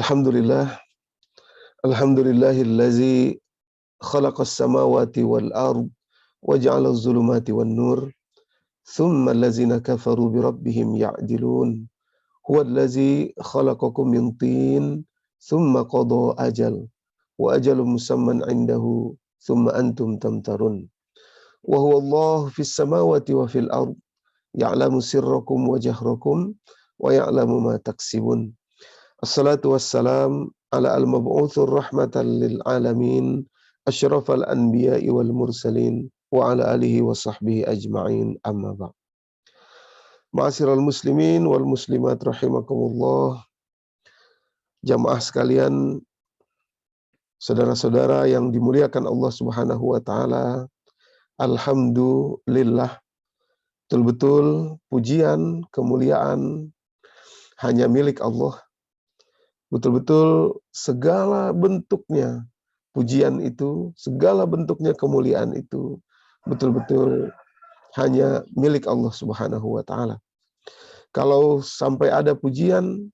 Alhamdulillah, alhamdulillahillazi khalaqas samawati wal ard wa ja'alaz zulumati wan nur, thumma allazina kafaru bi rabbihim ya'dilun. Huwallazi khalaqakum min tin, thumma qada ajal, wa ajalun musamman 'indahu, thumma antum tamtarun. Wa huwa Allah fis samawati wa fil ard, ya'lamu sirrakum wa jahrakum, wa ya'lamu ma taksibun. Assalatu wassalam ala al-mab'utsur rahmatan lil alamin, asyrafal anbiya'i wal mursalin, wa ala alihi wa sahbihi ajma'in, amma ba'd. Ma'asyiral muslimin wal muslimat rahimakumullah. Jamaah sekalian, saudara-saudara yang dimuliakan Allah Subhanahu wa taala, alhamdulillah, betul-betul pujian, kemuliaan hanya milik Allah. Betul-betul segala bentuknya pujian itu, segala bentuknya kemuliaan itu betul-betul hanya milik Allah Subhanahu wa taala. Kalau sampai ada pujian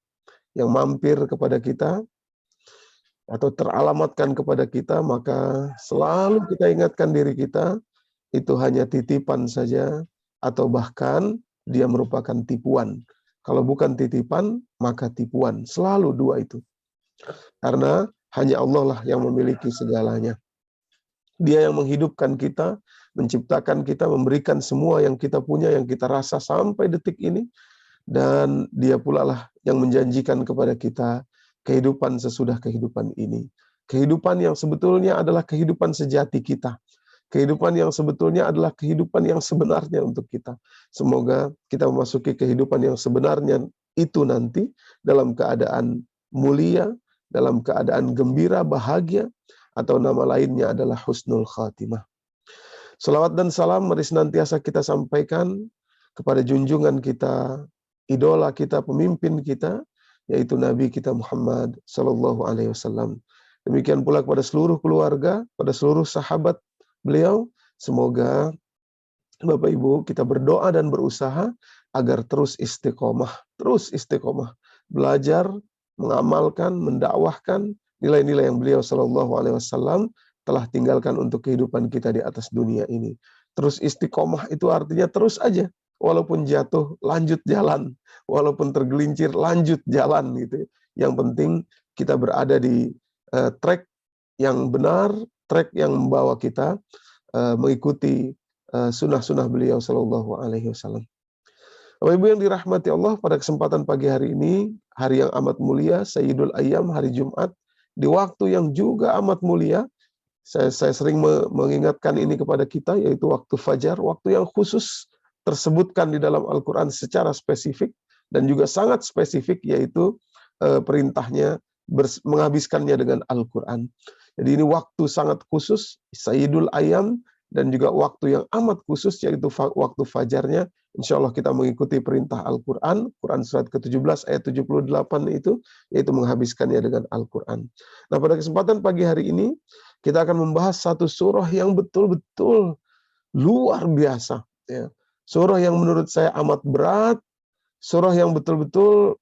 yang mampir kepada kita atau teralamatkan kepada kita, maka selalu kita ingatkan diri kita itu hanya titipan saja, atau bahkan dia merupakan tipuan. Kalau bukan titipan, maka tipuan. Selalu dua itu. Karena hanya Allah lah yang memiliki segalanya. Dia yang menghidupkan kita, menciptakan kita, memberikan semua yang kita punya, yang kita rasa sampai detik ini. Dan dia pula lah yang menjanjikan kepada kita kehidupan sesudah kehidupan ini. Kehidupan yang sebetulnya adalah kehidupan sejati kita. Kehidupan yang sebetulnya adalah kehidupan yang sebenarnya untuk kita. Semoga kita memasuki kehidupan yang sebenarnya itu nanti dalam keadaan mulia, dalam keadaan gembira, bahagia, atau nama lainnya adalah husnul khatimah. Salawat dan salam mari senantiasa kita sampaikan kepada junjungan kita, idola kita, pemimpin kita, yaitu Nabi kita Muhammad sallallahu alaihi wasallam. Demikian pula kepada seluruh keluarga, pada seluruh sahabat beliau. Semoga Bapak Ibu kita berdoa dan berusaha agar terus istiqomah, belajar, mengamalkan, mendakwahkan nilai-nilai yang beliau sallallahu alaihi wasallam telah tinggalkan untuk kehidupan kita di atas dunia ini. Terus istiqomah itu artinya terus aja, walaupun jatuh lanjut jalan, walaupun tergelincir lanjut jalan gitu. Yang penting kita berada di track yang benar, track yang membawa kita mengikuti sunnah-sunnah beliau sallallahu alaihi wasallam. Bapak Ibu yang dirahmati Allah, pada kesempatan pagi hari ini, hari yang amat mulia, Sayyidul Ayyam, hari Jumat, di waktu yang juga amat mulia, saya sering mengingatkan ini kepada kita, yaitu waktu fajar, waktu yang khusus tersebutkan di dalam Al-Quran secara spesifik, dan juga sangat spesifik, yaitu perintahnya menghabiskannya dengan Al-Quran. Jadi ini waktu sangat khusus, Sayyidul Ayyam, dan juga waktu yang amat khusus, yaitu waktu fajarnya. Insya Allah kita mengikuti perintah Al-Quran, Quran surat ke-17 ayat 78 itu, yaitu menghabiskannya dengan Al-Quran. Nah, pada kesempatan pagi hari ini, kita akan membahas satu surah yang betul-betul luar biasa. Ya. Surah yang menurut saya amat berat, surah yang betul-betul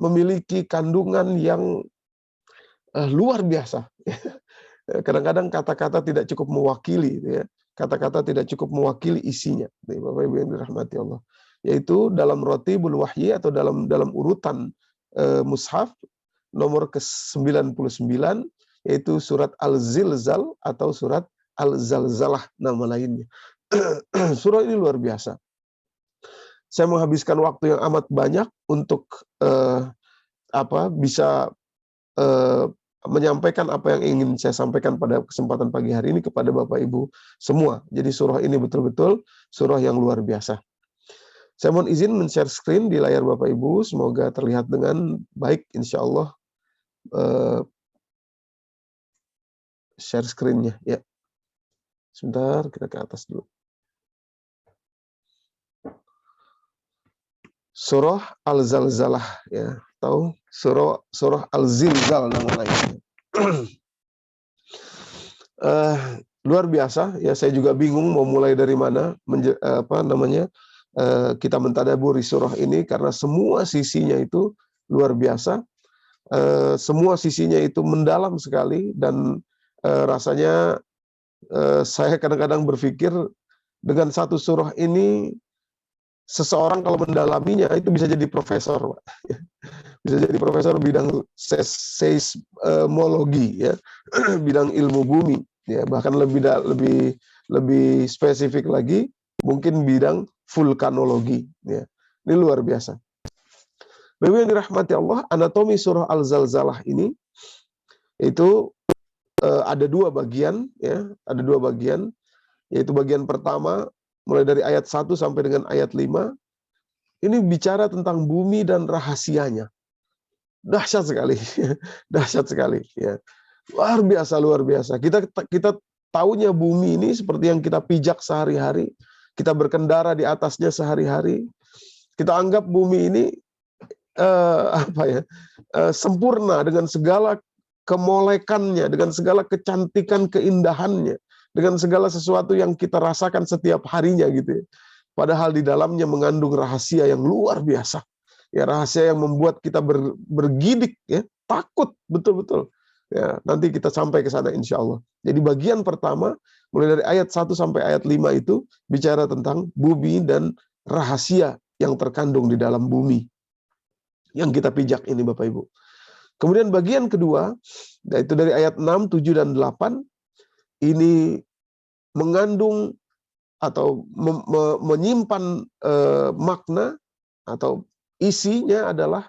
memiliki kandungan yang luar biasa. Kadang-kadang kata-kata tidak cukup mewakili, ya. Kata-kata tidak cukup mewakili isinya, Bapak Ibu yang dirahmati Allah. Yaitu dalam Ratibul Wahyi atau dalam urutan mushaf nomor ke-99, yaitu surat Al-Zilzal atau surat Al-Zalzalah nama lainnya. Surah ini luar biasa. Saya menghabiskan waktu yang amat banyak untuk bisa menyampaikan apa yang ingin saya sampaikan pada kesempatan pagi hari ini kepada Bapak Ibu semua. Jadi surah ini betul-betul surah yang luar biasa. Saya mohon izin men-share screen di layar Bapak Ibu, semoga terlihat dengan baik insya Allah. Share screen-nya ya. Sebentar, kita ke atas dulu. Surah Al-Zalzalah ya, tahu surah Al-Zilzal nama lainnya. Luar biasa ya, saya juga bingung mau mulai dari mana kita mentadaburi surah ini karena semua sisinya itu luar biasa. semua sisinya itu mendalam sekali, dan rasanya saya kadang-kadang berpikir dengan satu surah ini seseorang kalau mendalaminya itu bisa jadi profesor, Pak. Bisa jadi profesor bidang seismologi, ya, bidang ilmu bumi, ya, bahkan lebih spesifik lagi mungkin bidang vulkanologi, ya. Ini luar biasa. Bapak yang dirahmati Allah, anatomi surah Al-Zalzalah ini itu ada dua bagian, ya, ada dua bagian, yaitu bagian pertama mulai dari ayat 1 sampai dengan ayat 5. Ini bicara tentang bumi dan rahasianya. Dahsyat sekali, dahsyat sekali, ya. Luar biasa, luar biasa. Kita taunya bumi ini seperti yang kita pijak sehari-hari, kita berkendara di atasnya sehari-hari. Kita anggap bumi ini sempurna dengan segala kemolekannya, dengan segala kecantikan keindahannya, dengan segala sesuatu yang kita rasakan setiap harinya gitu, ya. Padahal di dalamnya mengandung rahasia yang luar biasa. Ya, rahasia yang membuat kita bergidik, ya, takut betul-betul. Ya, nanti kita sampai ke sana insya Allah. Jadi bagian pertama mulai dari ayat 1 sampai ayat 5 itu bicara tentang bumi dan rahasia yang terkandung di dalam bumi yang kita pijak ini, Bapak Ibu. Kemudian bagian kedua, yaitu dari ayat 6, 7, dan 8, ini mengandung atau menyimpan makna atau isinya adalah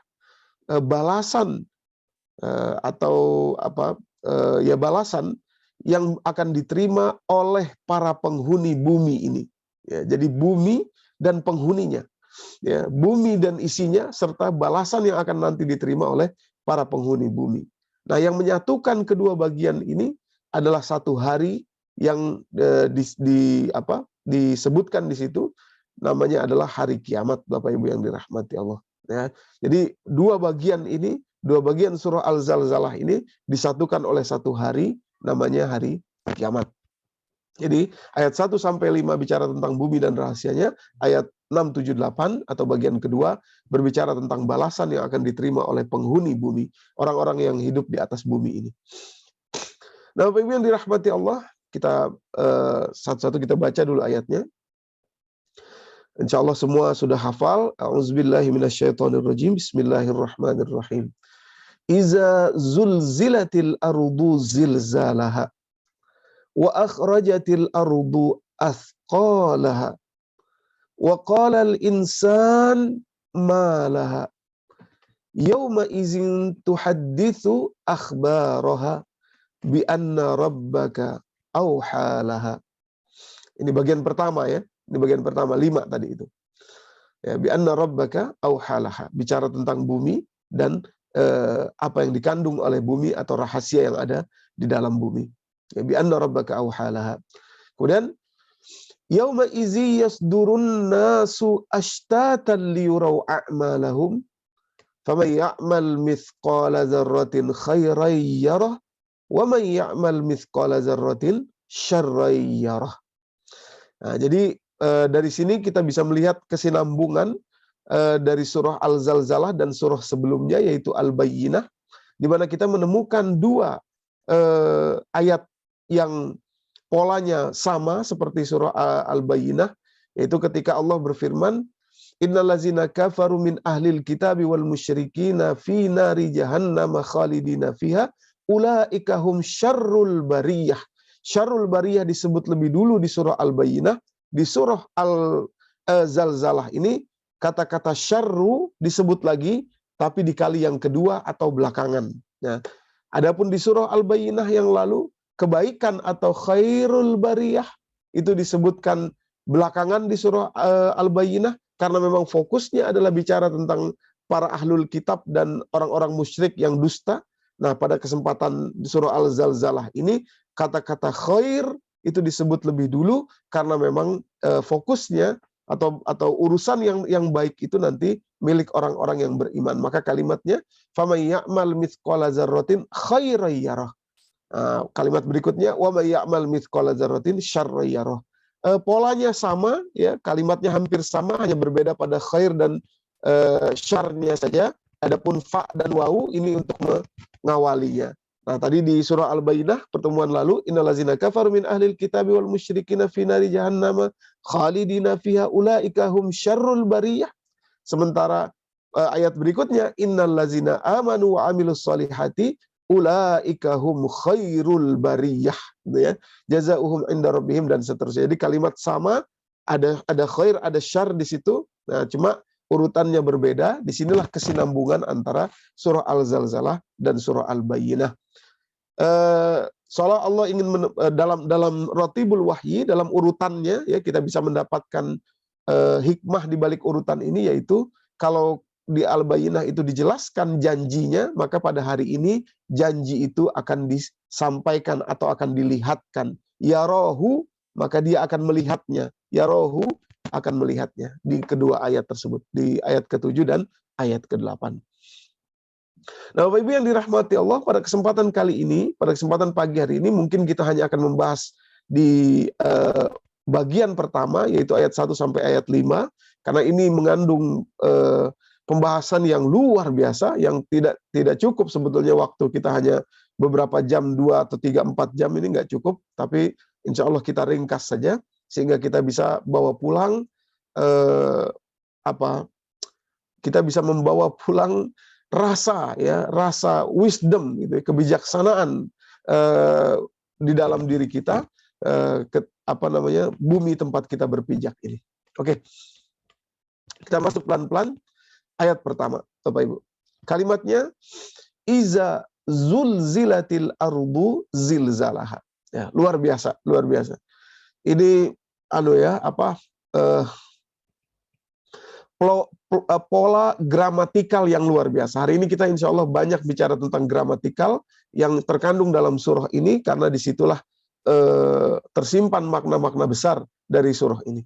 balasan atau balasan yang akan diterima oleh para penghuni bumi ini. Ya, jadi bumi dan penghuninya, ya, bumi dan isinya serta balasan yang akan nanti diterima oleh para penghuni bumi. Nah, yang menyatukan kedua bagian ini adalah satu hari yang disebutkan di situ, namanya adalah hari kiamat, Bapak Ibu yang dirahmati Allah. Ya, jadi dua bagian ini, dua bagian surah Al-Zalzalah ini disatukan oleh satu hari, namanya hari kiamat. Jadi ayat 1 sampai 5 bicara tentang bumi dan rahasianya, ayat 6, 7, 8 atau bagian kedua berbicara tentang balasan yang akan diterima oleh penghuni bumi, orang-orang yang hidup di atas bumi ini. Nah, Bapak Ibu yang dirahmati Allah, kita satu-satu kita baca dulu ayatnya. Insya Allah semua sudah hafal. A'udzubillahi minasyaitonirrajim. Bismillahirrahmanirrahim. Iza zulzilatil ardu zilzalaha wa akhrajatil ardu athqalaha wa qala al insan ma laha yawma izin tuhadditsu akhbaraha bi anna rabbaka awhalaha. Ini bagian pertama, ya. Ini bagian pertama, 5 tadi itu. Ya, bi anna rabbaka awhalaha, bicara tentang bumi dan apa yang dikandung oleh bumi atau rahasia yang ada di dalam bumi. Ya, bi anna rabbaka awhalaha. Kemudian yauma izi yasdurun nasu ashtatan liyurau a'malahum faman ya'mal mithqala dzarratin khairan yarah wa man ya'mal mithqala dzarratin syarran yarah. Nah, jadi dari sini kita bisa melihat kesinambungan dari surah Al-Zalzalah dan surah sebelumnya yaitu Al-Bayyinah, di mana kita menemukan dua ayat yang polanya sama seperti surah Al-Bayyinah, yaitu ketika Allah berfirman, innallazina kafaru min ahlil kitabi wal musyrikina fi nari jahannam khalidina fiha ulaika hum syarrul bariyah. Syarrul bariyah disebut lebih dulu di surah Al-Bayyinah. Di surah Al-Zalzalah ini kata-kata syarru disebut lagi tapi di kali yang kedua atau belakangan. Nah, adapun di surah Al-Bayyinah yang lalu, kebaikan atau khairul bariyah itu disebutkan belakangan di surah Al-Bayyinah karena memang fokusnya adalah bicara tentang para ahlul kitab dan orang-orang musyrik yang dusta. Nah, pada kesempatan di surah Al-Zalzalah ini kata-kata khair itu disebut lebih dulu karena memang fokusnya atau urusan yang baik itu nanti milik orang-orang yang beriman. Maka kalimatnya faman ya'mal mithqala dzarratin khairan yarah. Kalimat berikutnya wa may ya'mal mithqala dzarratin syarran yarah. Polanya sama, ya, kalimatnya hampir sama, hanya berbeda pada khair dan syarnya saja. Adapun fa dan wawu ini untuk mengawalinya. Nah, tadi di surah Al-Bayyinah pertemuan lalu, innallazina kafaru min ahlil kitabi wal musyrikina fi nari jahannam khalidina fiha ulaika hum syarrul bariyah. Sementara ayat berikutnya, innallazina amanu wa amilus solihati ulaika hum khairul bariyah, gitu ya. Jazaohum inda rabbihim, dan seterusnya. Jadi kalimat sama, ada khair, ada syar di situ. Nah, cuma urutannya berbeda. Disinilah kesinambungan antara surah Al-Zalzalah dan surah Al-Bayyinah. Seolah Allah ingin dalam rotibul wahyi, dalam urutannya ya, kita bisa mendapatkan hikmah di balik urutan ini, yaitu kalau di Al-Bayyinah itu dijelaskan janjinya, maka pada hari ini janji itu akan disampaikan atau akan dilihatkan. Ya rohu, maka dia akan melihatnya. Ya rohu, akan melihatnya di kedua ayat tersebut, di ayat ke-7 dan ayat ke-8. Nah, Bapak Ibu yang dirahmati Allah, pada kesempatan kali ini, pada kesempatan pagi hari ini, mungkin kita hanya akan membahas di bagian pertama, yaitu ayat 1 sampai ayat 5, karena ini mengandung pembahasan yang luar biasa, yang tidak cukup sebetulnya waktu kita hanya beberapa jam, 2 atau 3, 4 jam ini nggak cukup, tapi insya Allah kita ringkas saja, sehingga kita bisa bawa pulang, kita bisa membawa pulang rasa wisdom, gitu, kebijaksanaan di dalam diri kita, bumi tempat kita berpijak ini. Oke, kita masuk pelan-pelan. Ayat pertama, Bapak Ibu. Kalimatnya, iza zulzilatil ardu zilzalaha. Ya, luar biasa, luar biasa. Ini pola gramatikal yang luar biasa. Hari ini kita insya Allah banyak bicara tentang gramatikal yang terkandung dalam surah ini, karena disitulah tersimpan makna-makna besar dari surah ini.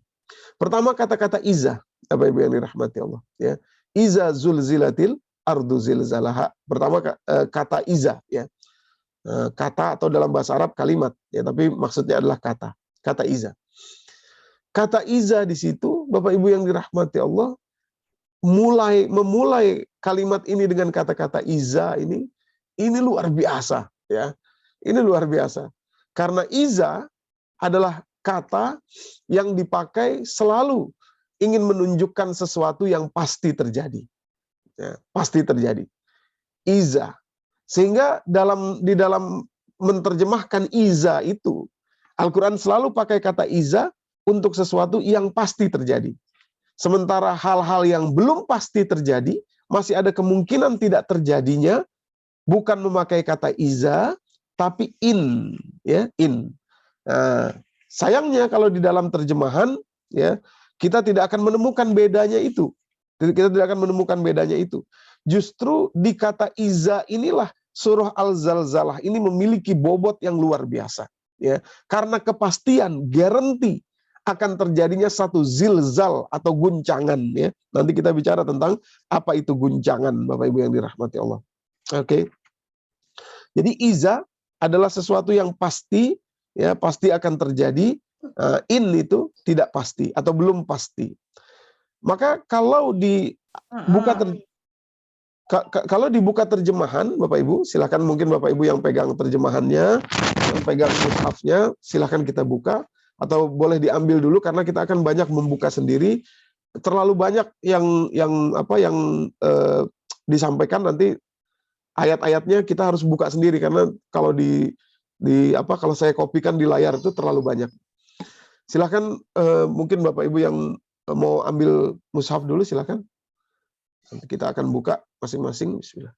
Pertama, kata-kata iza, Bapak Ibu yang dirahmati Allah. Ya. Iza zulzilatil ardu zilzalaha. Pertama, kata iza. Ya. Kata, atau dalam bahasa Arab kalimat. Ya, tapi maksudnya adalah kata. Kata iza. Kata iza di situ, Bapak Ibu yang dirahmati Allah, memulai kalimat ini dengan kata-kata iza ini luar biasa, ya. Ini luar biasa. Karena iza adalah kata yang dipakai selalu ingin menunjukkan sesuatu yang pasti terjadi. Ya, pasti terjadi. Iza. Sehingga di dalam menerjemahkan iza itu, Al-Quran selalu pakai kata iza untuk sesuatu yang pasti terjadi. Sementara hal-hal yang belum pasti terjadi, masih ada kemungkinan tidak terjadinya, bukan memakai kata iza, tapi in, ya, in. Nah, sayangnya kalau di dalam terjemahan, ya, kita tidak akan menemukan bedanya itu. Kita tidak akan menemukan bedanya itu. Justru di kata iza inilah surah Al-Zalzalah ini memiliki bobot yang luar biasa, ya. Karena kepastian, garansi akan terjadinya satu zilzal atau guncangan, ya. Nanti kita bicara tentang apa itu guncangan, Bapak Ibu yang dirahmati Allah. Oke. Jadi iza adalah sesuatu yang pasti, ya, pasti akan terjadi. In itu tidak pasti atau belum pasti. Maka kalau dibuka terjemahan, Bapak Ibu, silakan, mungkin Bapak Ibu yang pegang terjemahannya, yang pegang mushafnya, silakan kita buka. Atau boleh diambil dulu, karena kita akan banyak membuka sendiri. Terlalu banyak yang disampaikan, nanti ayat-ayatnya kita harus buka sendiri, karena kalau kalau saya kopikan di layar itu terlalu banyak. Silakan, mungkin Bapak Ibu yang mau ambil mushaf dulu, silakan. Nanti kita akan buka masing-masing. Bismillah.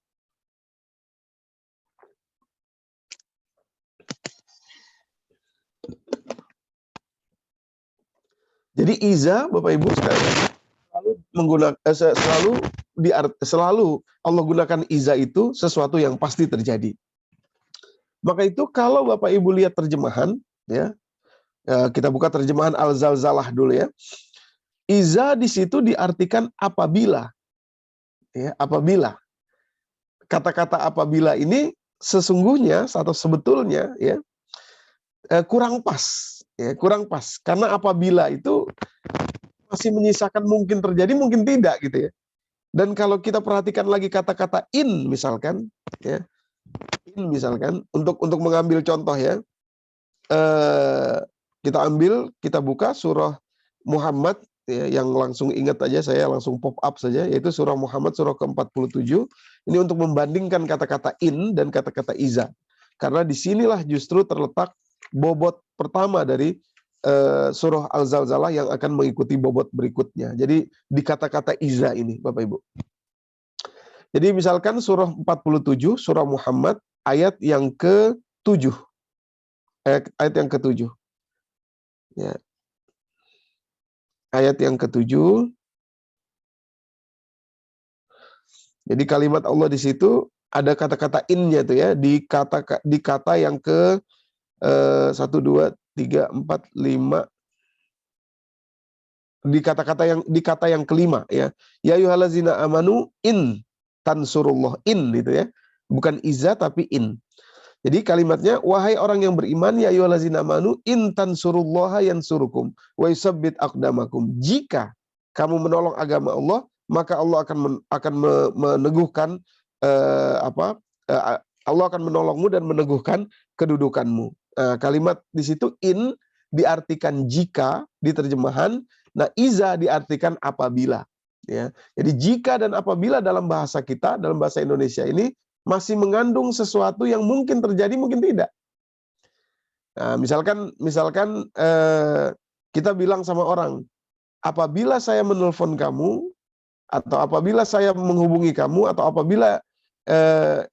Jadi iza, Bapak Ibu sekalian, selalu Allah gunakan iza itu sesuatu yang pasti terjadi. Maka itu kalau Bapak Ibu lihat terjemahan, ya, kita buka terjemahan Al-Zalzalah dulu, ya. Iza di situ diartikan apabila, ya, apabila. Kata-kata apabila ini sesungguhnya atau sebetulnya, ya, kurang pas, ya, kurang pas. Karena apabila itu masih menyisakan mungkin terjadi, mungkin tidak, gitu, ya. Dan kalau kita perhatikan lagi kata-kata in misalkan, ya, in misalkan untuk mengambil contoh ya, kita buka surah Muhammad ya, yang langsung ingat aja, saya langsung pop up saja, yaitu surah Muhammad surah ke-47. Ini untuk membandingkan kata-kata in dan kata-kata iza. Karena disinilah justru terletak bobot pertama dari surah Al-Zalzalah yang akan mengikuti bobot berikutnya. Jadi di kata-kata iza ini, Bapak Ibu. Jadi misalkan surah 47, surah Muhammad, ayat yang ke-7. Ayat yang ke-7. Ya. Ayat yang ke-7. Jadi kalimat Allah di situ ada kata-kata in-nya tuh ya, di kata yang ke 1 2 3 4 5, di kata yang kelima ya. Ya ayyuhallazina amanu in tansurullah, in gitu ya. Bukan iza tapi in. Jadi kalimatnya, wahai orang yang beriman, ya ayyuhallazina amanu in tansurullaha yansurukum wa yusabbit aqdamakum. Jika kamu menolong agama Allah, maka Allah akan meneguhkan Allah akan menolongmu dan meneguhkan kedudukanmu. Kalimat di situ in diartikan jika di terjemahan, nah iza diartikan apabila. Ya. Jadi jika dan apabila dalam bahasa kita, dalam bahasa Indonesia ini masih mengandung sesuatu yang mungkin terjadi, mungkin tidak. Nah, misalkan kita bilang sama orang, apabila saya menelpon kamu, atau apabila saya menghubungi kamu, atau apabila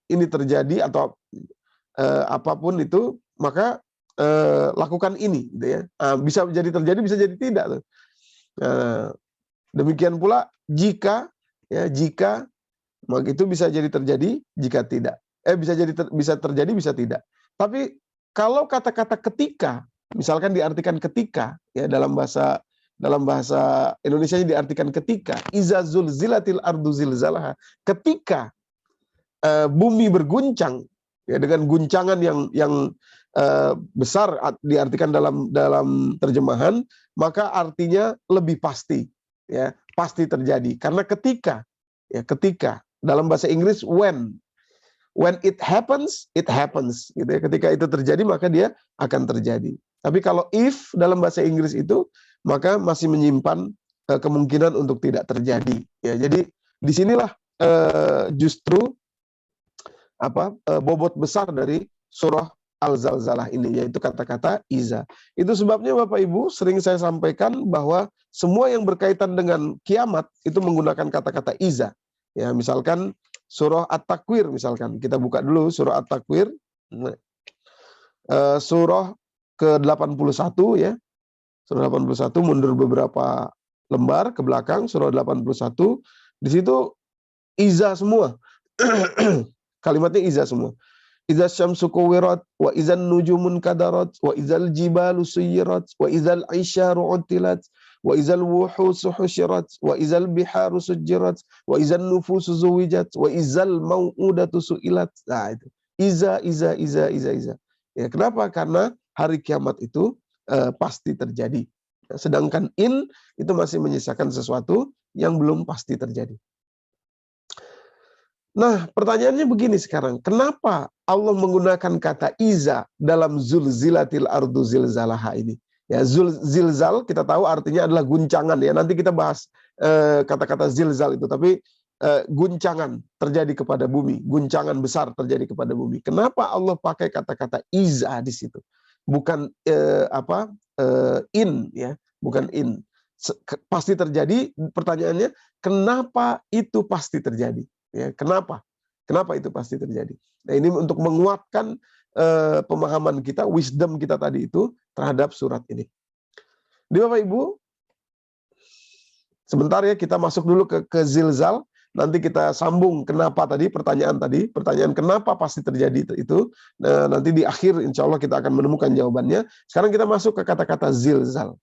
ini terjadi, atau apapun itu, maka lakukan ini, gitu ya. Bisa jadi terjadi, bisa jadi tidak. Demikian pula jika, ya, jika, maka itu bisa jadi terjadi, jika tidak. Bisa terjadi, bisa tidak. Tapi kalau kata-kata ketika, misalkan diartikan ketika, ya, dalam bahasa Indonesia diartikan ketika, iza zulzilatil ardu zilzalaha, ketika bumi berguncang, ya, dengan guncangan yang besar diartikan dalam terjemahan, maka artinya lebih pasti, ya, pasti terjadi. Karena ketika, ya, ketika dalam bahasa Inggris when it happens, gitu ya. Ketika itu terjadi, maka dia akan terjadi. Tapi kalau if dalam bahasa Inggris itu, maka masih menyimpan kemungkinan untuk tidak terjadi. Ya, jadi disinilah justru bobot besar dari surah Al-Zalzalah ini, yaitu kata-kata iza. Itu sebabnya Bapak Ibu sering saya sampaikan bahwa semua yang berkaitan dengan kiamat itu menggunakan kata-kata iza. Ya, misalkan surah At-Takwir, misalkan kita buka dulu surah At-Takwir, surah ke-81 ya. Surah 81, mundur beberapa lembar ke belakang, surah 81, di situ iza semua. Kalimatnya iza semua. Iza syamsu kuwirat, wa izan nujumun kadarat, wa izal jibalu suyirat, wa izal isyaru utilat, wa izal wuhusu husyirat, wa izal biharu sujirat, wa izal nufusu zuwijat, wa izal mau'udatu su'ilat. Nah, itu. Iza. Ya, kenapa? Karena hari kiamat itu pasti terjadi. Sedangkan in itu masih menyisakan sesuatu yang belum pasti terjadi. Nah, pertanyaannya begini sekarang, kenapa Allah menggunakan kata iza dalam zulzilatil ardu zilzalaha ini? Ya, zilzal kita tahu artinya adalah guncangan ya. Nanti kita bahas kata-kata zilzal itu, tapi guncangan terjadi kepada bumi, guncangan besar terjadi kepada bumi. Kenapa Allah pakai kata-kata iza di situ? Bukan in ya, bukan in. Pasti terjadi, pertanyaannya kenapa itu pasti terjadi? Ya, kenapa itu pasti terjadi? Nah, ini untuk menguatkan pemahaman kita, wisdom kita tadi itu terhadap surat ini. Di Bapak Ibu, sebentar ya, kita masuk dulu ke zilzal. Nanti kita sambung kenapa tadi, pertanyaan kenapa pasti terjadi itu. Nah, nanti di akhir insya Allah kita akan menemukan jawabannya. Sekarang kita masuk ke kata-kata zilzal.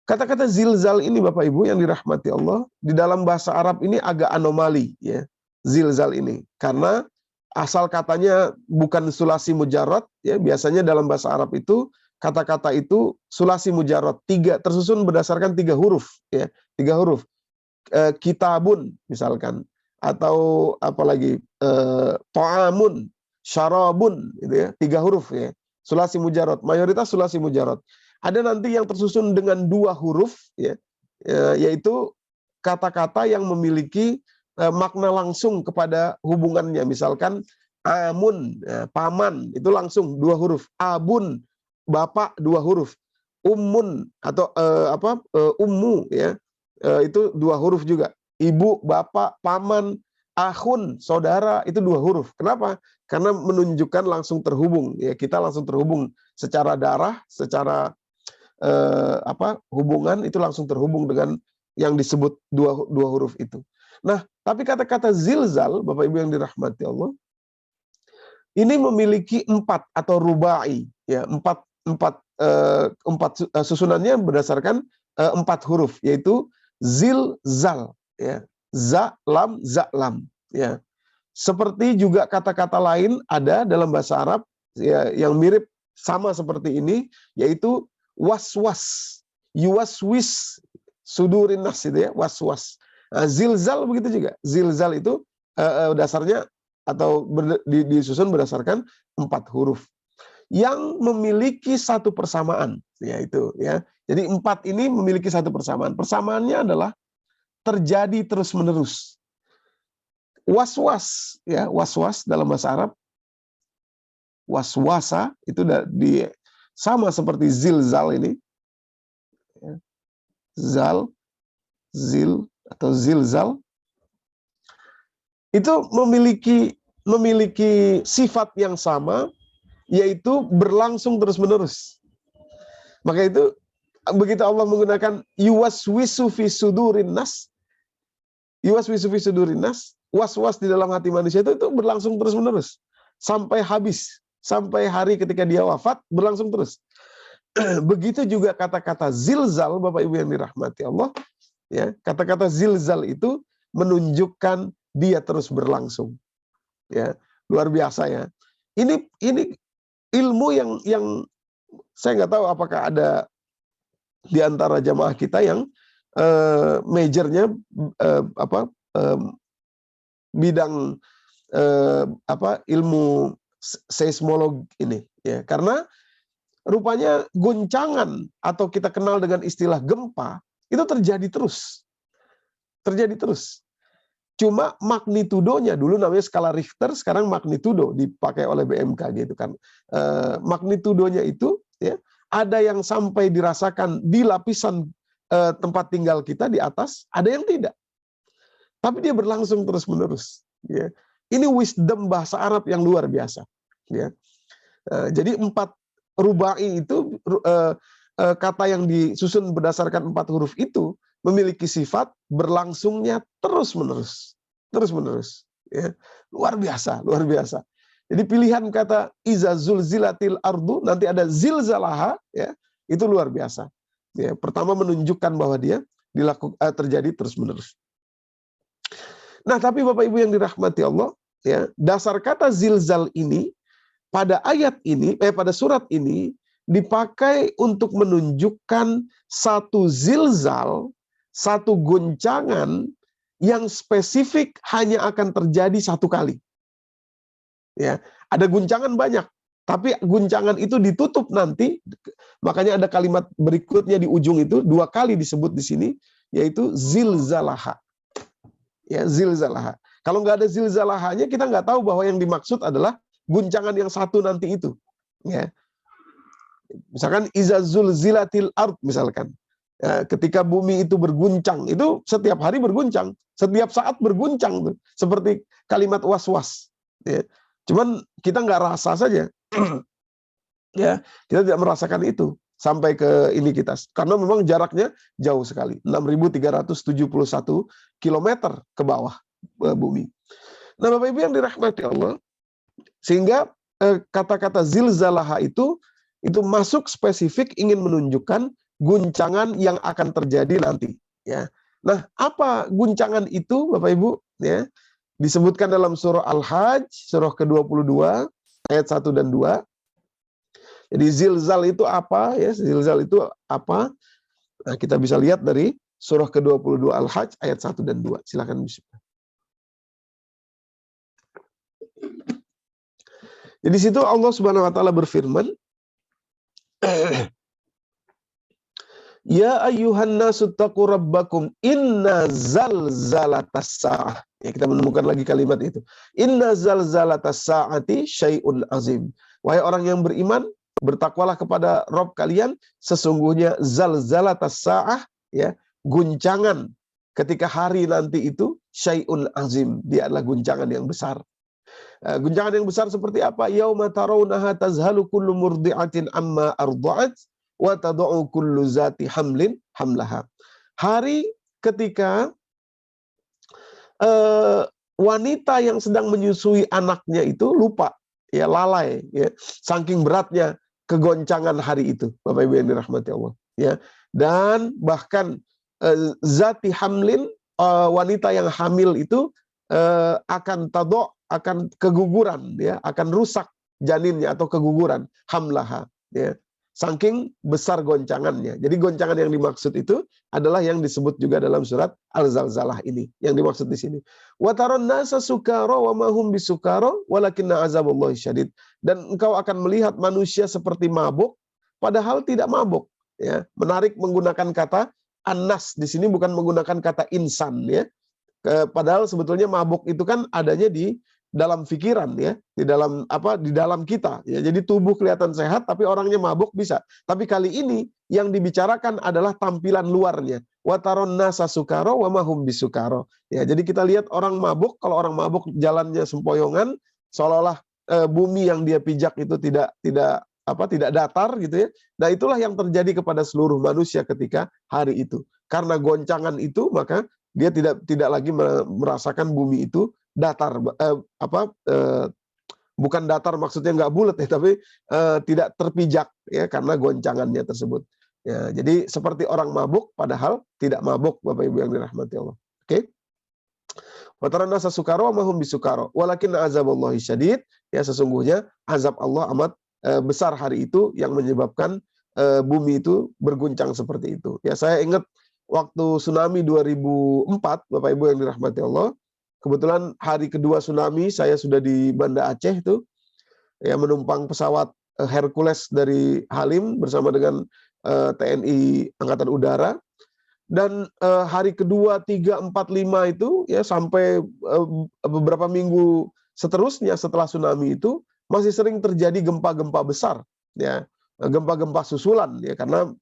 Kata-kata zilzal ini Bapak Ibu yang dirahmati Allah, di dalam bahasa Arab ini agak anomali ya, zilzal ini. Karena asal katanya bukan sulasi mujarrad ya, biasanya dalam bahasa Arab itu kata-kata itu sulasi mujarrad, tersusun berdasarkan 3 huruf ya, 3 huruf. kitabun misalkan, atau apalagi ta'amun, syarabun, gitu ya, 3 huruf ya. Sulasi mujarad, mayoritas sulasi mujarad. Ada nanti yang tersusun dengan 2 huruf ya, yaitu kata-kata yang memiliki makna langsung kepada hubungannya. Misalkan amun, paman, itu langsung 2 huruf. Abun, bapak, 2 huruf. Ummun atau ummu ya, itu 2 huruf juga. Ibu, bapak, paman, akhun, saudara, itu 2 huruf. Kenapa? Karena menunjukkan langsung terhubung ya, kita langsung terhubung secara darah, secara hubungan itu langsung terhubung dengan yang disebut dua huruf itu. Nah, tapi kata-kata zilzal, Bapak Ibu yang dirahmati Allah, ini memiliki 4 atau rubai ya, 4 susunannya berdasarkan 4 huruf, yaitu zilzal ya, za lam ya. Seperti juga kata-kata lain ada dalam bahasa Arab ya, yang mirip sama seperti ini, yaitu waswas, yuwaswis sudurin nas, itu ya, waswas. Nah, zilzal begitu juga. Zilzal itu dasarnya atau disusun berdasarkan 4 huruf yang memiliki satu persamaan, yaitu ya. Jadi 4 ini memiliki satu persamaan. Persamaannya adalah terjadi terus-menerus. Waswas ya, waswas dalam bahasa Arab, waswasa itu sama seperti zilzal ini. Zal, zil atau zilzal itu memiliki sifat yang sama, yaitu berlangsung terus-menerus. Maka itu begitu Allah menggunakan yuwaswisu fi sudurin nas, yuwaswisu fi sudurin nas, was-was di dalam hati manusia itu berlangsung terus-menerus sampai habis, sampai hari ketika dia wafat, berlangsung terus. Begitu juga kata-kata zilzal, Bapak Ibu yang dirahmati Allah ya, kata-kata zilzal itu menunjukkan dia terus berlangsung ya, luar biasa ya. Ini ilmu yang saya nggak tahu apakah ada di antara jamaah kita yang majornya bidang ilmu seismologi ini ya, karena rupanya guncangan atau kita kenal dengan istilah gempa itu terjadi terus. Terjadi terus. Cuma magnitudonya, dulu namanya skala Richter, sekarang magnitudo dipakai oleh BMKG gitu kan. Magnitudonya itu ya, ada yang sampai dirasakan di lapisan tempat tinggal kita di atas, ada yang tidak. Tapi dia berlangsung terus-menerus ya. Ini wisdom bahasa Arab yang luar biasa ya. Jadi 4 rubai itu kata yang disusun berdasarkan 4 huruf itu memiliki sifat berlangsungnya terus-menerus ya. Luar biasa. Jadi pilihan kata iza zulzilatil ardu, nanti ada zilzalaha ya, itu luar biasa ya. Pertama menunjukkan bahwa dia terjadi terus-menerus. Nah, tapi Bapak Ibu yang dirahmati Allah ya, dasar kata zilzal ini pada ayat ini, pada surat ini dipakai untuk menunjukkan satu zilzal, satu guncangan yang spesifik hanya akan terjadi 1 kali. Ya, ada guncangan banyak, tapi guncangan itu ditutup nanti. Makanya ada kalimat berikutnya di ujung itu 2 kali disebut di sini, yaitu zilzalaha. Ya, zilzalaha. Kalau nggak ada zilzalahanya, kita nggak tahu bahwa yang dimaksud adalah guncangan yang satu nanti itu, ya. Misalkan iza zulzilatil ard, misalkan ya, ketika bumi itu berguncang, itu setiap hari berguncang, setiap saat berguncang tuh, seperti kalimat was-was. Ya. Cuman kita nggak rasa saja, ya, kita tidak merasakan itu sampai ke ini kita, karena memang jaraknya jauh sekali, 6.371 kilometer ke bawah bumi. Nah, Bapak Ibu yang dirahmati Allah, sehingga kata-kata zilzalaha itu masuk spesifik ingin menunjukkan guncangan yang akan terjadi nanti ya. Nah, apa guncangan itu Bapak Ibu ya? Disebutkan dalam surah Al-Hajj, surah ke-22 ayat 1 dan 2. Jadi zilzal itu apa ya? Zilzal itu apa? Nah, kita bisa lihat dari surah ke-22 Al-Hajj ayat 1 dan 2. Silakan bismillah. Jadi situ Allah Subhanahu wa taala berfirman, Ya ayyuhan nasu taqu rabbakum inna zalzalatas sa'ah. Ya, kita menemukan lagi kalimat itu. Inna zalzalatas sa'ati syai'un azim. Wahai orang yang beriman, bertakwalah kepada Rabb kalian, sesungguhnya zalzalatas sa'ah, ya, guncangan ketika hari nanti itu syai'un azim, dia adalah guncangan yang besar. Guncangan yang besar seperti apa? Yauma tarawunaha tazhalu kullu murdi'atin amma arda'at wa tad'u kullu zati hamlin hamlaha. Hari ketika wanita yang sedang menyusui anaknya itu lupa, ya, lalai, ya, saking beratnya kegoncangan hari itu, Bapak Ibu yang dirahmati Allah, ya. Dan bahkan zati hamlin, wanita yang hamil itu akan keguguran, ya, akan rusak janinnya atau keguguran, hamlaha, ya. Saking besar goncangannya. Jadi goncangan yang dimaksud itu adalah yang disebut juga dalam surat Al-Zalzalah ini, yang dimaksud di sini. Wa taron nasa sukara wa ma hum bisukara walakinna azaballahi syadid. Dan engkau akan melihat manusia seperti mabuk padahal tidak mabuk, ya. Menarik menggunakan kata annas di sini, bukan menggunakan kata insan, ya. Padahal sebetulnya mabuk itu kan adanya di dalam pikiran, ya, di dalam kita, ya. Jadi tubuh kelihatan sehat tapi orangnya mabuk bisa. Tapi kali ini yang dibicarakan adalah tampilan luarnya. Wa taron nasa sukara wa ma hum bisukara. Ya, jadi kita lihat orang mabuk, kalau orang mabuk jalannya sempoyongan, seolah-olah bumi yang dia pijak itu tidak datar gitu, ya. Nah, itulah yang terjadi kepada seluruh manusia ketika hari itu. Karena goncangan itu, maka dia tidak lagi merasakan bumi itu datar, bukan datar maksudnya nggak bulat, ya, tapi tidak terpijak, ya, karena goncangannya tersebut. Ya, jadi seperti orang mabuk padahal tidak mabuk, Bapak Ibu yang dirahmati Allah. Oke. Wa taran nasa sukara wa ma hum bisukara walakin azaballahi syadid, ya, sesungguhnya azab Allah amat besar hari itu yang menyebabkan bumi itu berguncang seperti itu. Ya, saya ingat waktu tsunami 2004, Bapak Ibu yang dirahmati Allah, kebetulan hari kedua tsunami saya sudah di Banda Aceh itu, ya, menumpang pesawat Hercules dari Halim bersama dengan TNI Angkatan Udara. Dan hari kedua, 3, 4, 5 itu, ya, sampai beberapa minggu seterusnya setelah tsunami itu masih sering terjadi gempa-gempa besar, ya, gempa-gempa susulan, ya, karena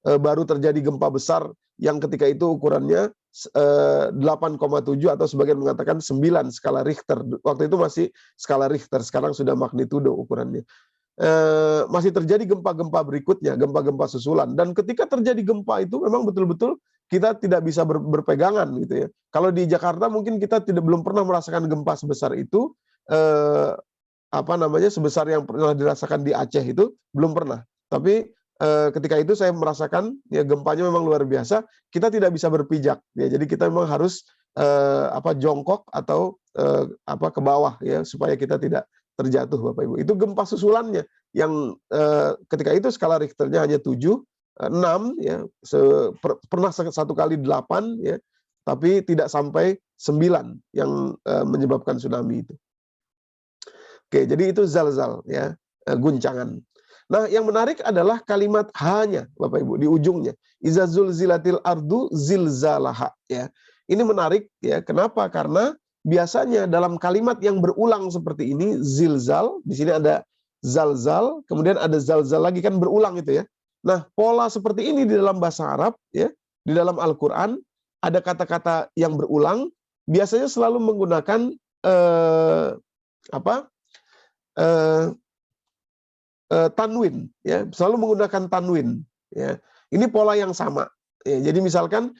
baru terjadi gempa besar yang ketika itu ukurannya 8,7 atau sebagian mengatakan 9 skala Richter. Waktu itu masih skala Richter, sekarang sudah magnitudo ukurannya. Masih terjadi gempa-gempa berikutnya, gempa-gempa susulan. Dan ketika terjadi gempa itu memang betul-betul kita tidak bisa berpegangan gitu, ya. Kalau di Jakarta mungkin kita belum pernah merasakan gempa sebesar itu, sebesar yang pernah dirasakan di Aceh itu belum pernah. Tapi ketika itu saya merasakan, ya, gempanya memang luar biasa. Kita tidak bisa berpijak, ya. Jadi kita memang harus jongkok atau ke bawah, ya, supaya kita tidak terjatuh, Bapak Ibu. Itu gempa susulannya yang ketika itu skala Richternya hanya 7, 6, ya. Pernah satu kali 8, ya, tapi tidak sampai 9 yang menyebabkan tsunami itu. Oke, jadi itu zalzal, ya, guncangan. Nah, yang menarik adalah kalimat hanya, Bapak Ibu, di ujungnya. Iza zulzilatil ardu zilzalaha, ya. Ini menarik, ya. Kenapa? Karena biasanya dalam kalimat yang berulang seperti ini, zilzal, di sini ada zalzal, kemudian ada zalzal lagi, kan berulang itu, ya. Nah, pola seperti ini di dalam bahasa Arab, ya, di dalam Al-Qur'an ada kata-kata yang berulang, biasanya selalu menggunakan tanwin, ya, selalu menggunakan tanwin, ya. Ini pola yang sama, ya. Jadi misalkan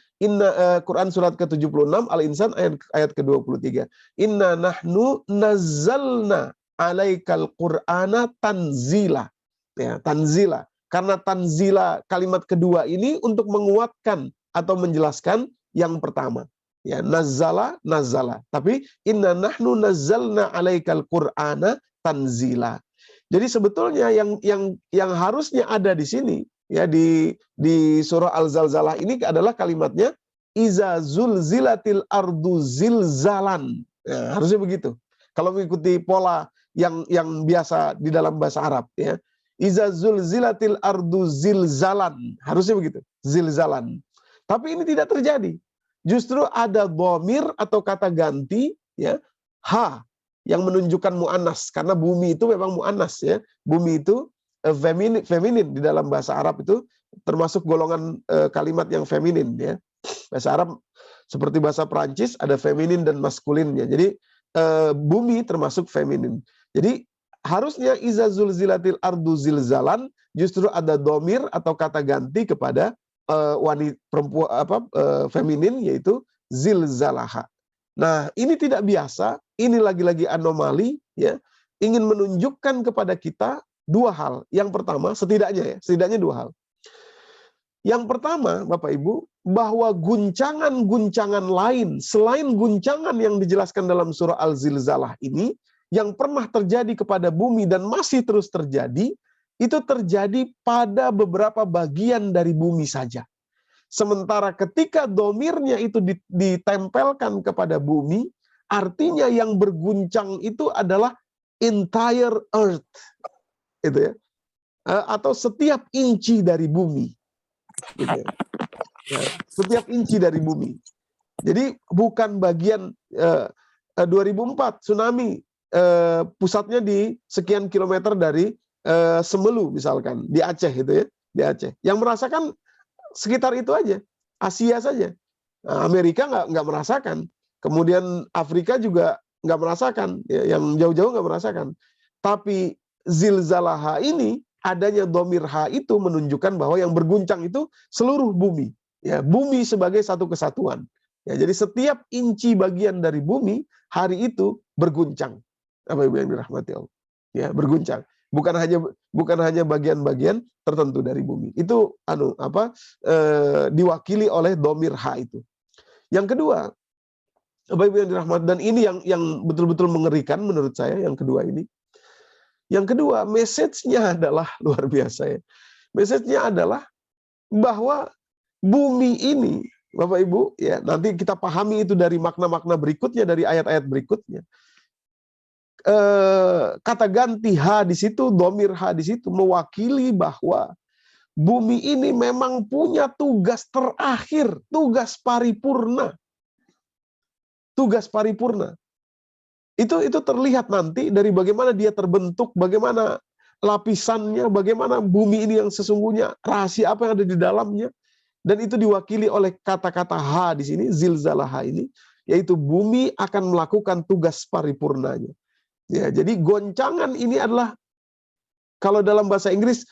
Quran surat ke-76 Al-Insan ayat ke-23. Inna nahnu nazzalna 'alaikal qur'ana tanzila. Ya, tanzila. Karena tanzila kalimat kedua ini untuk menguatkan atau menjelaskan yang pertama. Ya, nazzala. Tapi inna nahnu nazzalna 'alaikal qur'ana tanzila. Jadi sebetulnya yang harusnya ada di sini, ya di surah Al-Zalzalah ini adalah kalimatnya iza zulzilatil ardu zilzalan. Ya, harusnya begitu. Kalau mengikuti pola yang biasa di dalam bahasa Arab, ya. Iza zulzilatil ardu zilzalan, harusnya begitu, zilzalan. Tapi ini tidak terjadi. Justru ada dhamir atau kata ganti, ya, ha, yang menunjukkan mu'annas, karena bumi itu memang mu'annas, ya. Bumi itu feminin di dalam bahasa Arab itu termasuk golongan kalimat yang feminin, ya. Bahasa Arab seperti bahasa Perancis ada feminin dan maskulinnya. Jadi bumi termasuk feminin. Jadi harusnya iza zulzilatil ardu zilzalan, justru ada domir atau kata ganti kepada wanita perempuan feminin, yaitu zilzalaha. Nah, ini tidak biasa, ini lagi-lagi anomali, ya. Ingin menunjukkan kepada kita dua hal. Yang pertama, setidaknya dua hal. Yang pertama, Bapak Ibu, bahwa guncangan-guncangan lain selain guncangan yang dijelaskan dalam surah Al-Zilzalah ini, yang pernah terjadi kepada bumi dan masih terus terjadi, itu terjadi pada beberapa bagian dari bumi saja. Sementara ketika domirnya itu ditempelkan kepada bumi, artinya yang berguncang itu adalah entire earth, itu ya, atau setiap inci dari bumi, gitu ya. Ya, setiap inci dari bumi. Jadi bukan bagian 2004 tsunami pusatnya di sekian kilometer dari Semelu misalkan di Aceh, itu ya, di Aceh. Yang merasakan sekitar itu aja, Asia saja. Nah, Amerika nggak merasakan, kemudian Afrika juga nggak merasakan, ya, yang jauh-jauh nggak merasakan. Tapi zilzalaha ini, adanya domir ha itu menunjukkan bahwa yang berguncang itu seluruh bumi, ya, bumi sebagai satu kesatuan. Ya, jadi setiap inci bagian dari bumi hari itu berguncang. Apa Ibu yang dirahmati Allah? Ya, berguncang. Bukan hanya bagian-bagian tertentu dari bumi. Itu diwakili oleh domir ha itu. Yang kedua, Bapak Ibu yang dirahmati, dan ini yang betul-betul mengerikan menurut saya, yang kedua ini. Yang kedua, message-nya adalah luar biasa, ya. Message-nya adalah bahwa bumi ini, Bapak Ibu, ya, nanti kita pahami itu dari makna-makna berikutnya, dari ayat-ayat berikutnya. Kata ganti ha di situ, domir ha di situ mewakili bahwa bumi ini memang punya tugas terakhir, tugas paripurna. Tugas paripurna. Itu terlihat nanti dari bagaimana dia terbentuk, bagaimana lapisannya, bagaimana bumi ini yang sesungguhnya, rahasia apa yang ada di dalamnya. Dan itu diwakili oleh kata-kata ha di sini, zilzalaha ini, yaitu bumi akan melakukan tugas paripurnanya. Ya, jadi goncangan ini adalah, kalau dalam bahasa Inggris,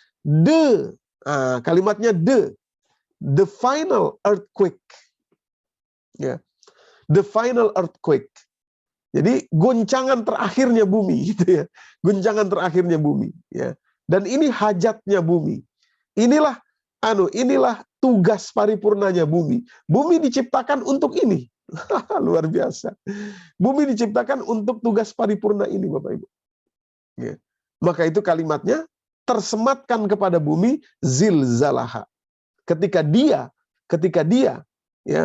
kalimatnya the final earthquake. Ya, the final earthquake. Jadi goncangan terakhirnya bumi, gitu ya. Goncangan terakhirnya bumi, ya. Dan ini hajatnya bumi. Inilah tugas paripurnanya bumi. Bumi diciptakan untuk ini. Luar biasa. Bumi diciptakan untuk tugas paripurna ini, Bapak Ibu. Ya. Maka itu kalimatnya tersematkan kepada bumi zilzalaha. Ketika dia ya,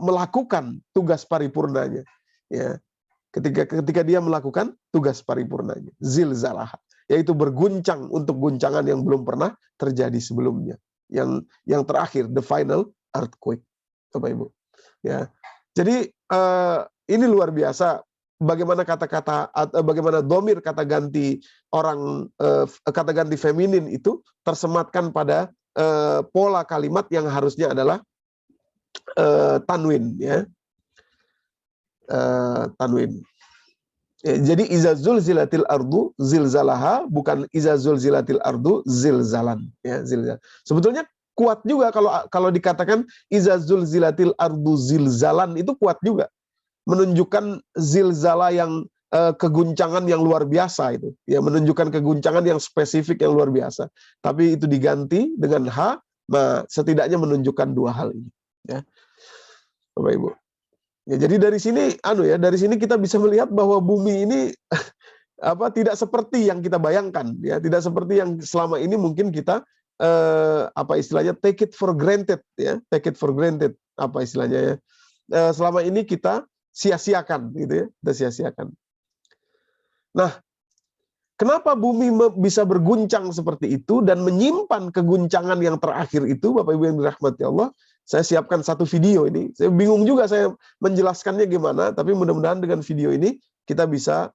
melakukan tugas paripurnanya. Ya, ketika dia melakukan tugas paripurnanya, zilzalaha, yaitu berguncang untuk guncangan yang belum pernah terjadi sebelumnya, yang terakhir, the final earthquake, Bapak Ibu. Ya, jadi ini luar biasa bagaimana bagaimana domir kata ganti kata ganti feminin itu tersematkan pada pola kalimat yang harusnya adalah tanwin, ya. Tanwin. Ya, jadi iza zulzilatil ardu zilzalaha, bukan iza zulzilatil ardu zilzalan, ya, zilzal. Sebetulnya kuat juga kalau dikatakan iza zulzilatil ardu zilzalan, itu kuat juga. Menunjukkan zilzala yang keguncangan yang luar biasa itu. Ya, menunjukkan keguncangan yang spesifik yang luar biasa. Tapi itu diganti dengan ha, setidaknya menunjukkan dua hal ini, ya. Bapak Ibu. Ya, jadi dari sini kita bisa melihat bahwa bumi ini tidak seperti yang kita bayangkan, ya, tidak seperti yang selama ini mungkin kita apa istilahnya, take it for granted ya, take it for granted, apa istilahnya ya, selama ini kita sia-siakan gitu ya, kita sia-siakan. Nah, kenapa bumi bisa berguncang seperti itu dan menyimpan keguncangan yang terakhir itu, Bapak Ibu yang dirahmati Allah? Saya siapkan satu video ini. Saya bingung juga saya menjelaskannya gimana, tapi mudah-mudahan dengan video ini kita bisa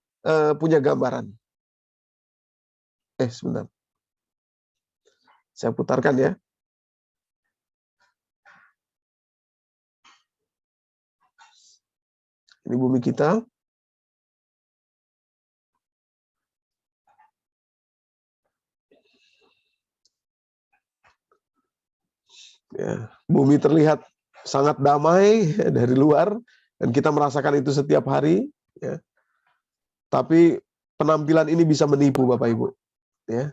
punya gambaran. Sebentar. Saya putarkan ya. Ini bumi kita. Ya, bumi terlihat sangat damai dari luar dan kita merasakan itu setiap hari. Ya. Tapi penampilan ini bisa menipu Bapak Ibu. Ya.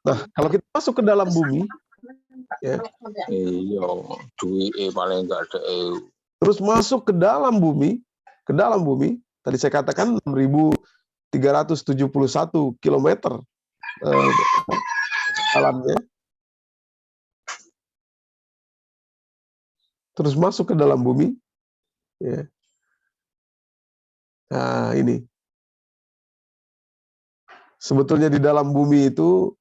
Nah, kalau kita masuk ke dalam bumi, ya, terus masuk ke dalam bumi, tadi saya katakan 6.371 km dalamnya, terus masuk ke dalam bumi, ya. Nah, ini sebetulnya di dalam bumi itu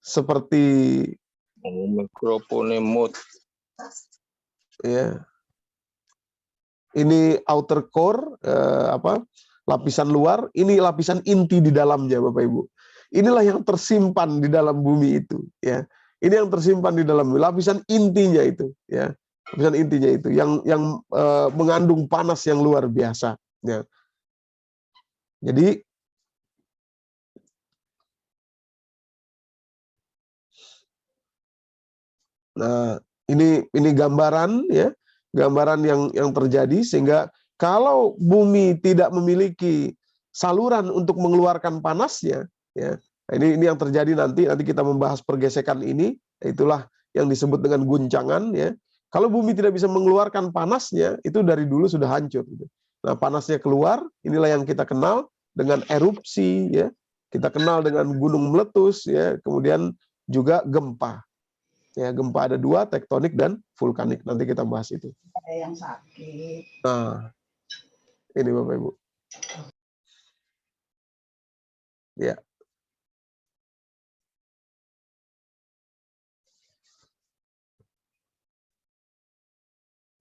seperti mikrofonemut, ya. Ini outer core, lapisan luar, ini lapisan inti di dalamnya, Bapak Ibu. Inilah yang tersimpan di dalam bumi itu, ya. Ini yang tersimpan di dalam bumi, lapisan intinya itu, ya. Lapisan intinya itu yang mengandung panas yang luar biasa, ya. Jadi nah, ini gambaran ya, gambaran yang terjadi sehingga kalau bumi tidak memiliki saluran untuk mengeluarkan panasnya, ya. Ini yang terjadi nanti kita membahas pergesekan ini, itulah yang disebut dengan guncangan ya. Kalau bumi tidak bisa mengeluarkan panasnya, itu dari dulu sudah hancur gitu. Nah, panasnya keluar, inilah yang kita kenal dengan erupsi ya. Kita kenal dengan gunung meletus ya, kemudian juga gempa. Ya, gempa ada dua, tektonik dan vulkanik. Nanti kita bahas itu. Ada yang sakit. Nah, ini Bapak Ibu. Ya.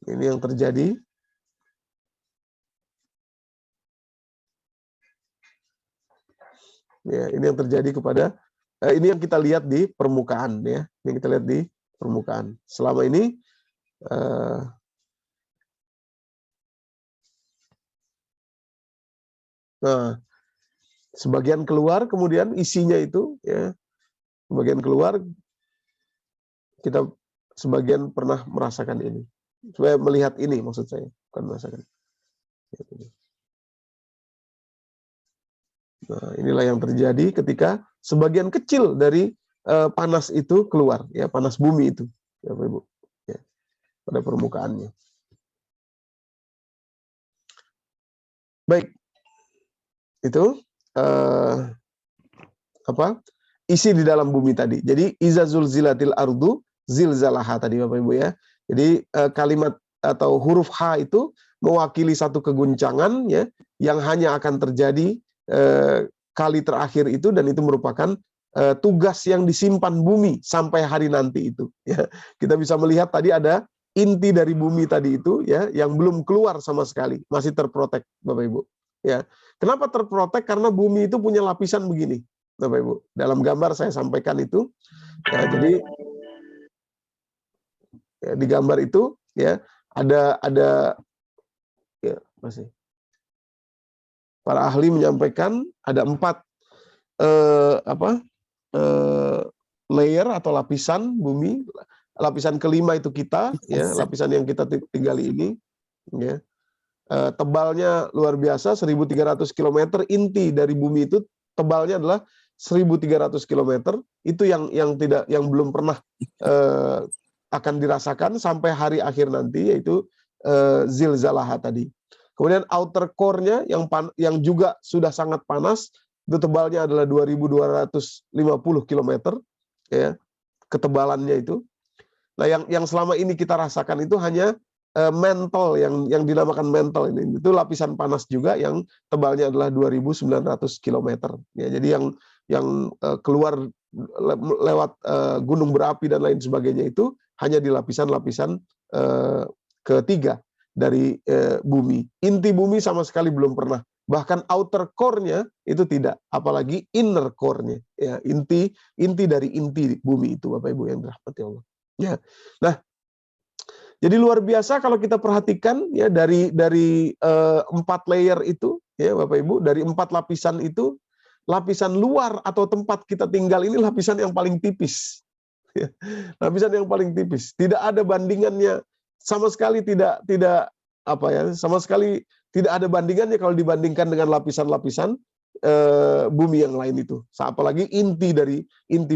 Ini yang terjadi. Ya, ini yang terjadi kepada ini yang kita lihat di permukaan ya, yang kita lihat di permukaan. Selama ini nah, sebagian keluar kemudian isinya itu ya, sebagian keluar, kita sebagian pernah merasakan ini. Supaya melihat ini maksud saya, bukan merasakan. Nah, inilah yang terjadi ketika sebagian kecil dari panas itu keluar, ya, panas bumi itu, ya, Bapak Ibu, ya, pada permukaannya. Baik, itu isi di dalam bumi tadi. Jadi iza zulzilatil ardu zilzalaha tadi Bapak Ibu ya. Jadi kalimat atau huruf H itu mewakili satu keguncangan ya, yang hanya akan terjadi kali terakhir itu, dan itu merupakan tugas yang disimpan bumi sampai hari nanti itu ya. Kita bisa melihat tadi ada inti dari bumi tadi itu ya, yang belum keluar sama sekali, masih terprotek Bapak Ibu ya. Kenapa terprotek? Karena bumi itu punya lapisan begini Bapak Ibu. Dalam gambar saya sampaikan itu ya, jadi ya, di gambar itu ya ada ya, masih para ahli menyampaikan ada 4 layer atau lapisan bumi. Lapisan kelima itu kita ya, lapisan yang kita tinggali ini ya. Tebalnya luar biasa 1.300 km, inti dari bumi itu tebalnya adalah 1.300 km. Itu yang belum pernah akan dirasakan sampai hari akhir nanti, yaitu zilzalaha tadi. Kemudian outer core-nya yang juga sudah sangat panas, itu tebalnya adalah 2.250 km, ya, ketebalannya itu. Nah, yang selama ini kita rasakan itu hanya mantle, yang dinamakan mantle ini. Itu lapisan panas juga yang tebalnya adalah 2.900 km. Ya, jadi yang keluar lewat gunung berapi dan lain sebagainya itu hanya di lapisan-lapisan ketiga dari bumi. Inti bumi sama sekali belum pernah. Bahkan outer core-nya itu tidak, apalagi inner core-nya. Ya, inti dari inti bumi itu, Bapak Ibu yang dirahmati Allah. Ya. Nah, jadi luar biasa kalau kita perhatikan ya dari 4 layer itu, ya Bapak Ibu, dari 4 lapisan itu, lapisan luar atau tempat kita tinggal ini lapisan yang paling tipis. Ya, lapisan yang paling tipis. Tidak ada bandingannya, sama sekali tidak sama sekali tidak ada bandingannya kalau dibandingkan dengan lapisan-lapisan bumi yang lain itu. Apalagi inti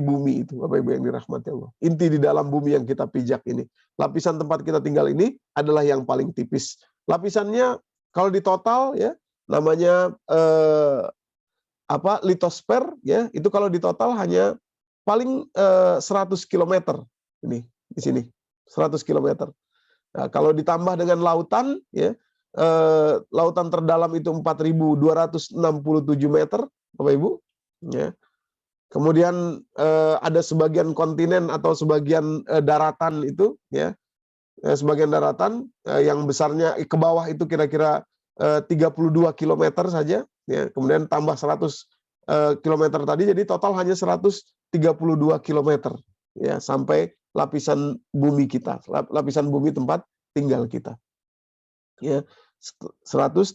bumi itu, Bapak Ibu yang dirahmati Allah. Inti di dalam bumi yang kita pijak ini. Lapisan tempat kita tinggal ini adalah yang paling tipis. Lapisannya kalau di total ya namanya litosfer ya, itu kalau di total hanya paling 100 km ini di sini. 100 km. Nah, kalau ditambah dengan lautan ya, lautan terdalam itu 4.267 meter, Bapak Ibu. Ya. Kemudian ada sebagian kontinen atau sebagian daratan itu, ya, sebagian daratan yang besarnya ke bawah itu kira-kira 32 km saja. Ya. Kemudian tambah 100 km tadi, jadi total hanya 132 km. Ya, sampai lapisan bumi kita, lapisan bumi tempat tinggal kita. Ya. 132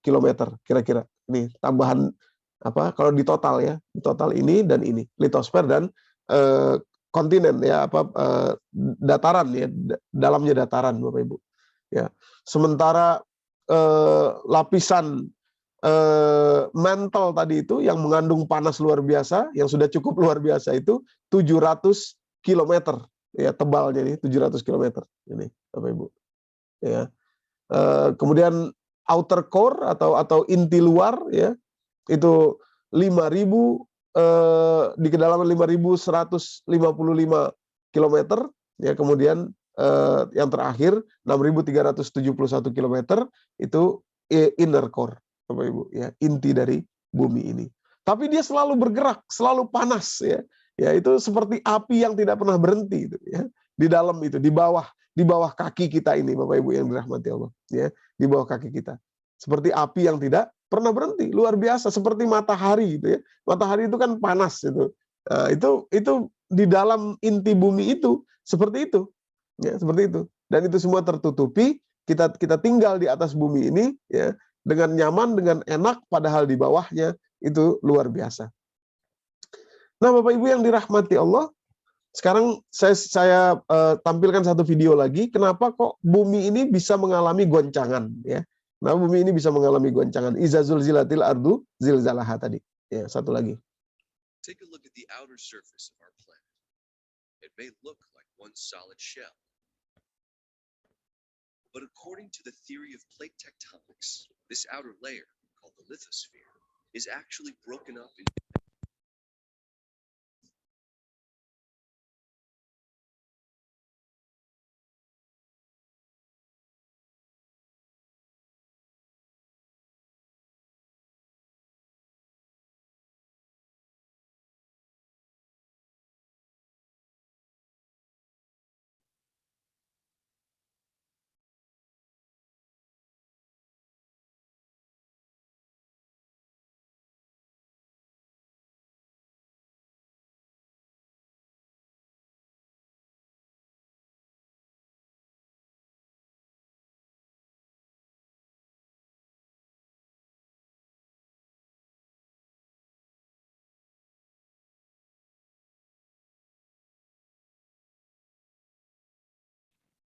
km kira-kira. Ini tambahan kalau di total ya, di total ini dan ini, litosfer dan kontinen ya, dataran ya, dalamnya dataran Bapak Ibu. Ya. Sementara lapisan mantle tadi itu yang mengandung panas luar biasa, yang sudah cukup luar biasa itu 700 km ya tebalnya ini, 700 km ini Bapak Ibu. Ya. Kemudian outer core atau inti luar ya itu 5.000 di kedalaman 5.155 km ya. Kemudian yang terakhir 6.371 km itu inner core Bapak Ibu ya, inti dari bumi ini. Tapi dia selalu bergerak, selalu panas ya. Ya, itu seperti api yang tidak pernah berhenti itu ya. Di dalam itu, di bawah kaki kita ini Bapak Ibu yang dirahmati Allah ya, di bawah kaki kita. Seperti api yang tidak pernah berhenti, luar biasa, seperti matahari gitu ya. Matahari itu kan panas itu. Nah, itu di dalam inti bumi itu seperti itu. Ya, seperti itu. Dan itu semua tertutupi, kita tinggal di atas bumi ini ya dengan nyaman, dengan enak, padahal di bawahnya itu luar biasa. Nah, Bapak Ibu yang dirahmati Allah, sekarang saya tampilkan satu video lagi. Kenapa kok bumi ini bisa mengalami goncangan? Ya, nah bumi ini bisa mengalami goncangan. Iza zulzilatil ardu zilzalaha tadi. Ya, satu lagi. Take a look at the outer surface of our planet. It may look like one solid shell, but according to the theory of plate tectonics, this outer layer, called the lithosphere, is actually broken up into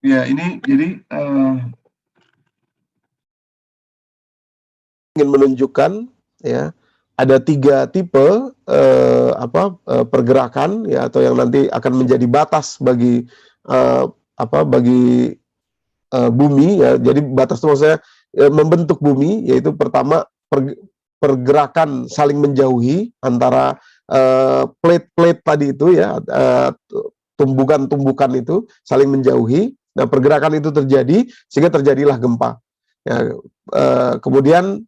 ya, ini jadi ingin menunjukkan ya ada 3 tipe pergerakan ya, atau yang nanti akan menjadi batas bagi bumi ya. Jadi batas itu maksudnya membentuk bumi, yaitu pertama pergerakan saling menjauhi antara plate-plate tadi itu ya, tumbukan-tumbukan itu saling menjauhi. Nah, pergerakan itu terjadi sehingga terjadilah gempa. Ya, kemudian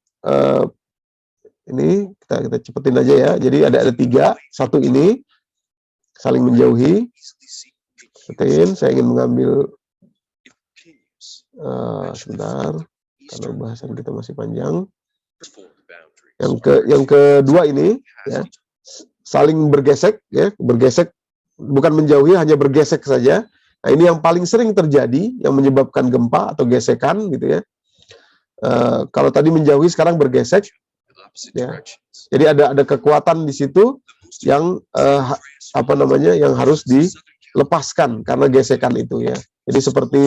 ini kita cepetin aja ya. Jadi ada 3, satu ini saling menjauhi. Cepetin, saya ingin mengambil sebentar karena bahasan kita masih panjang. Yang kedua ini ya, saling bergesek ya, bergesek bukan menjauhi, hanya bergesek saja. Nah, ini yang paling sering terjadi yang menyebabkan gempa atau gesekan gitu ya. Kalau tadi menjauhi, sekarang bergesek ya. Jadi ada kekuatan di situ yang yang harus dilepaskan karena gesekan itu ya. Jadi seperti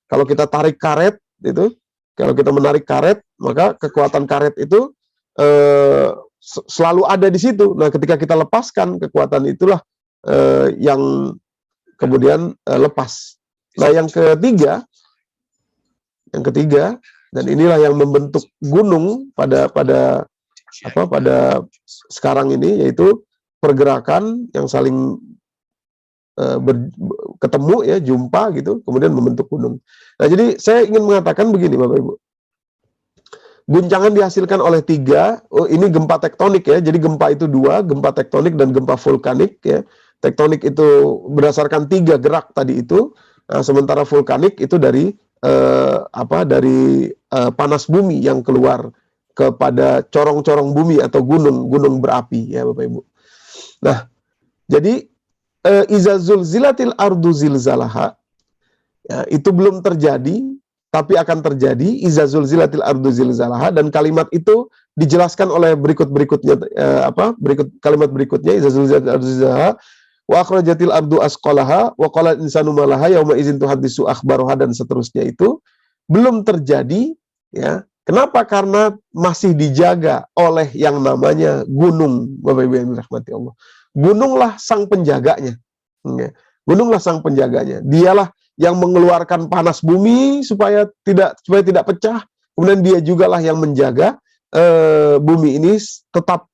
kalau kita tarik karet itu, kalau kita menarik karet, maka kekuatan karet itu selalu ada di situ. Nah, ketika kita lepaskan kekuatan itulah yang kemudian lepas. Nah, yang ketiga, dan inilah yang membentuk gunung pada sekarang ini, yaitu pergerakan yang saling ketemu ya, jumpa gitu, kemudian membentuk gunung. Nah, jadi saya ingin mengatakan begini Bapak Ibu. Guncangan dihasilkan oleh 3, ini gempa tektonik ya. Jadi gempa itu 2, gempa tektonik dan gempa vulkanik ya. Tektonik itu berdasarkan 3 gerak tadi itu. Nah, sementara vulkanik itu dari panas bumi yang keluar kepada corong-corong bumi atau gunung berapi ya Bapak Ibu. Nah, jadi iza zulzilatil ardu zilzalaha ya, itu belum terjadi tapi akan terjadi. Iza zulzilatil ardu zilzalaha, dan kalimat itu dijelaskan oleh berikutnya kalimat berikutnya, iza zulzilatil ardu zilzalaha wa akhrajatil ardu asqalaha wa qala insanu malaha yauma idzin tuhaddisu akhbaruha, dan seterusnya itu belum terjadi ya. Kenapa? Karena masih dijaga oleh yang namanya gunung, Bapak Ibu yang dirahmati Allah. Gununglah sang penjaganya. Ya. Gununglah sang penjaganya. Dialah yang mengeluarkan panas bumi supaya tidak pecah. Kemudian dia jugalah yang menjaga bumi ini tetap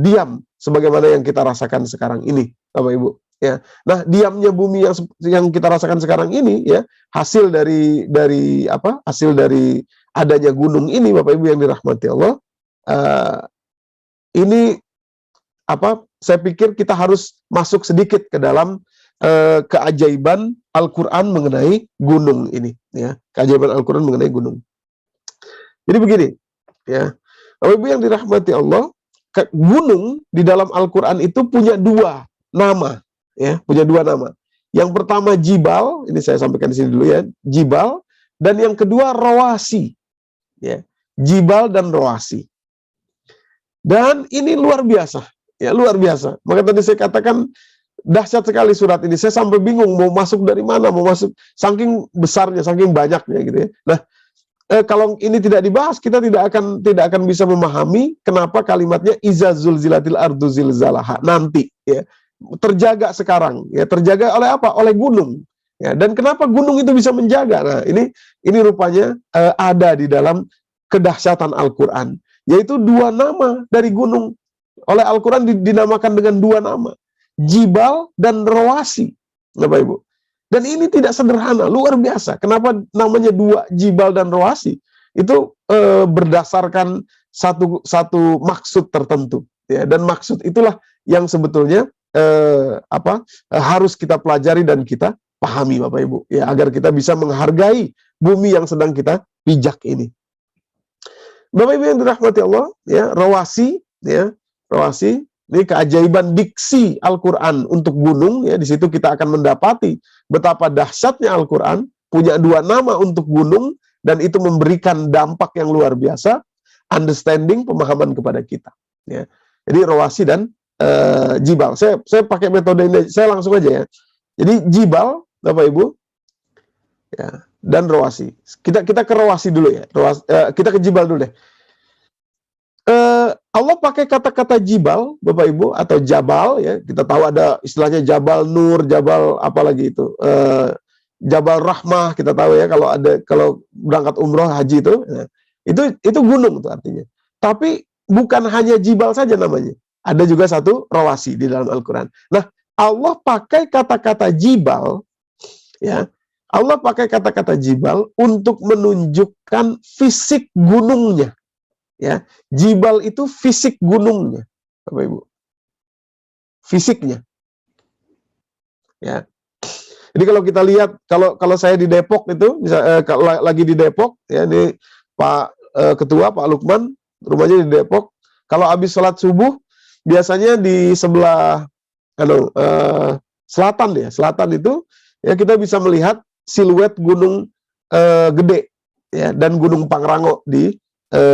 diam sebagaimana yang kita rasakan sekarang ini, Bapak Ibu. Ya. Nah, diamnya bumi yang kita rasakan sekarang ini ya, hasil dari adanya gunung ini, Bapak Ibu yang dirahmati Allah. Ini saya pikir kita harus masuk sedikit ke dalam keajaiban Al-Quran mengenai gunung ini ya, keajaiban Al-Quran mengenai gunung. Jadi begini ya, Bapak Ibu yang dirahmati Allah, gunung di dalam Al-Quran itu punya 2 nama ya, punya 2 nama. Yang pertama jibal, ini saya sampaikan di sini dulu ya, jibal, dan yang kedua rawasi ya, jibal dan rawasi. Dan ini luar biasa ya, luar biasa. Maka tadi saya katakan dahsyat sekali surat ini. Saya sampai bingung mau masuk dari mana, mau masuk, saking besarnya, saking banyaknya gitu ya. Nah, kalau ini tidak dibahas, kita tidak akan bisa memahami kenapa kalimatnya iza zulzilatil ardu zilzalaha nanti ya. Terjaga sekarang ya, terjaga oleh apa? Oleh gunung ya. Dan kenapa gunung itu bisa menjaga? Nah, ini rupanya ada di dalam kedahsyatan Al-Quran, yaitu 2 nama dari gunung. Oleh Al-Quran dinamakan dengan 2 nama, jibal dan rawasi, Bapak Ibu. Dan ini tidak sederhana, luar biasa. Kenapa namanya 2 jibal dan rawasi? Itu berdasarkan satu maksud tertentu ya, dan maksud itulah yang sebetulnya harus kita pelajari dan kita pahami, Bapak Ibu ya, agar kita bisa menghargai bumi yang sedang kita pijak ini. Bapak Ibu yang dirahmati Allah ya, rawasi ya, rawasi ini keajaiban diksi Al-Quran untuk gunung ya. Di situ kita akan mendapati betapa dahsyatnya Al-Quran punya 2 nama untuk gunung, dan itu memberikan dampak yang luar biasa, understanding, pemahaman kepada kita ya. Jadi rawasi dan jibal. Saya pakai metode ini, saya langsung aja ya. Jadi jibal, Bapak Ibu ya, dan rawasi. Kita ke rawasi dulu ya. Kita ke jibal dulu deh. Allah pakai kata-kata jibal, Bapak Ibu, atau jabal ya. Kita tahu ada istilahnya jabal nur, jabal apalagi itu, jabal rahmah, kita tahu ya, kalau berangkat umroh haji itu gunung itu artinya. Tapi bukan hanya jibal saja namanya. Ada juga satu rawasi di dalam Al-Quran. Nah, Allah pakai kata-kata jibal, ya. Allah pakai kata-kata jibal untuk menunjukkan fisik gunungnya, ya. Jibal itu fisik gunungnya, Bapak Ibu. Fisiknya, ya. Jadi kalau kita lihat, kalau saya di Depok itu, lagi di Depok, ya, ini Pak Ketua, Pak Lukman, rumahnya di Depok. Kalau habis sholat subuh, biasanya di sebelah selatan ya, selatan itu ya kita bisa melihat siluet gunung gede ya dan gunung Pangrango di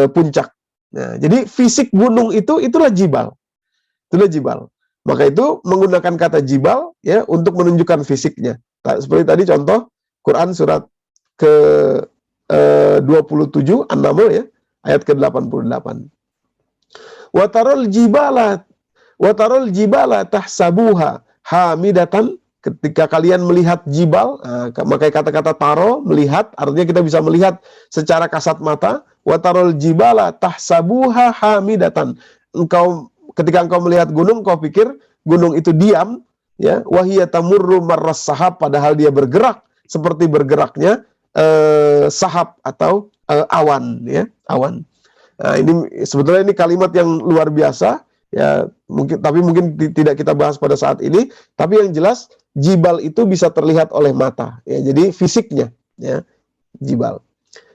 puncak. Nah, jadi fisik gunung itulah jibal. Itulah jibal. Maka itu menggunakan kata jibal ya untuk menunjukkan fisiknya. Seperti tadi contoh Quran surat ke 27 An-Naml ya, ayat ke-88. Watarol jibala tahsabuha hamidatan. Ketika kalian melihat jibal, maka kata-kata taro, melihat, artinya kita bisa melihat secara kasat mata. Watarol jibala tahsabuha hamidatan. Ketika engkau melihat gunung, kau pikir gunung itu diam, ya. Wahiyya tamurru marras sahab, padahal dia bergerak seperti bergeraknya sahab atau awan, ya, awan. Nah, ini sebetulnya ini kalimat yang luar biasa ya, mungkin tidak kita bahas pada saat ini, tapi yang jelas jibal itu bisa terlihat oleh mata ya, jadi fisiknya ya, jibal.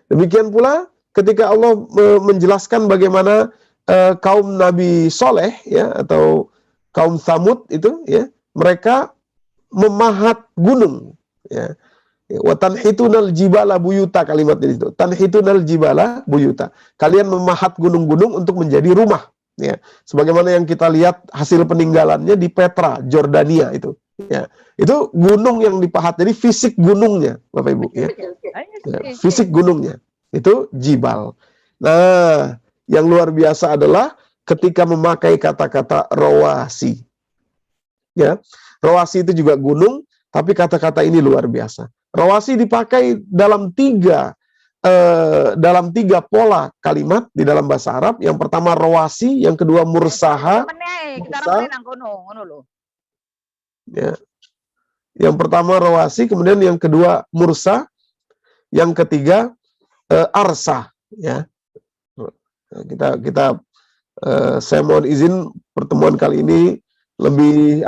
Demikian pula ketika Allah menjelaskan bagaimana kaum Nabi Soleh ya, atau kaum Tsamud itu ya, mereka memahat gunung ya. Wa tanhitunal jibala buyuta, kalimatnya itu. Tanhitunal jibala buyuta. Kalian memahat gunung-gunung untuk menjadi rumah, ya. Sebagaimana yang kita lihat hasil peninggalannya di Petra, Jordania itu, ya. Itu gunung yang dipahat. Jadi fisik gunungnya, Bapak Ibu, ya. Ya, fisik gunungnya itu jibal. Nah, yang luar biasa adalah ketika memakai kata-kata rawasi. Ya. Rawasi itu juga gunung, tapi kata-kata ini luar biasa. Rawasi dipakai dalam tiga pola kalimat di dalam bahasa Arab. Yang pertama rawasi, yang kedua mursaha. Ya. Yang pertama rawasi, kemudian yang kedua mursa, yang ketiga arsa. Ya. Saya mohon izin pertemuan kali ini lebih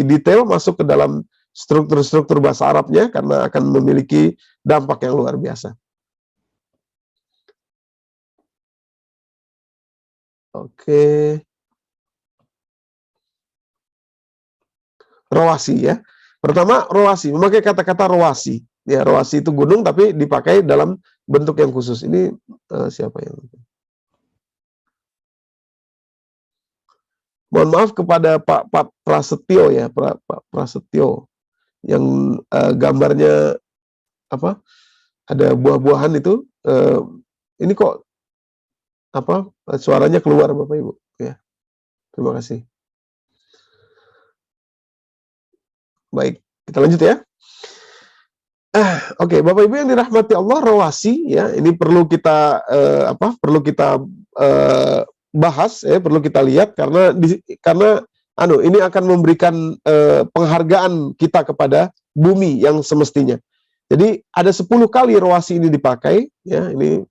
detail masuk ke dalam struktur-struktur bahasa Arabnya, karena akan memiliki dampak yang luar biasa. Oke. Rawasi ya. Pertama, rawasi, memakai kata-kata rawasi. Ya, rawasi itu gunung tapi dipakai dalam bentuk yang khusus. Ini siapa yang... Mohon maaf kepada Pak Prasetyo ya, Pak Prasetyo, yang gambarnya apa? Ada buah-buahan itu. Ini kok suaranya keluar, Bapak Ibu, ya. Terima kasih. Baik, kita lanjut ya. Oke, Bapak Ibu yang dirahmati Allah, rawasi ya, ini perlu kita bahas ya, perlu kita lihat karena ini akan memberikan penghargaan kita kepada bumi yang semestinya. Jadi ada 10 kali rawasi ini dipakai ya, ini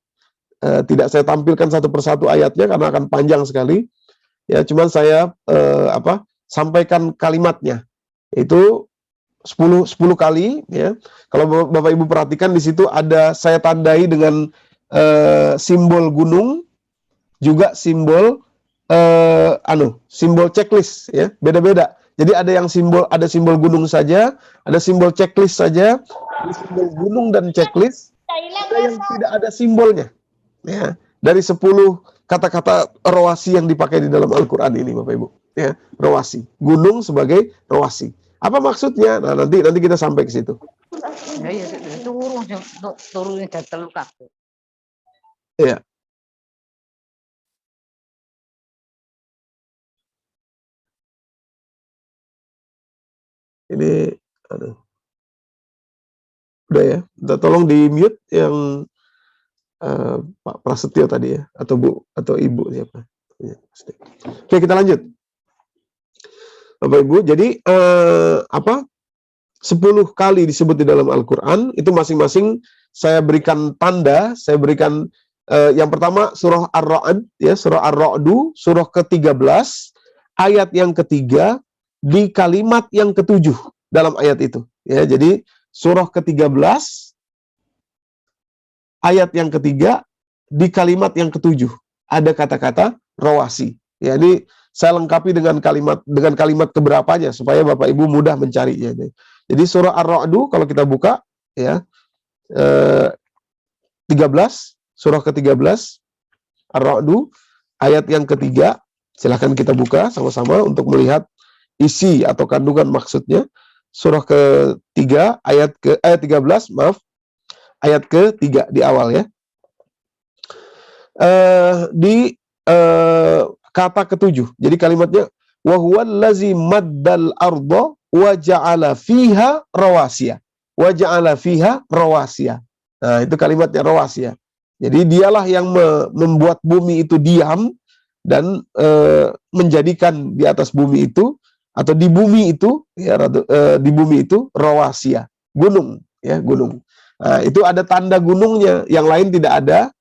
tidak saya tampilkan satu persatu ayatnya karena akan panjang sekali. Ya, cuman saya sampaikan kalimatnya. Itu 10 kali ya. Kalau Bapak Ibu perhatikan di situ ada, saya tandai dengan simbol gunung, juga simbol simbol checklist ya, beda-beda. Jadi ada simbol gunung saja, ada simbol checklist saja, ada simbol gunung dan checklist, ada yang tidak ada simbolnya. Ya, dari 10 kata-kata rawasi yang dipakai di dalam Al-Quran ini, Bapak Ibu, ya, rawasi, gunung sebagai rawasi. Apa maksudnya? Nah, nanti kita sampai ke situ. Ya. Ini, udah ya, tolong di mute yang Pak Prasetyo tadi ya, atau Bu, atau Ibu siapa? Ya, oke, kita lanjut. Bapak Ibu, jadi 10 kali disebut di dalam Al-Quran, itu masing-masing saya berikan tanda, saya berikan yang pertama surah Ar-Ra'd, ya, surah Ar-Ra'du, surah ke-13, ayat yang ketiga, di kalimat yang ke-7 dalam ayat itu. Ya, jadi surah ke-13, ayat yang ketiga, di kalimat yang ke-7 ada kata-kata rawasi. Ya, ini saya lengkapi dengan kalimat keberapanya supaya Bapak Ibu mudah mencarinya. Jadi surah Ar-Ra'du kalau kita buka, ya, 13, surah ke-13 Ar-Ra'du, ayat yang ketiga. Silahkan kita buka sama-sama untuk melihat isi atau kandungan maksudnya. Surah ke-3 ayat 13, maaf, ayat ke-3 di awal, ya. Di kata ke-7. Jadi kalimatnya wa huwallazi maddal arda wa ja'ala fiha rawasiya. Wa ja'ala fiha rawasiya. Nah, itu kalimatnya rawasiya. Jadi dialah yang membuat bumi itu diam dan menjadikan di atas bumi itu atau di bumi itu, ya, di bumi itu rawasiya, gunung, ya, gunung. Nah, itu ada tanda gunungnya, yang lain tidak ada.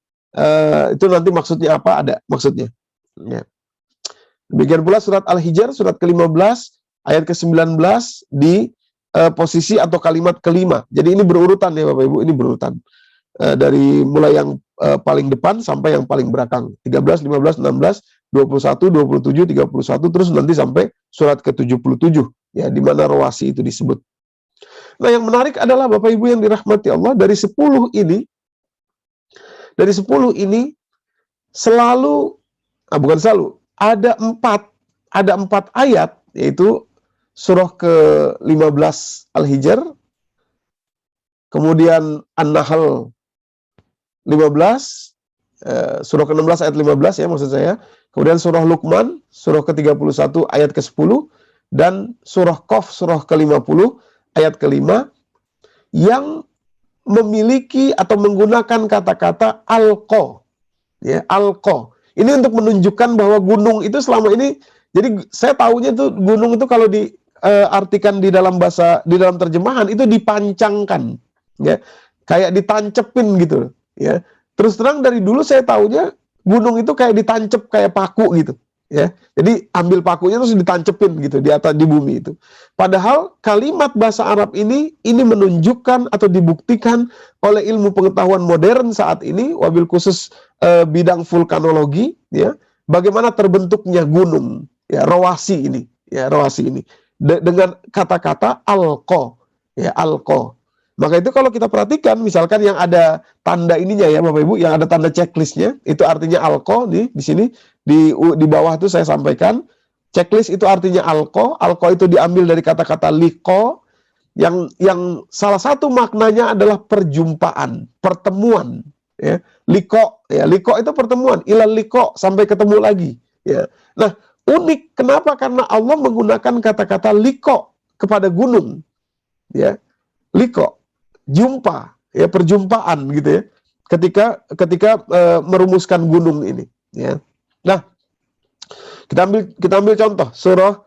Itu nanti maksudnya apa, ada maksudnya, ya. Demikian pula surat Al-Hijr, surat ke-15 ayat ke-19 di posisi atau kalimat kelima. Jadi ini berurutan, ya Bapak Ibu, ini berurutan dari mulai yang paling depan sampai yang paling belakang, 13, 15, 16, 21, 27, 31, terus nanti sampai surat ke-77, ya, di mana rawasi itu disebut. Nah, yang menarik adalah Bapak Ibu yang dirahmati Allah, dari 10 ini selalu, bukan selalu, ada 4 ayat, yaitu surah ke-15 Al-Hijr, kemudian An-Nahl 15, surah ke-16 ayat 15, ya, maksud saya. Kemudian surah Luqman, surah ke-31 ayat ke-10, dan surah Qaf, surah ke-50 ayat ke-5, yang memiliki atau menggunakan kata-kata alqa, ya, alqa. Ini untuk menunjukkan bahwa gunung itu selama ini, jadi saya tahunya itu gunung itu kalau diartikan di dalam terjemahan itu dipancangkan, ya, kayak ditancepin gitu, ya. Terus terang dari dulu saya tahunya gunung itu kayak ditancep kayak paku gitu, ya. Jadi ambil pakunya terus ditancepin gitu di atas, di bumi itu. Padahal kalimat bahasa Arab ini menunjukkan atau dibuktikan oleh ilmu pengetahuan modern saat ini, wabil khusus bidang vulkanologi, ya, bagaimana terbentuknya gunung, ya, rawasi ini, ya, rawasi ini dengan kata-kata alqa, ya, alqa. Maka itu kalau kita perhatikan, misalkan yang ada tanda ininya, ya Bapak Ibu, yang ada tanda checklistnya, itu artinya alqa. Di sini di bawah itu saya sampaikan checklist itu artinya alqa. Alqa itu diambil dari kata-kata liqa, yang salah satu maknanya adalah perjumpaan, pertemuan, ya. Liqa, ya, liqa itu pertemuan, ilal liqa, sampai ketemu lagi, ya. Nah, unik kenapa? Karena Allah menggunakan kata-kata liqa kepada gunung, ya. Liqa, jumpa, ya, perjumpaan gitu, ya, ketika merumuskan gunung ini, ya. Nah, kita ambil contoh surah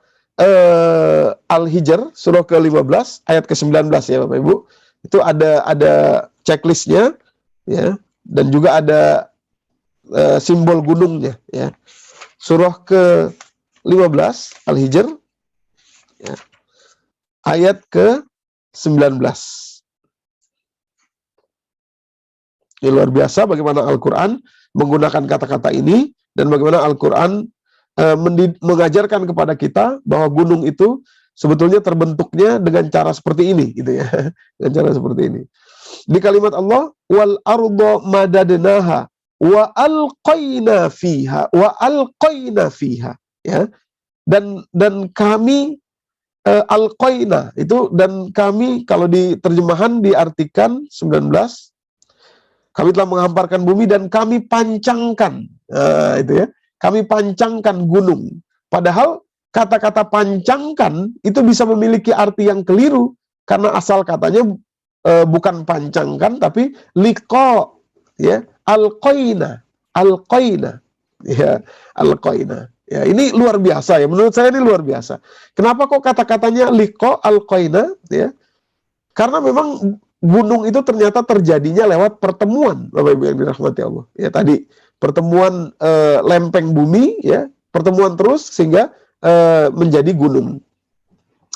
Al-Hijr, surah ke-15 ayat ke-19, ya Bapak Ibu. Itu ada checklistnya, ya, dan juga ada simbol gunungnya, ya. Surah ke-15 Al-Hijr, ya, ayat ke-19. Ya, luar biasa bagaimana Al-Quran menggunakan kata-kata ini, dan bagaimana Al-Quran mengajarkan kepada kita bahwa gunung itu sebetulnya terbentuknya dengan cara seperti ini, gitu, ya. Dengan cara seperti ini. Di kalimat Allah, wal arda madadnaha wa alqaina fiha, ya. Dan kami alqaina itu, dan kami, kalau di terjemahan diartikan 19, kami telah menghamparkan bumi dan kami pancangkan. Itu, ya. Kami pancangkan gunung. Padahal kata-kata pancangkan itu bisa memiliki arti yang keliru, karena asal katanya bukan pancangkan tapi liqa, ya, alqaina. Ya, al-qaina. Ya, ini luar biasa ya. Menurut saya ini luar biasa. Kenapa kok kata-katanya liqa al-qaina ya? Karena memang gunung itu ternyata terjadinya lewat pertemuan, Bapak Ibu yang dirahmati Allah. Ya tadi pertemuan lempeng bumi ya, pertemuan terus sehingga menjadi gunung.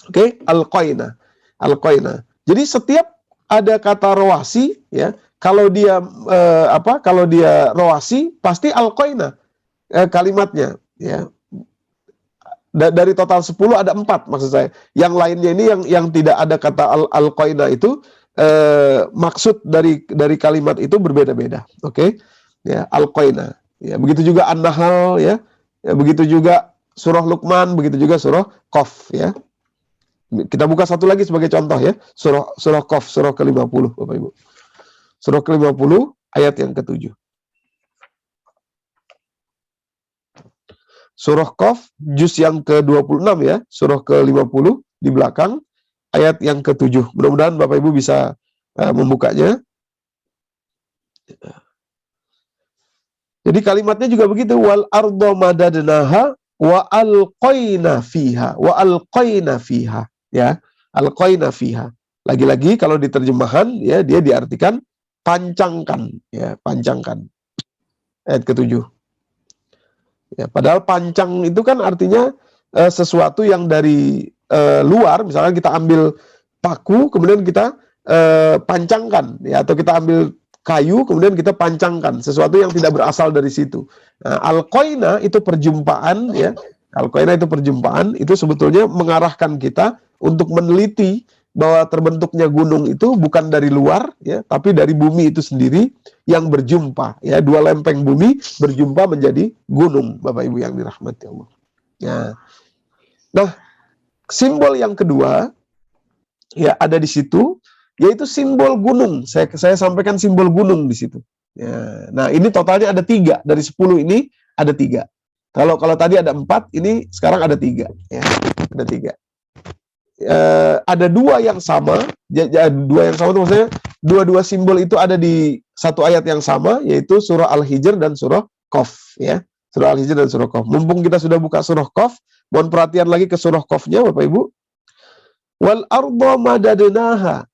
Oke, al-qaina. Al-qaina. Jadi setiap ada kata rawasi ya, kalau dia kalau dia rawasi pasti al-qaina kalimatnya ya. Dari total 10 ada 4 maksud saya. Yang lainnya ini yang tidak ada kata al-qaina itu maksud dari kalimat itu berbeda-beda. Oke. Ya, al-qaina. Ya, begitu juga An-Nahl ya. Ya, begitu juga surah Luqman, begitu juga surah Qaf ya. Kita buka satu lagi sebagai contoh ya. Surah Qaf, surah ke-50 Bapak Ibu. Surah ke-50 ayat yang ke-7. Surah Qaf, juz yang ke-26 ya, surah ke-50 di belakang, ayat yang ke-7. Mudah-mudahan Bapak Ibu bisa membukanya. Jadi kalimatnya juga begitu, wal arda madadnaha wa alqaina fiha, wa alqaina fiha, ya, alqaina fiha. Lagi-lagi kalau diterjemahan ya dia diartikan pancangkan, ya, pancangkan. Ayat ke-7. Ya, padahal pancang itu kan artinya sesuatu yang dari luar, misalkan kita ambil paku, kemudian kita pancangkan, ya, atau kita ambil kayu, kemudian kita pancangkan, sesuatu yang tidak berasal dari situ. Nah, al-qaina itu perjumpaan, ya, al-qaina itu perjumpaan, itu sebetulnya mengarahkan kita untuk meneliti bahwa terbentuknya gunung itu bukan dari luar, ya, tapi dari bumi itu sendiri yang berjumpa, ya, dua lempeng bumi berjumpa menjadi gunung, Bapak Ibu yang dirahmati Allah. Ya. Nah, simbol yang kedua, ya, ada di situ, yaitu simbol gunung. Saya sampaikan simbol gunung di situ. Ya. Nah, ini totalnya ada 3 dari 10 ini ada 3. Kalau tadi ada 4, ini sekarang ada 3, ya, ada 3. Ada 2 yang sama, 2 yang sama itu maksudnya dua simbol itu ada di satu ayat yang sama, yaitu surah Al-Hijr dan surah Qaf, ya. Surah Al-Hijr dan surah Qaf. Mumpung kita sudah buka surah Qaf, mohon perhatian lagi ke surah Qaf-nya Bapak Ibu. Wal arda madadnaha.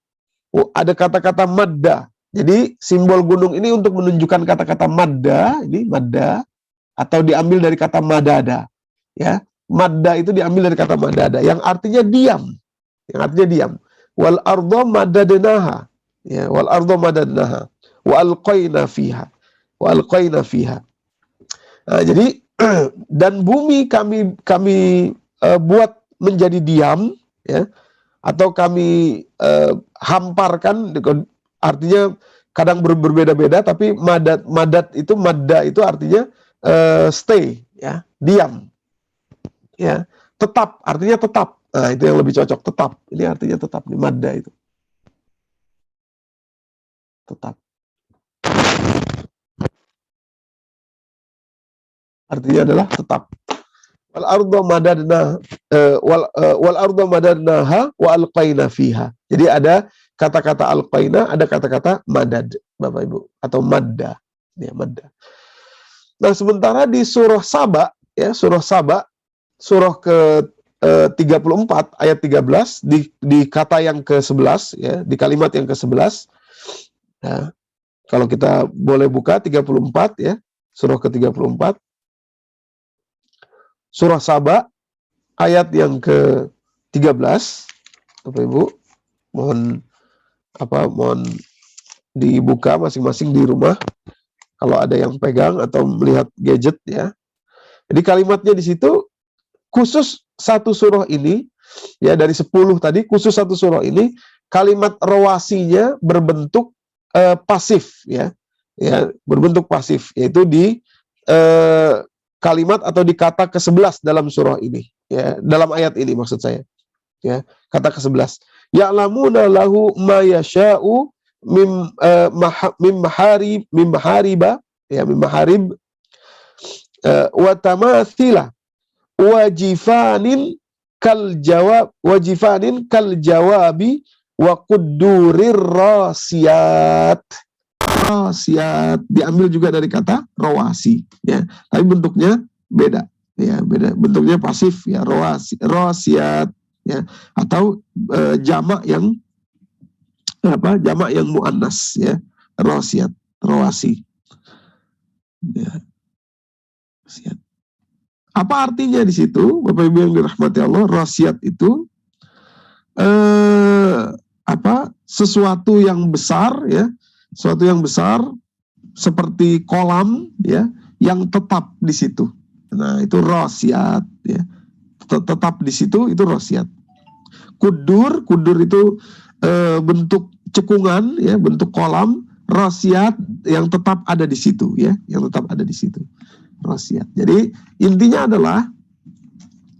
Ada kata-kata madda. Jadi simbol gunung ini untuk menunjukkan kata-kata madda, ini madda, atau diambil dari kata madada, ya. Madda itu diambil dari kata madada, yang artinya diam, yang artinya diam. Wal arda madadnaha, ya, wal arda madadnaha, wa alqaina fiha, wa alqaina fiha. Nah, jadi dan bumi kami buat menjadi diam, ya, atau kami hamparkan, artinya kadang berbeda-beda, tapi madat itu madda itu artinya stay, ya, diam. Ya, tetap, artinya tetap. Nah, itu yang lebih cocok, tetap. Ini artinya tetap, nih, madda itu. Tetap. Artinya adalah tetap. Wal arda madadna wal arda madadnaha wa alqaina fiha. Jadi ada kata-kata alqaina, ada kata-kata madad, Bapak Ibu, atau madda. Ya, madda. Nah, sementara di surah Saba, ya, surah Saba, surah ke-34 ayat 13 di kata yang ke-11, ya, di kalimat yang ke-11. Ya, kalau kita boleh buka 34, ya, surah ke-34. Surah Saba ayat yang ke-13. Bapak Ibu, mohon dibuka masing-masing di rumah kalau ada yang pegang atau melihat gadget, ya. Jadi kalimatnya di situ khusus satu surah ini, ya, dari 10 tadi, khusus satu surah ini, kalimat rawasinya berbentuk pasif, ya, berbentuk pasif, yaitu di kalimat atau di kata ke-11 dalam surah ini, ya, dalam ayat ini maksud saya, ya, kata ke-11. Ya'lamuna lahu ma yasha'u mim mahariba, ya, mim maharib wa tamathila wajifanin kal jawabi wa qudurir rasiyat. Rasiat diambil juga dari kata rawasi, ya. Tapi bentuknya beda, ya, beda. Bentuknya pasif, ya, rasiat, ya, atau jamak yang jamak yang muannas, ya, rasiat, rawasi. Ya. Rasiat. Apa artinya di situ, Bapak Ibu yang dirahmati Allah? Rasiat itu sesuatu yang besar, ya, sesuatu yang besar seperti kolam, ya, yang tetap di situ. Nah, itu rasiat, ya, tetap di situ, itu rasiat. Kudur itu bentuk cekungan, ya, bentuk kolam. Rasiat yang tetap ada di situ, ya, yang tetap ada di situ. Rasiat. Jadi intinya adalah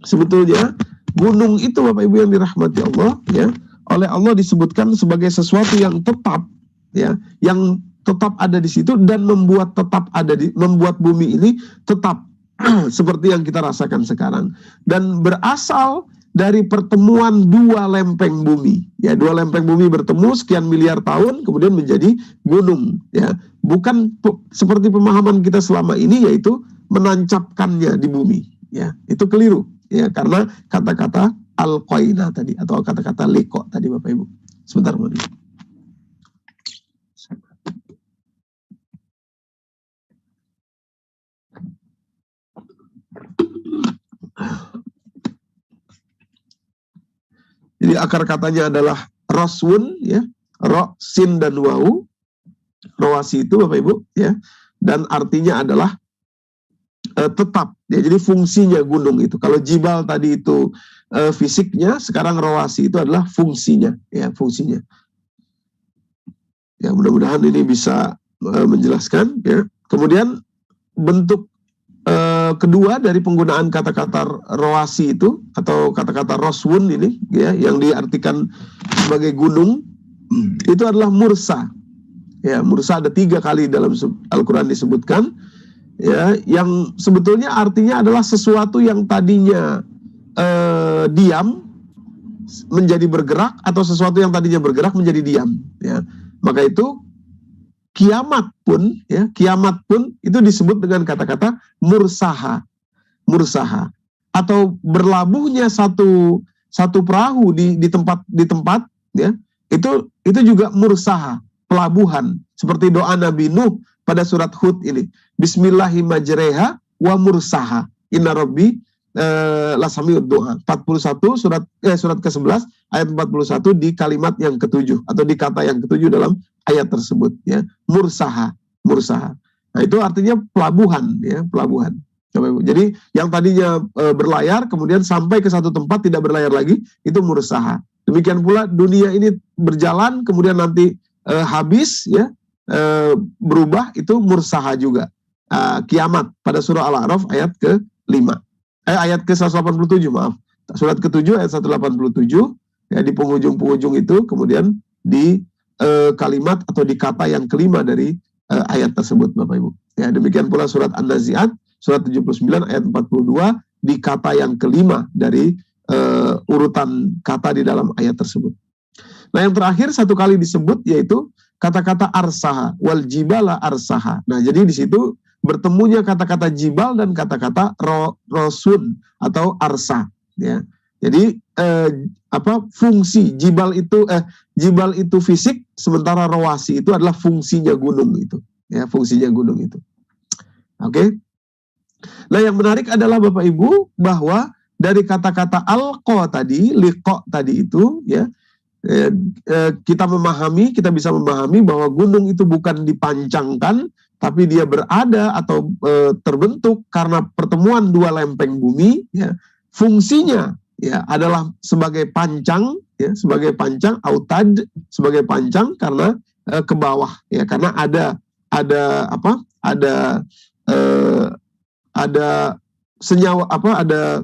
sebetulnya gunung itu, Bapak Ibu yang dirahmati Allah, ya, oleh Allah disebutkan sebagai sesuatu yang tetap, ya, yang tetap ada di situ dan membuat bumi ini tetap seperti yang kita rasakan sekarang, dan berasal dari pertemuan dua lempeng bumi, ya, dua lempeng bumi bertemu sekian miliar tahun kemudian menjadi gunung, ya, bukan seperti pemahaman kita selama ini, yaitu menancapkannya di bumi, ya, itu keliru, ya, karena kata-kata al-qaina tadi atau kata-kata liqa tadi, Bapak Ibu. Sebentar, Bang. Jadi akar katanya adalah roswun, ya, ro, sin dan wau. Rawasi itu, Bapak Ibu, ya, dan artinya adalah tetap, ya. Jadi fungsinya gunung itu. Kalau jibal tadi itu fisiknya, sekarang rawasi itu adalah fungsinya, ya, fungsinya. Ya, mudah-mudahan ini bisa menjelaskan, ya. Kemudian bentuk kedua dari penggunaan kata-kata rawasi itu atau kata-kata roswun ini, ya, yang diartikan sebagai gunung, itu adalah mursa. Ya, mursa ada 3 kali dalam Al-Quran disebutkan, ya, yang sebetulnya artinya adalah sesuatu yang tadinya diam menjadi bergerak, atau sesuatu yang tadinya bergerak menjadi diam, ya. Maka itu kiamat pun, ya, kiamat pun itu disebut dengan kata-kata mursaha, atau berlabuhnya satu perahu di tempat, ya, itu juga mursaha, pelabuhan, seperti doa Nabi Nuh pada surat Hud ini, Bismillahirrahmanirrahim wa mursaha inna rabbi lasamiud doa. 41 surat ke-11 ayat 41 di kalimat yang ke-7 atau di kata yang ke-7 dalam ayat tersebut, ya, mursaha. Nah, itu artinya pelabuhan, ya, pelabuhan. Jadi yang tadinya berlayar kemudian sampai ke satu tempat tidak berlayar lagi, itu mursaha. Demikian pula dunia ini berjalan kemudian nanti habis, ya, berubah, itu mursaha juga. Kiamat pada surah Al-A'raf ayat ke-5. Ayat ke-187, maaf. Surat ke-7 ayat 187, ya, di penghujung-penghujung itu kemudian di kalimat atau di kata yang kelima dari ayat tersebut, Bapak Ibu. Ya, demikian pula surat An-Nazi'at surat 79 ayat 42 di kata yang kelima dari urutan kata di dalam ayat tersebut. Nah, yang terakhir satu kali disebut yaitu kata-kata arsaha, wal jibala arsaha. Nah, jadi di situ bertemunya kata-kata jibal dan kata-kata rosun atau arsa, ya. Jadi fungsi jibal itu fisik, sementara rawasi itu adalah fungsinya gunung itu, ya, fungsinya gunung itu. Oke. Nah, yang menarik adalah Bapak Ibu bahwa dari kata-kata alqa tadi, liqa tadi itu, ya, kita bisa memahami bahwa gunung itu bukan dipancangkan, tapi dia berada atau terbentuk karena pertemuan dua lempeng bumi, ya. Fungsinya, ya, adalah sebagai pancang, ya, sebagai pancang, autad, sebagai pancang karena ke bawah, ya, karena ada senyawa, ada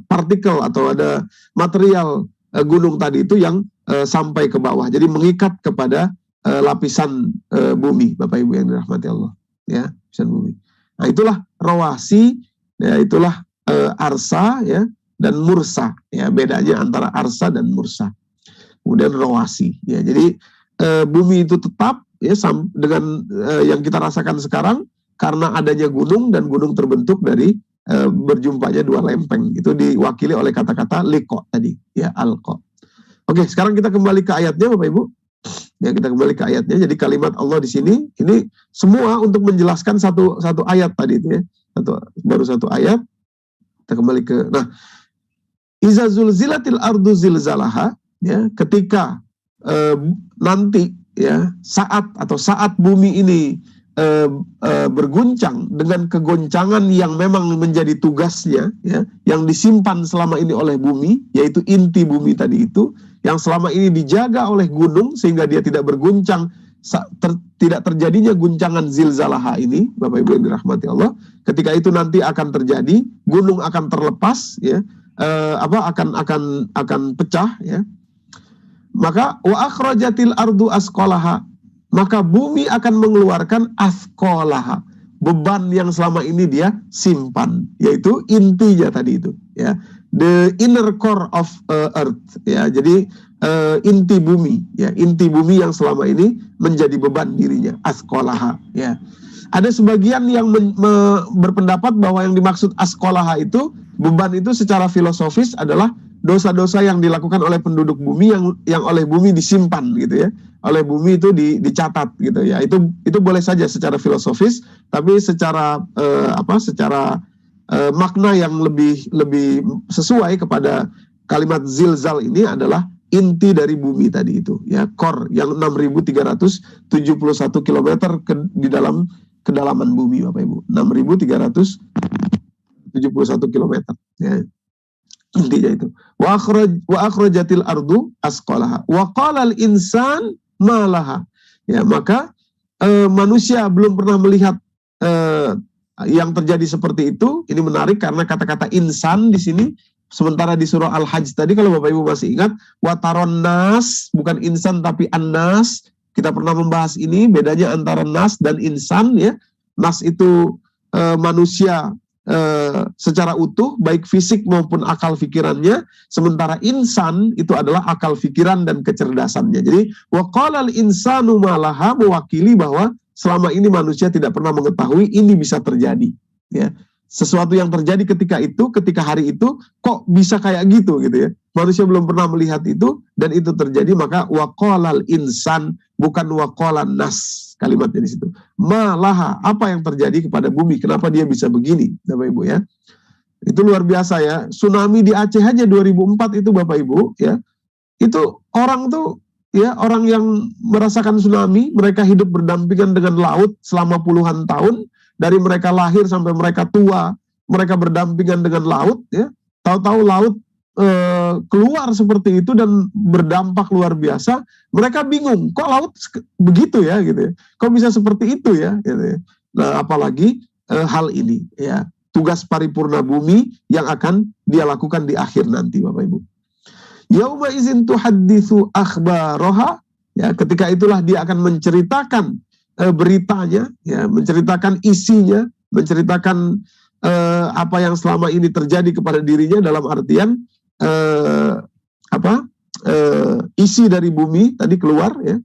partikel atau ada material gunung tadi itu yang sampai ke bawah, jadi mengikat kepada lapisan bumi, Bapak Ibu yang dirahmati Allah, ya, lapisan bumi. Nah, itulah rawasi, ya, itulah arsa, ya, dan mursa, ya, bedanya antara arsa dan mursa. Kemudian rawasi, ya, jadi bumi itu tetap, ya dengan yang kita rasakan sekarang karena adanya gunung dan gunung terbentuk dari berjumpanya dua lempeng. Itu diwakili oleh kata-kata liqa tadi, ya alqa. Oke, sekarang kita kembali ke ayatnya Bapak Ibu. Ya, kita kembali ke ayatnya. Jadi kalimat Allah di sini ini semua untuk menjelaskan satu ayat tadi itu ya. Baru satu ayat. Kita kembali ke iza zulzilatil ardu zilzalaha, ya, ketika nanti ya saat bumi ini berguncang dengan kegoncangan yang memang menjadi tugasnya, ya, yang disimpan selama ini oleh bumi, yaitu inti bumi tadi itu, yang selama ini dijaga oleh gunung sehingga dia tidak berguncang, tidak terjadinya guncangan zilzalaha ini, Bapak Ibu yang dirahmati Allah. Ketika itu nanti akan terjadi, gunung akan terlepas, ya, akan pecah, ya. Maka wa akhrajatil ardu asqalaha, maka bumi akan mengeluarkan asqalaha, beban yang selama ini dia simpan, yaitu intinya tadi itu, ya, the inner core of earth, ya. Jadi inti bumi, ya, inti bumi yang selama ini menjadi beban dirinya, asqalaha, ya. Ada sebagian yang berpendapat bahwa yang dimaksud asqalaha itu, beban itu secara filosofis adalah dosa-dosa yang dilakukan oleh penduduk bumi yang oleh bumi disimpan gitu ya, oleh bumi itu dicatat gitu ya. Itu boleh saja secara filosofis, tapi secara makna yang lebih sesuai kepada kalimat zilzal ini adalah inti dari bumi tadi itu, ya, core yang 6.371 km di dalam kedalaman bumi Bapak Ibu, 6.371 km, ya. Intinya itu. Wa akhrajatil ardu asqalaha wa qala al insan ma laha. Ya, maka manusia belum pernah melihat yang terjadi seperti itu. Ini menarik karena kata-kata insan di sini, sementara di surah Al-Hajj tadi kalau Bapak Ibu masih ingat, wa taron nas, bukan insan tapi an-nas. Kita pernah membahas ini, bedanya antara nas dan insan, ya. Nas itu manusia secara utuh, baik fisik maupun akal pikirannya, sementara insan itu adalah akal pikiran dan kecerdasannya. Jadi waqalal insanu malaha mewakili bahwa selama ini manusia tidak pernah mengetahui ini bisa terjadi, ya. Sesuatu yang terjadi ketika hari itu kok bisa kayak gitu ya. Manusia belum pernah melihat itu dan itu terjadi, maka waqalal insan, bukan waqalan nas. Kalimatnya di situ. Malaha, apa yang terjadi kepada bumi? Kenapa dia bisa begini, Bapak Ibu, ya? Itu luar biasa, ya. Tsunami di Aceh aja 2004 itu Bapak Ibu, ya. Itu orang tuh, ya, orang yang merasakan tsunami, mereka hidup berdampingan dengan laut selama puluhan tahun, dari mereka lahir sampai mereka tua, mereka berdampingan dengan laut, ya. Tahu-tahu laut keluar seperti itu dan berdampak luar biasa, mereka bingung, kok laut begitu ya, gitu ya, kok bisa seperti itu ya, gitu ya. Nah, apalagi hal ini, ya, tugas paripurna bumi yang akan dia lakukan di akhir nanti, Bapak Ibu. Yauma izin tuhadditsu akhbaraha, ya, ketika itulah dia akan menceritakan beritanya, ya, menceritakan isinya, menceritakan apa yang selama ini terjadi kepada dirinya, dalam artian isi dari bumi tadi keluar, ya.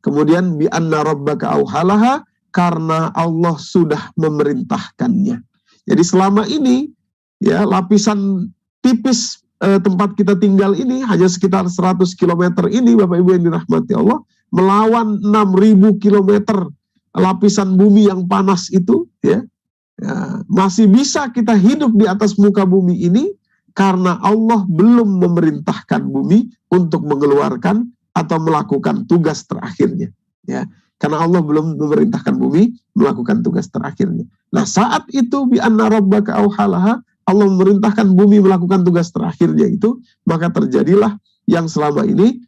Kemudian bi anna rabbaka auhalaha, karena Allah sudah memerintahkannya. Jadi selama ini, ya, lapisan tipis tempat kita tinggal ini hanya sekitar 100 km ini, Bapak Ibu yang dirahmati Allah, melawan 6.000 km lapisan bumi yang panas itu, ya. Ya, masih bisa kita hidup di atas muka bumi ini karena Allah belum memerintahkan bumi untuk mengeluarkan atau melakukan tugas terakhirnya, ya. Karena Allah belum memerintahkan bumi melakukan tugas terakhirnya. Nah, saat itu bi anna rabbaka auhalaha, Allah memerintahkan bumi melakukan tugas terakhirnya itu, maka terjadilah yang selama ini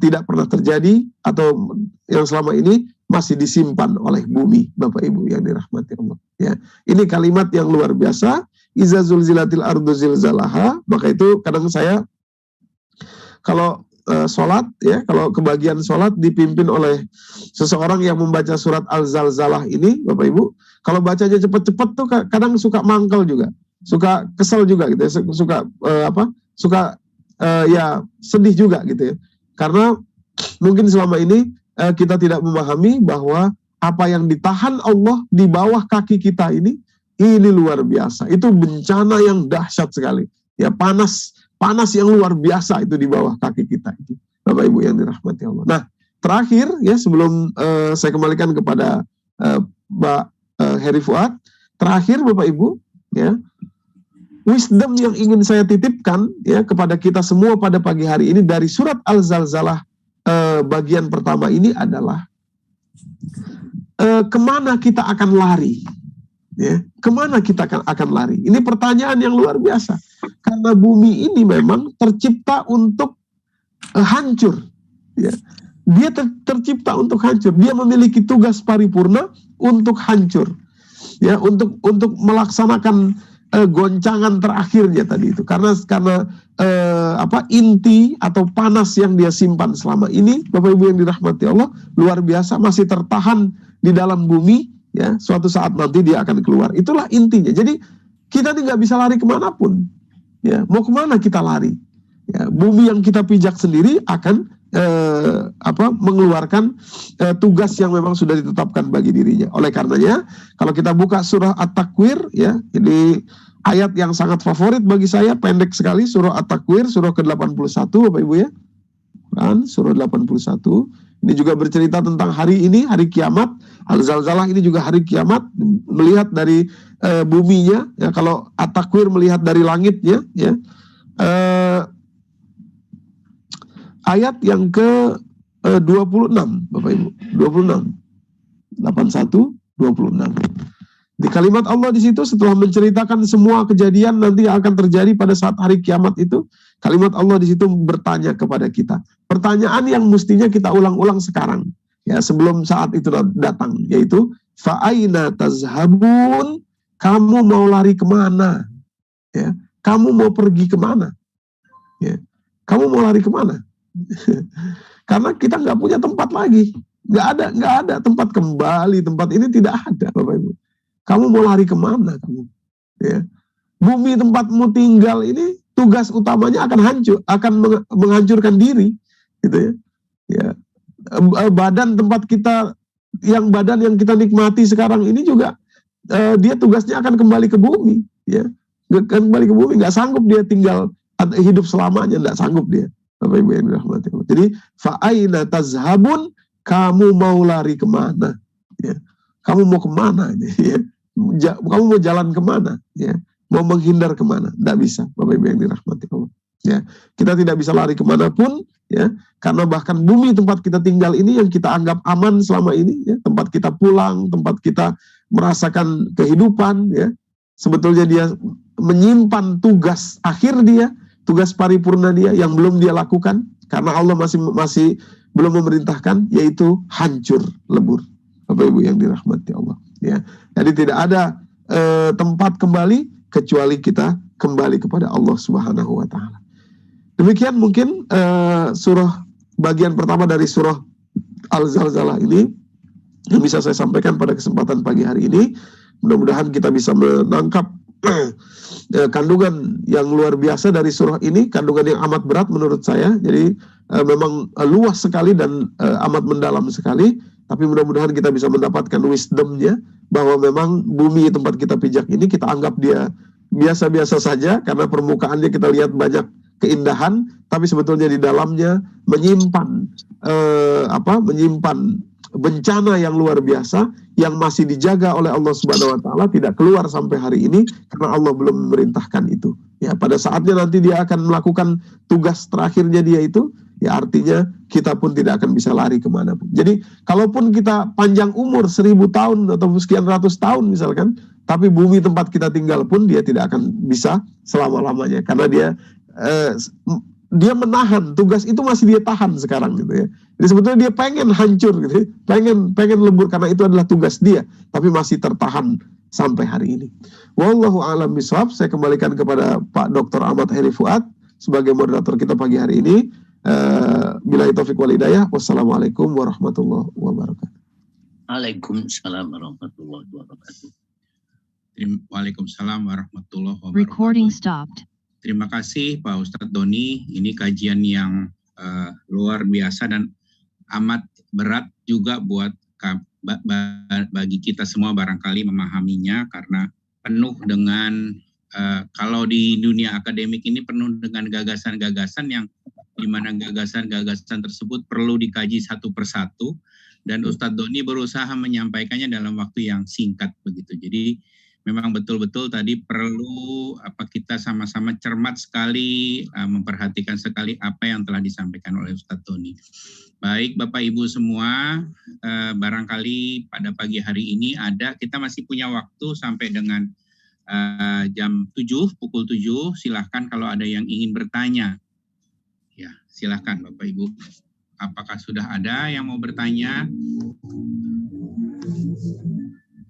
tidak pernah terjadi, atau yang selama ini masih disimpan oleh bumi, Bapak Ibu yang dirahmati Allah, ya. Ini kalimat yang luar biasa. Iza zulzilatil ardu zilzalaha. Maka itu kadang saya kalau sholat, ya, kalau kebagian sholat dipimpin oleh seseorang yang membaca surat Al-Zalzalah ini, Bapak Ibu, kalau bacanya cepet-cepet tuh kadang suka mangkel juga, suka kesel juga gitu ya, suka ya sedih juga gitu ya, karena mungkin selama ini kita tidak memahami bahwa apa yang ditahan Allah di bawah kaki kita ini luar biasa. Itu bencana yang dahsyat sekali. Ya, panas yang luar biasa itu di bawah kaki kita itu. Bapak Ibu yang dirahmati Allah. Nah, terakhir ya sebelum saya kembalikan kepada Mbak Heri Fuad, terakhir Bapak Ibu ya, wisdom yang ingin saya titipkan ya kepada kita semua pada pagi hari ini dari surat Al-Zalzalah bagian pertama ini adalah kemana kita akan lari? Ya, kemana kita akan lari? Ini pertanyaan yang luar biasa. Karena bumi ini memang tercipta untuk hancur. Ya. Dia tercipta untuk hancur. Dia memiliki tugas paripurna untuk hancur. Ya, untuk melaksanakan goncangan terakhirnya tadi itu. Karena inti atau panas yang dia simpan selama ini, Bapak Ibu yang dirahmati Allah, luar biasa, masih tertahan di dalam bumi. Ya, suatu saat nanti dia akan keluar. Itulah intinya. Jadi kita tidak bisa lari kemanapun. Ya, mau kemana kita lari? Ya, bumi yang kita pijak sendiri akan mengeluarkan tugas yang memang sudah ditetapkan bagi dirinya. Oleh karenanya, kalau kita buka surah At-Takwir, ya, ini ayat yang sangat favorit bagi saya, pendek sekali, surah At-Takwir, surah ke-81, Bapak Ibu ya. Kan, surah 81. Ini juga bercerita tentang hari ini, hari kiamat. Al-Zalzalah ini juga hari kiamat, melihat dari buminya. Ya, kalau At-Takwir melihat dari langitnya, ya. Ayat yang ke-26, Bapak Ibu. 26. 81, 26. Di kalimat Allah di situ setelah menceritakan semua kejadian nanti yang akan terjadi pada saat hari kiamat itu, kalimat Allah di situ bertanya kepada kita. Pertanyaan yang mestinya kita ulang-ulang sekarang, ya, sebelum saat itu datang, yaitu fa'aina tazhabun, kamu mau lari kemana? Ya, kamu mau pergi kemana? Ya, kamu mau lari kemana? Karena kita nggak punya tempat lagi, nggak ada tempat kembali, tempat ini tidak ada, Bapak Ibu. Kamu mau lari kemana kamu? Ya. Bumi tempatmu tinggal ini tugas utamanya akan menghancurkan diri, gitu ya. Ya. Badan tempat kita, badan yang kita nikmati sekarang ini juga dia tugasnya akan kembali ke bumi, ya. Kembali ke bumi, nggak sanggup dia tinggal hidup selamanya, nggak sanggup dia. Bapak Ibu yang dirahmati Allah. Jadi fa'aina tazhabun, kamu mau lari kemana? Ya. Kamu mau kemana? Ya. Kamu mau jalan kemana? Ya. Mau menghindar kemana? Tidak bisa, Bapak Ibu yang dirahmati Allah. Ya. Kita tidak bisa lari kemanapun, ya, karena bahkan bumi tempat kita tinggal ini yang kita anggap aman selama ini, ya, tempat kita pulang, tempat kita merasakan kehidupan, ya, sebetulnya dia menyimpan tugas akhir dia, tugas paripurna dia yang belum dia lakukan karena Allah masih belum memerintahkan, yaitu hancur lebur. Bapak Ibu yang dirahmati Allah, ya. Jadi tidak ada tempat kembali kecuali kita kembali kepada Allah Subhanahu wa taala. Demikian mungkin surah bagian pertama dari surah Al-Zalzalah ini yang bisa saya sampaikan pada kesempatan pagi hari ini. Mudah-mudahan kita bisa menangkap kandungan yang luar biasa dari surah ini, kandungan yang amat berat menurut saya. Jadi memang luas sekali dan amat mendalam sekali, tapi mudah-mudahan kita bisa mendapatkan wisdomnya bahwa memang bumi tempat kita pijak ini kita anggap dia biasa-biasa saja karena permukaannya kita lihat banyak keindahan, tapi sebetulnya di dalamnya menyimpan bencana yang luar biasa yang masih dijaga oleh Allah Subhanahu wa taala, tidak keluar sampai hari ini karena Allah belum memerintahkan itu. Ya, pada saatnya nanti dia akan melakukan tugas terakhirnya dia itu, ya artinya kita pun tidak akan bisa lari kemana pun. Jadi kalaupun kita panjang umur 1000 tahun atau sekian ratus tahun misalkan, tapi bumi tempat kita tinggal pun dia tidak akan bisa selama-lamanya karena dia menahan, tugas itu masih dia tahan sekarang gitu ya. Jadi sebetulnya dia pengen hancur gitu ya. Pengen lebur karena itu adalah tugas dia, tapi masih tertahan sampai hari ini. Wallahu a'lam bishawab. Saya kembalikan kepada Pak Dr. Ahmad Heri Fuad sebagai moderator kita pagi hari ini. Billahi taufiq wal hidayah. Wassalamualaikum warahmatullahi wabarakatuh. Waalaikumsalam warahmatullahi wabarakatuh. Waalaikumsalam warahmatullahi wabarakatuh. Recording stopped. Terima kasih Pak Ustadz Doni. Ini kajian yang luar biasa dan amat berat juga buat bagi kita semua barangkali memahaminya, karena penuh dengan kalau di dunia akademik ini penuh dengan gagasan-gagasan yang di mana gagasan-gagasan tersebut perlu dikaji satu persatu, dan Ustadz Doni berusaha menyampaikannya dalam waktu yang singkat begitu. Jadi memang betul-betul tadi perlu kita sama-sama cermat sekali, memperhatikan sekali apa yang telah disampaikan oleh Ustadz Doni. Baik Bapak Ibu semua, barangkali pada pagi hari ini kita masih punya waktu sampai dengan jam 7, pukul 7, silahkan kalau ada yang ingin bertanya. Ya, silahkan Bapak Ibu. Apakah sudah ada yang mau bertanya?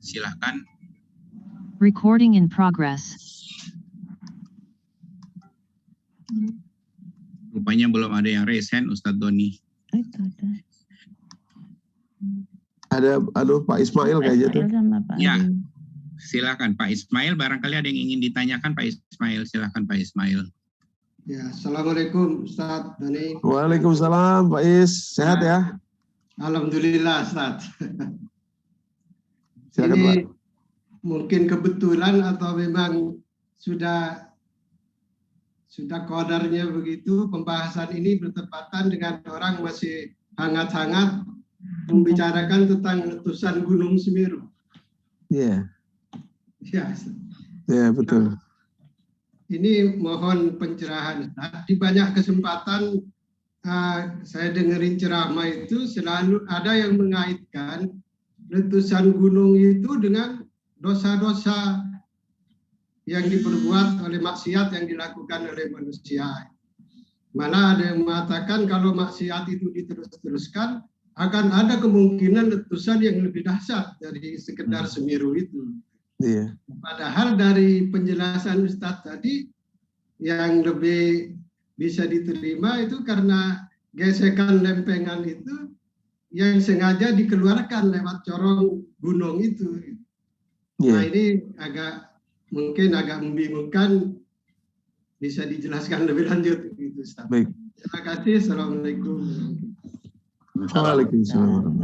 Silahkan. Recording in progress. Rupanya belum ada yang raise hand, Ustadz Doni. Ada Pak Ismail kayaknya tuh. Ya, silakan Pak Ismail. Barangkali ada yang ingin ditanyakan Pak Ismail. Silakan Pak Ismail. Ya, Assalamualaikum Ustadz Doni. Waalaikumsalam Pak Is. Sehat ya? Alhamdulillah Ustadz. Silakan Ini Pak. mungkin kebetulan atau memang sudah qadarnya begitu, pembahasan ini bertepatan dengan orang masih hangat-hangat membicarakan tentang letusan Gunung Semeru. Iya. Ya, Ya, betul. ini mohon pencerahan. Di banyak kesempatan saya dengerin ceramah itu selalu ada yang mengaitkan letusan gunung itu dengan dosa-dosa yang diperbuat oleh maksiat yang dilakukan oleh manusia. Malah ada yang mengatakan kalau maksiat itu diterus-teruskan akan ada kemungkinan letusan yang lebih dahsyat dari sekedar Semeru itu. Iya. Padahal dari penjelasan Ustadz tadi yang lebih bisa diterima itu karena gesekan lempengan itu yang sengaja dikeluarkan lewat corong gunung itu. Nah, ini mungkin agak membingungkan, bisa dijelaskan lebih lanjut gitu, Ustaz. Baik. Terima kasih. Assalamualaikum. Waalaikumsalam.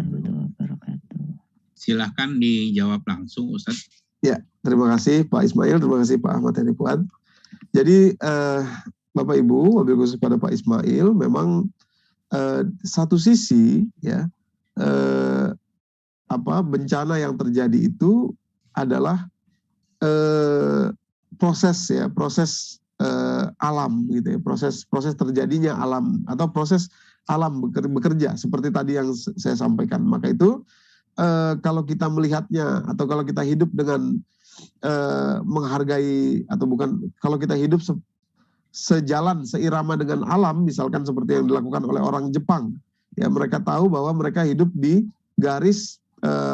Silahkan dijawab langsung Ustadz. Ya, terima kasih Pak Ismail, terima kasih Pak Ahmad Heri Fuad. Jadi Bapak Ibu, wabil khusus pada Pak Ismail, memang satu sisi ya bencana yang terjadi itu adalah proses alam gitu ya, proses terjadinya alam atau proses alam bekerja seperti tadi yang saya sampaikan. Maka itu kalau kita melihatnya atau kalau kita hidup dengan menghargai atau bukan, kalau kita hidup sejalan seirama dengan alam, misalkan seperti yang dilakukan oleh orang Jepang, ya mereka tahu bahwa mereka hidup di garis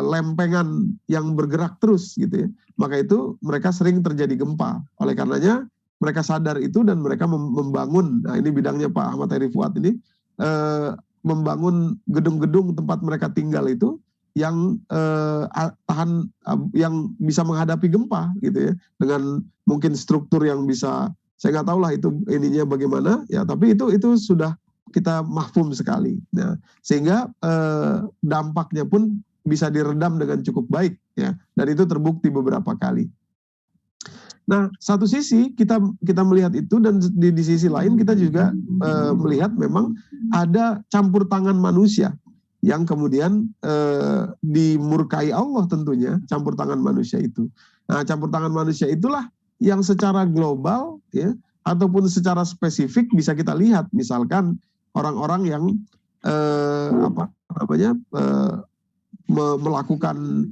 lempengan yang bergerak terus gitu ya. Maka itu mereka sering terjadi gempa. Oleh karenanya mereka sadar itu dan mereka membangun. Nah, ini bidangnya Pak Ahmad Heri Fuad ini, membangun gedung-gedung tempat mereka tinggal itu yang yang bisa menghadapi gempa gitu ya, dengan mungkin struktur yang bisa, saya nggak tahu lah itu ininya bagaimana ya, tapi itu sudah kita mahfum sekali. Nah, sehingga dampaknya pun bisa diredam dengan cukup baik ya, dan itu terbukti beberapa kali. Nah, satu sisi kita melihat itu, dan di sisi lain kita juga melihat memang ada campur tangan manusia yang kemudian dimurkai Allah tentunya, campur tangan manusia itu. Nah, campur tangan manusia itulah yang secara global ya ataupun secara spesifik bisa kita lihat, misalkan orang-orang yang melakukan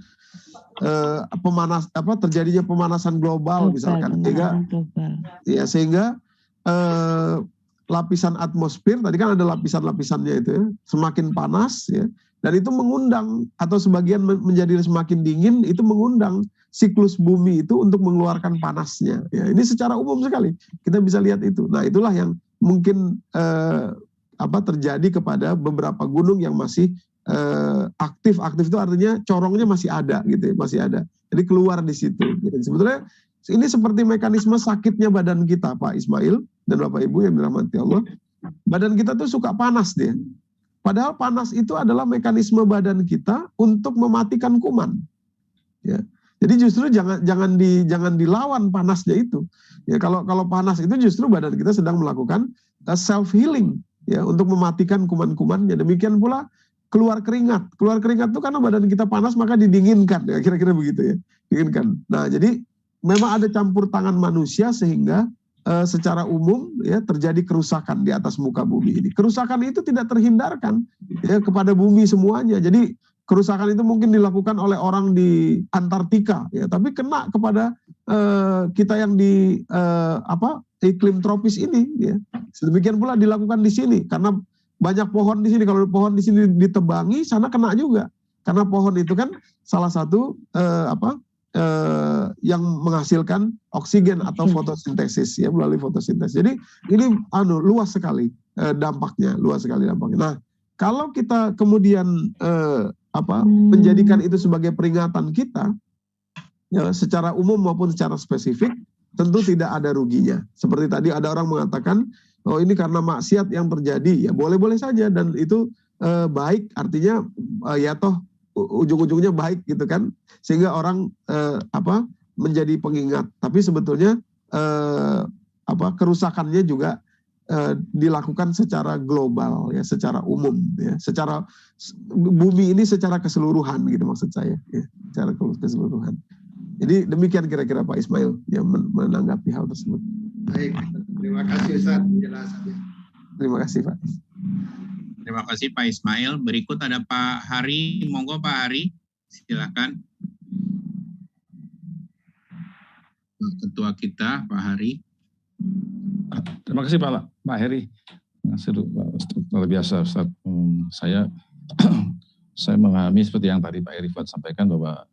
terjadinya pemanasan global misalkan, sehingga lapisan atmosfer tadi kan ada lapisan-lapisannya itu ya, semakin panas ya, dan itu mengundang atau sebagian menjadi semakin dingin, itu mengundang siklus bumi itu untuk mengeluarkan panasnya ya. Ini secara umum sekali kita bisa lihat itu. Nah, itulah yang mungkin terjadi kepada beberapa gunung yang masih aktif itu artinya corongnya masih ada gitu ya, masih ada. Jadi keluar di situ. Jadi sebetulnya ini seperti mekanisme sakitnya badan kita, Pak Ismail dan Bapak Ibu yang dirahmati Allah. Badan kita tuh suka panas dia. Padahal panas itu adalah mekanisme badan kita untuk mematikan kuman. Ya. Jadi justru jangan dilawan panasnya itu. Ya, kalau panas itu justru badan kita sedang melakukan self healing ya untuk mematikan kuman-kumannya. Demikian pula keluar keringat. Keluar keringat itu karena badan kita panas maka didinginkan ya, kira-kira begitu ya. Dinginkan. Nah, jadi memang ada campur tangan manusia sehingga secara umum ya terjadi kerusakan di atas muka bumi ini. Kerusakan itu tidak terhindarkan ya kepada bumi semuanya. Jadi kerusakan itu mungkin dilakukan oleh orang di Antartika ya, tapi kena kepada kita yang di iklim tropis ini ya. Sedemikian pula dilakukan di sini karena banyak pohon di sini. Kalau pohon di sini ditebangi, sana kena juga. Karena pohon itu kan salah satu yang menghasilkan oksigen atau fotosintesis ya, melalui fotosintesis. Jadi ini luas sekali dampaknya, Nah, kalau kita kemudian menjadikan itu sebagai peringatan kita ya, secara umum maupun secara spesifik, tentu tidak ada ruginya. Seperti tadi ada orang mengatakan, oh ini karena maksiat yang terjadi, ya boleh-boleh saja, dan itu baik, artinya ya toh ujung-ujungnya baik gitu kan, sehingga orang menjadi pengingat. Tapi sebetulnya kerusakannya juga dilakukan secara global ya, secara umum ya, secara bumi ini secara keseluruhan gitu maksud saya ya, secara keseluruhan. Jadi demikian kira-kira Pak Ismail yang menanggapi hal tersebut. Baik, terima kasih Ustaz penjelasannya. Terima kasih Pak. Terima kasih Pak Ismail. Berikut ada Pak Hari. Monggo Pak Hari, silakan. Ketua kita Pak Hari. Terima kasih Pak Heri. Luar biasa Ustaz. Saya memahami seperti yang tadi Pak Heri sampaikan bahwa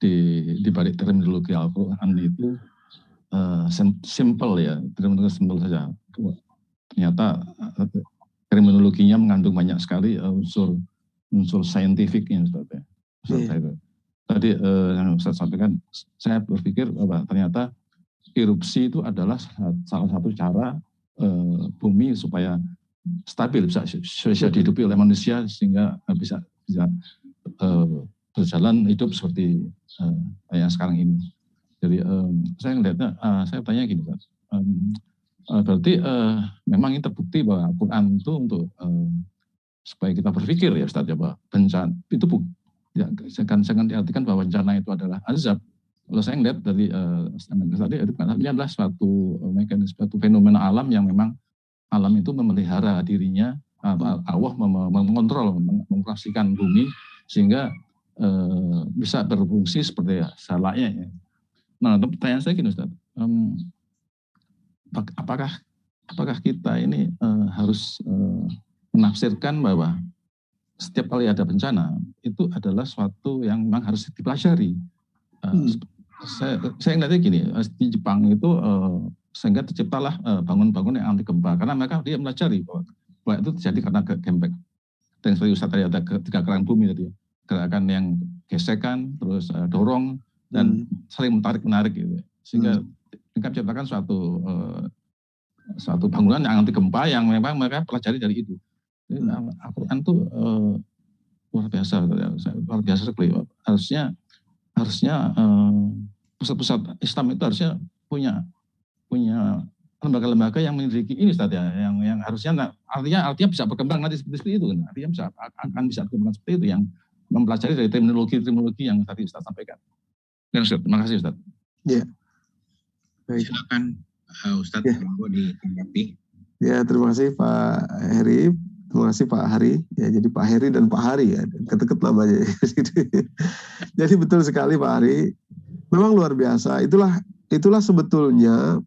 di balik terminologi Al-Quran itu simple ya, terminologi simple saja. Ternyata terminologinya mengandung banyak sekali unsur saintifiknya Ustaz ya. Tadi yang Ustaz sampaikan, saya berpikir bahwa ternyata erupsi itu adalah salah satu cara bumi supaya stabil, bisa dihidupi oleh manusia sehingga bisa berjalan hidup seperti yang sekarang ini. Jadi saya melihatnya, saya tanya gini, berarti memang ini terbukti bahwa Al-Quran itu untuk supaya kita berpikir ya Ustaz ya, bahwa bencana itu ya, saya akan diartikan bahwa bencana itu adalah azab. Kalau saya melihat dari tadi ini adalah suatu mekanisme, suatu fenomena alam yang memang alam itu memelihara dirinya, Allah mengontrol, mengoperasikan bumi sehingga bisa berfungsi seperti selayaknya. Ya. Nah, pertanyaan saya gini Ustaz, apakah kita ini harus menafsirkan bahwa setiap kali ada bencana itu adalah suatu yang memang harus dipelajari. Saya ngeliatnya gini, di Jepang itu sehingga terciptalah bangun-bangun yang anti gempa karena mereka dia melajari bahwa itu terjadi karena gembek. Dan seperti Ustaz tadi ada tiga gerakan bumi tadi, gerakan yang gesekan, terus dorong dan saling menarik gitu, sehingga mereka menciptakan suatu bangunan yang anti gempa yang memang mereka pelajari dari itu. Al-Quran itu luar biasa sekali. Harusnya pusat-pusat Islam itu harusnya punya lembaga-lembaga yang memiliki ini Ustaz ya, yang harusnya artinya bisa berkembang nanti seperti itu kan. Artinya akan bisa berkembang seperti itu, yang mempelajari dari terminologi yang tadi Ustaz sampaikan. Terima kasih Ustaz. Ya. Baik. Silakan Ustaz, monggo ditanggapi. Ya, terima kasih Pak Heri. Terima kasih Pak Hari. Ya, jadi Pak Heri dan Pak Hari ya, deket-deket namanya. Jadi betul sekali Pak Hari. Memang luar biasa. Itulah sebetulnya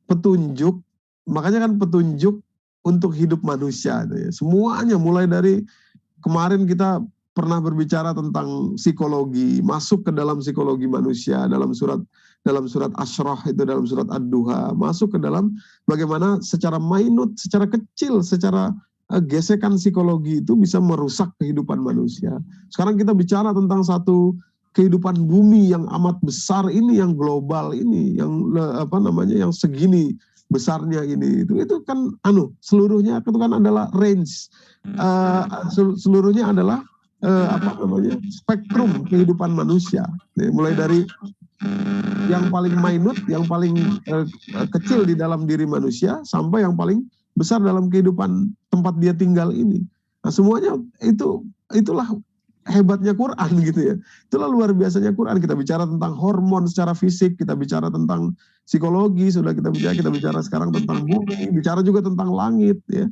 petunjuk. Makanya kan petunjuk untuk hidup manusia. Ya. Semuanya mulai dari kemarin kita pernah berbicara tentang psikologi, masuk ke dalam psikologi manusia dalam surat Asyrah itu, dalam surat Ad-Duha, masuk ke dalam bagaimana secara minut, secara kecil, secara gesekan psikologi itu bisa merusak kehidupan manusia. Sekarang kita bicara tentang satu kehidupan bumi yang amat besar ini, yang global ini, yang yang segini besarnya ini itu kan seluruhnya itu kan adalah range, seluruhnya adalah spektrum kehidupan manusia, mulai dari yang paling minute, yang paling kecil di dalam diri manusia sampai yang paling besar dalam kehidupan tempat dia tinggal ini. Nah, semuanya itulah hebatnya Quran gitu ya. Itulah luar biasanya Quran. Kita bicara tentang hormon secara fisik, kita bicara tentang psikologi, sudah kita bicara sekarang tentang bumi, bicara juga tentang langit ya.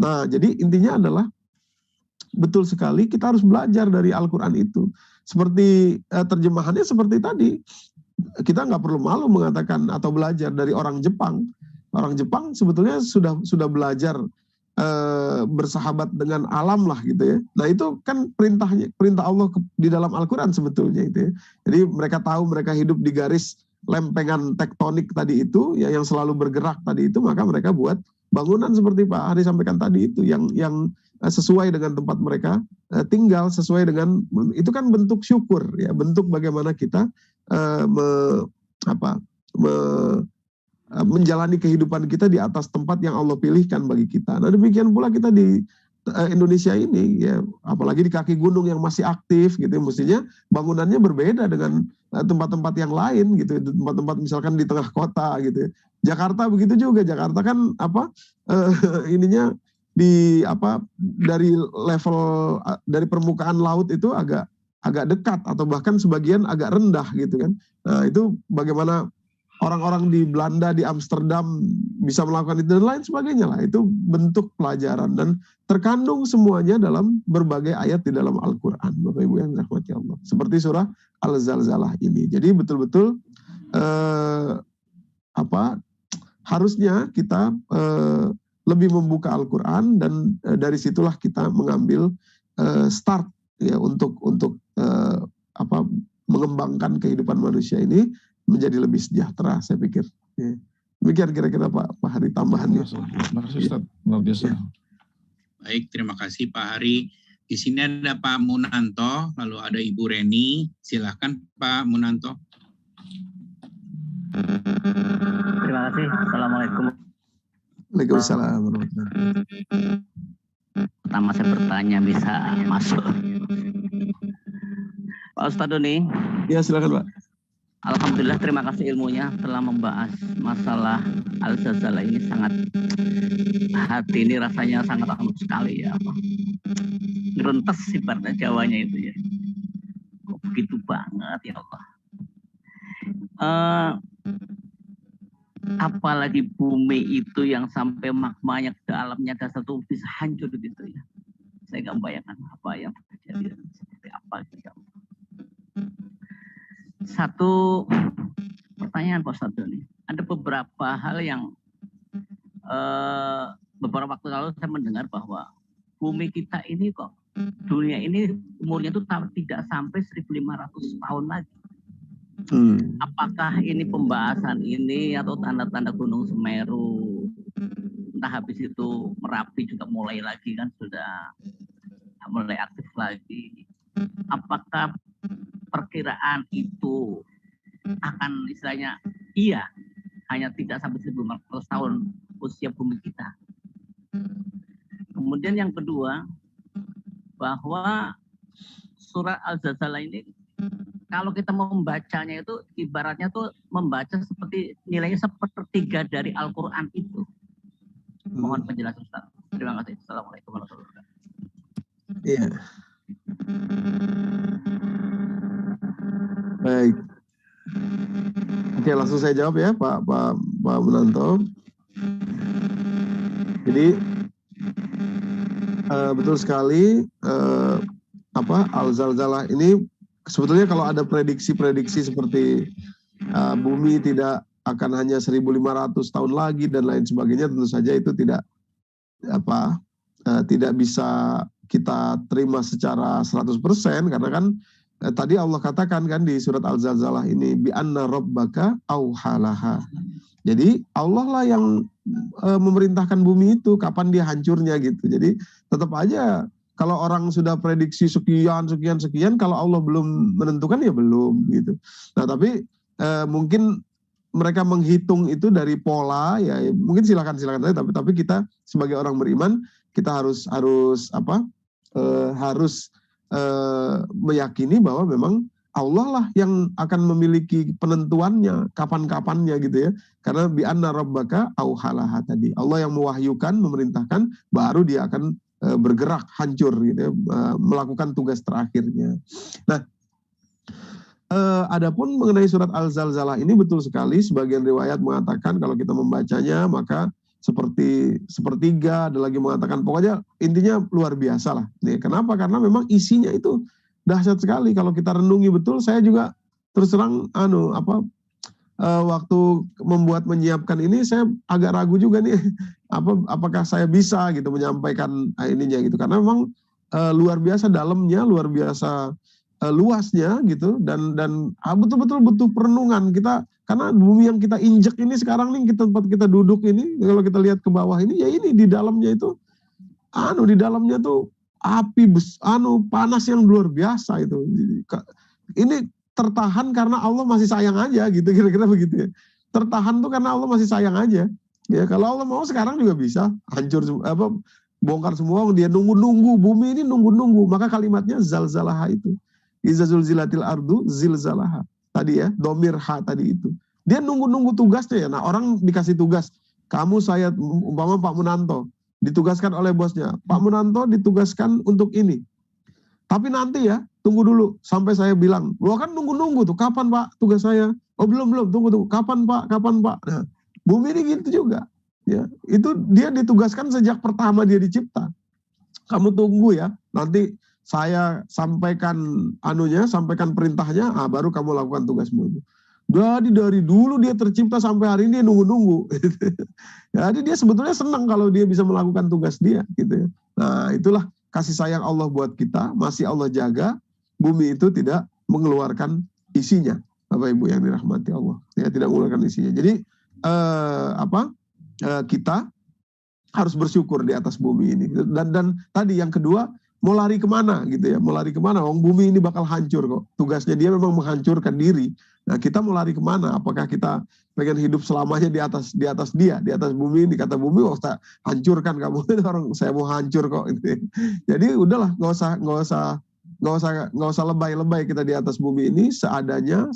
Nah, jadi intinya adalah betul sekali kita harus belajar dari Al-Quran itu. Seperti terjemahannya seperti tadi, kita nggak perlu malu mengatakan atau belajar dari orang Jepang. Orang Jepang sebetulnya sudah belajar bersahabat dengan alam lah gitu ya. Nah itu kan perintah Allah di dalam Al-Quran sebetulnya itu ya. Jadi mereka tahu mereka hidup di garis lempengan tektonik tadi itu ya, yang selalu bergerak tadi itu, maka mereka buat bangunan seperti Pak Hari sampaikan tadi itu yang sesuai dengan tempat mereka tinggal, sesuai dengan itu kan bentuk syukur ya, bentuk bagaimana kita menjalani kehidupan kita di atas tempat yang Allah pilihkan bagi kita. Nah demikian pula kita di Indonesia ini ya, apalagi di kaki gunung yang masih aktif gitu, mestinya bangunannya berbeda dengan tempat-tempat yang lain gitu, tempat-tempat misalkan di tengah kota gitu. Jakarta begitu juga, Jakarta kan ininya dari level dari permukaan laut itu agak dekat atau bahkan sebagian agak rendah gitu kan. Nah itu bagaimana orang-orang di Belanda, di Amsterdam bisa melakukan itu dan lain sebagainya lah. Itu bentuk pelajaran dan terkandung semuanya dalam berbagai ayat di dalam Al-Quran, Bapak Ibu yang dirahmati Allah. Seperti surah Al-Zalzalah ini. Jadi betul-betul harusnya kita lebih membuka Al-Quran dan dari situlah kita mengambil start ya untuk mengembangkan kehidupan manusia ini menjadi lebih sejahtera, saya pikir. Ya. Demikian kira-kira Pak Hari tambahannya. Terima kasih Ustaz, luar biasa. Ya. Baik, terima kasih Pak Hari. Di sini ada Pak Munanto, lalu ada Ibu Reni. Silakan Pak Munanto. Terima kasih. Assalamualaikum. Waalaikumsalam. Pertama saya bertanya bisa masuk. Pak Ustadz Doni. Ya silakan Pak. Alhamdulillah, terima kasih ilmunya telah membahas masalah Al-Zalzalah ini. Sangat hati ini rasanya sangat anu sekali ya, ngerentes ibaratnya Jawanya itu ya. Kok begitu banget ya Allah. Apalagi bumi itu yang sampai magmanya ke dalamnya dasar tuh bisa hancur gitu ya. Saya nggak membayangkan apa yang terjadi seperti apa gitu. Satu pertanyaan Pak Ustadz ini, ada beberapa hal yang beberapa waktu lalu saya mendengar bahwa bumi kita ini kok, dunia ini umurnya itu tidak sampai 1.500 tahun lagi. Apakah ini pembahasan ini atau tanda-tanda Gunung Semeru, entah habis itu Merapi juga mulai lagi kan, sudah mulai aktif lagi. Apakah perkiraan itu akan istilahnya iya, hanya tidak sampai 1.500 tahun usia bumi kita. Kemudian yang kedua, bahwa surat Al-Zalzalah ini kalau kita membacanya itu ibaratnya tuh membaca seperti nilainya sepertiga dari Al-Quran itu. Mohon penjelasan Ustaz. Terima kasih. Assalamualaikum warahmatullahi wabarakatuh. Iya. Baik. Oke, langsung saya jawab ya Pak Munanto. Jadi betul sekali Al-Zalzalah ini sebetulnya kalau ada prediksi-prediksi seperti bumi tidak akan hanya 1.500 tahun lagi dan lain sebagainya, tentu saja itu tidak bisa kita terima secara 100% karena kan tadi Allah katakan kan di surat Al-Zalzalah ini bi anna rabbaka auhalaha. Jadi Allah lah yang memerintahkan bumi itu kapan dia hancurnya gitu. Jadi tetap aja kalau orang sudah prediksi sekian, kalau Allah belum menentukan ya belum gitu. Nah tapi mungkin mereka menghitung itu dari pola, ya mungkin silakan saja, tapi kita sebagai orang beriman kita harus meyakini bahwa memang Allah lah yang akan memiliki penentuannya, kapan-kapannya gitu ya. Karena bi anna rabbaka auhalaha tadi. Allah yang mewahyukan, memerintahkan, baru dia akan bergerak, hancur gitu ya, melakukan tugas terakhirnya. Nah, adapun mengenai surat Al-Zalzalah ini betul sekali, sebagian riwayat mengatakan kalau kita membacanya maka seperti sepertiga, ada lagi mengatakan pokoknya intinya luar biasa lah. Nih, kenapa? Karena memang isinya itu dahsyat sekali. Kalau kita renungi betul, saya juga terus terang waktu menyiapkan ini saya agak ragu juga nih apakah saya bisa gitu menyampaikan ininya gitu, karena memang luar biasa dalamnya, luar biasa luasnya gitu, dan betul-betul butuh perenungan kita, karena bumi yang kita injek ini sekarang nih, tempat kita duduk ini, kalau kita lihat ke bawah ini, ya ini di dalamnya itu di dalamnya tuh api panas yang luar biasa itu. Ini tertahan karena Allah masih sayang aja gitu, kira-kira begitu ya. Tertahan tuh karena Allah masih sayang aja. Ya kalau Allah mau sekarang juga bisa hancur bongkar semua, dia nunggu-nunggu, bumi ini nunggu-nunggu. Maka kalimatnya zalzalaha itu. Iza zulzilatil ardu zilzalaha. Tadi ya, domir ha tadi itu. Dia nunggu-nunggu tugasnya ya. Nah, orang dikasih tugas, kamu saya umpama Pak Munanto ditugaskan oleh bosnya. Pak Munanto ditugaskan untuk ini. Tapi nanti ya, tunggu dulu sampai saya bilang. Lo kan nunggu-nunggu tuh, kapan Pak tugas saya? Oh belum, tunggu. Kapan Pak? Nah, bumi ini gitu juga. Ya, itu dia ditugaskan sejak pertama dia dicipta. Kamu tunggu ya, nanti saya sampaikan sampaikan perintahnya, baru kamu lakukan tugasmu itu. Jadi dari dulu dia tercipta sampai hari ini dia nunggu-nunggu. Jadi dia sebetulnya senang kalau dia bisa melakukan tugas dia gitu ya. Nah, itulah kasih sayang Allah buat kita, masih Allah jaga, bumi itu tidak mengeluarkan isinya. Bapak Ibu yang dirahmati Allah, ya tidak mengeluarkan isinya. Jadi kita harus bersyukur di atas bumi ini. Dan tadi yang kedua, mau lari kemana gitu ya, mau lari kemana? Bumi ini bakal hancur kok. Tugasnya dia memang menghancurkan diri. Nah, kita mau lari kemana? Apakah kita pengen hidup selamanya di atas bumi ini? Kata bumi, saya hancurkan kamu. Orang saya mau hancur kok. Gitu. Jadi udahlah, nggak usah lebay-lebay kita di atas bumi ini, seadanya,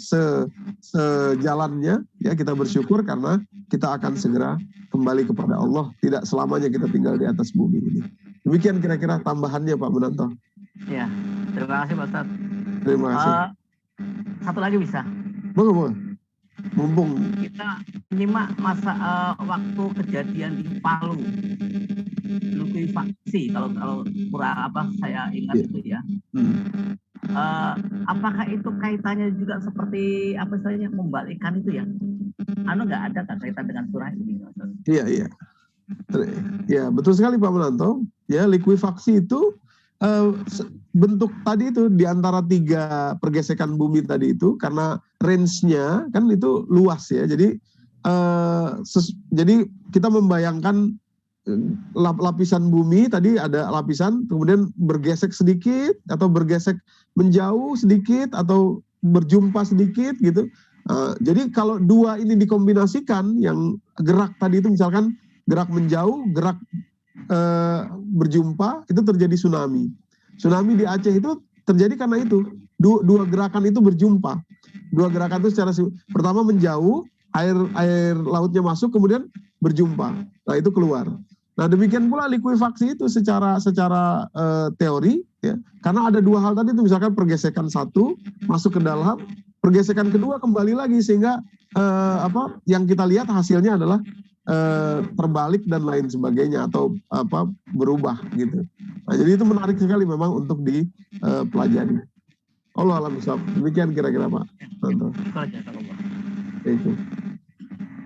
sejalannya. Ya, kita bersyukur karena kita akan segera kembali kepada Allah. Tidak selamanya kita tinggal di atas bumi ini. Demikian kira-kira tambahannya Pak Munanto. Ya, terima kasih Pak Ustadz. Terima kasih. Satu lagi bisa? Boleh. Mumpung kita menyimak waktu kejadian di Palu, likuifaksi kalau saya ingat itu ya. Apakah itu kaitannya juga seperti membalikkan itu ya? Nggak ada kaitan dengan surah ini? Iya. Ya, betul sekali Pak Munanto. Ya, likuifaksi itu bentuk tadi itu di antara 3 pergesekan bumi tadi itu, karena range-nya kan itu luas ya. Jadi kita membayangkan lapisan bumi tadi, ada lapisan kemudian bergesek sedikit atau bergesek menjauh sedikit atau berjumpa sedikit gitu. Jadi kalau 2 ini dikombinasikan, yang gerak tadi itu misalkan gerak menjauh, gerak berjumpa, itu terjadi tsunami. Tsunami di Aceh itu terjadi karena itu dua gerakan itu berjumpa. 2 gerakan itu pertama menjauh, air lautnya masuk, kemudian berjumpa. Nah, itu keluar. Nah, demikian pula likuifaksi itu secara teori ya. Karena ada 2 hal tadi itu, misalkan pergesekan 1 masuk ke dalam, pergesekan kedua kembali lagi, sehingga yang kita lihat hasilnya adalah terbalik dan lain sebagainya, atau berubah gitu. Nah, jadi itu menarik sekali memang untuk dipelajari. Allah alam bisawab. Demikian kira-kira Pak Munanto. Itu.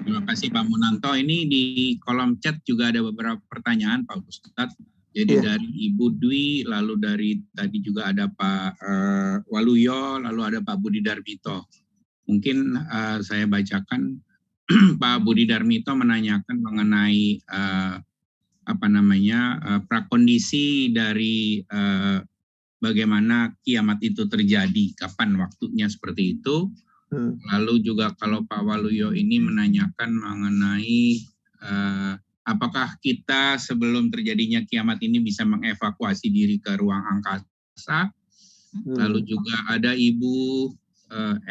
Terima kasih Pak Munanto. Ini di kolom chat juga ada beberapa pertanyaan Pak Ustadz. Jadi dari Ibu Dwi, lalu dari tadi juga ada Pak Waluyo, lalu ada Pak Budi Darmito. Mungkin saya bacakan. Pak Budi Darmito menanyakan mengenai prakondisi dari bagaimana kiamat itu terjadi, kapan waktunya seperti itu. Lalu juga kalau Pak Waluyo ini menanyakan mengenai apakah kita sebelum terjadinya kiamat ini bisa mengevakuasi diri ke ruang angkasa. Lalu juga ada Ibu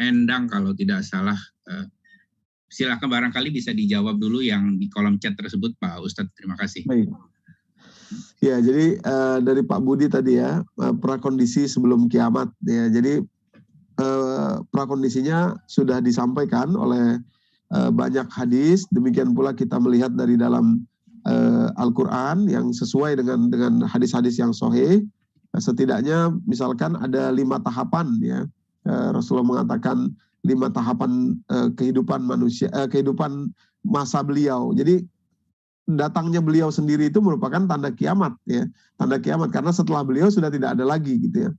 Endang kalau tidak salah. Silakan barangkali bisa dijawab dulu yang di kolom chat tersebut Pak Ustadz. Terima kasih. Baik. Ya, jadi dari Pak Budi tadi ya, prakondisi sebelum kiamat ya. Jadi prakondisinya sudah disampaikan oleh banyak hadis, demikian pula kita melihat dari dalam Al-Qur'an yang sesuai dengan hadis-hadis yang sahih. Setidaknya misalkan ada 5 tahapan ya. Rasulullah mengatakan 5 tahapan kehidupan manusia, kehidupan masa beliau. Jadi datangnya beliau sendiri itu merupakan tanda kiamat ya, tanda kiamat karena setelah beliau sudah tidak ada lagi gitu ya.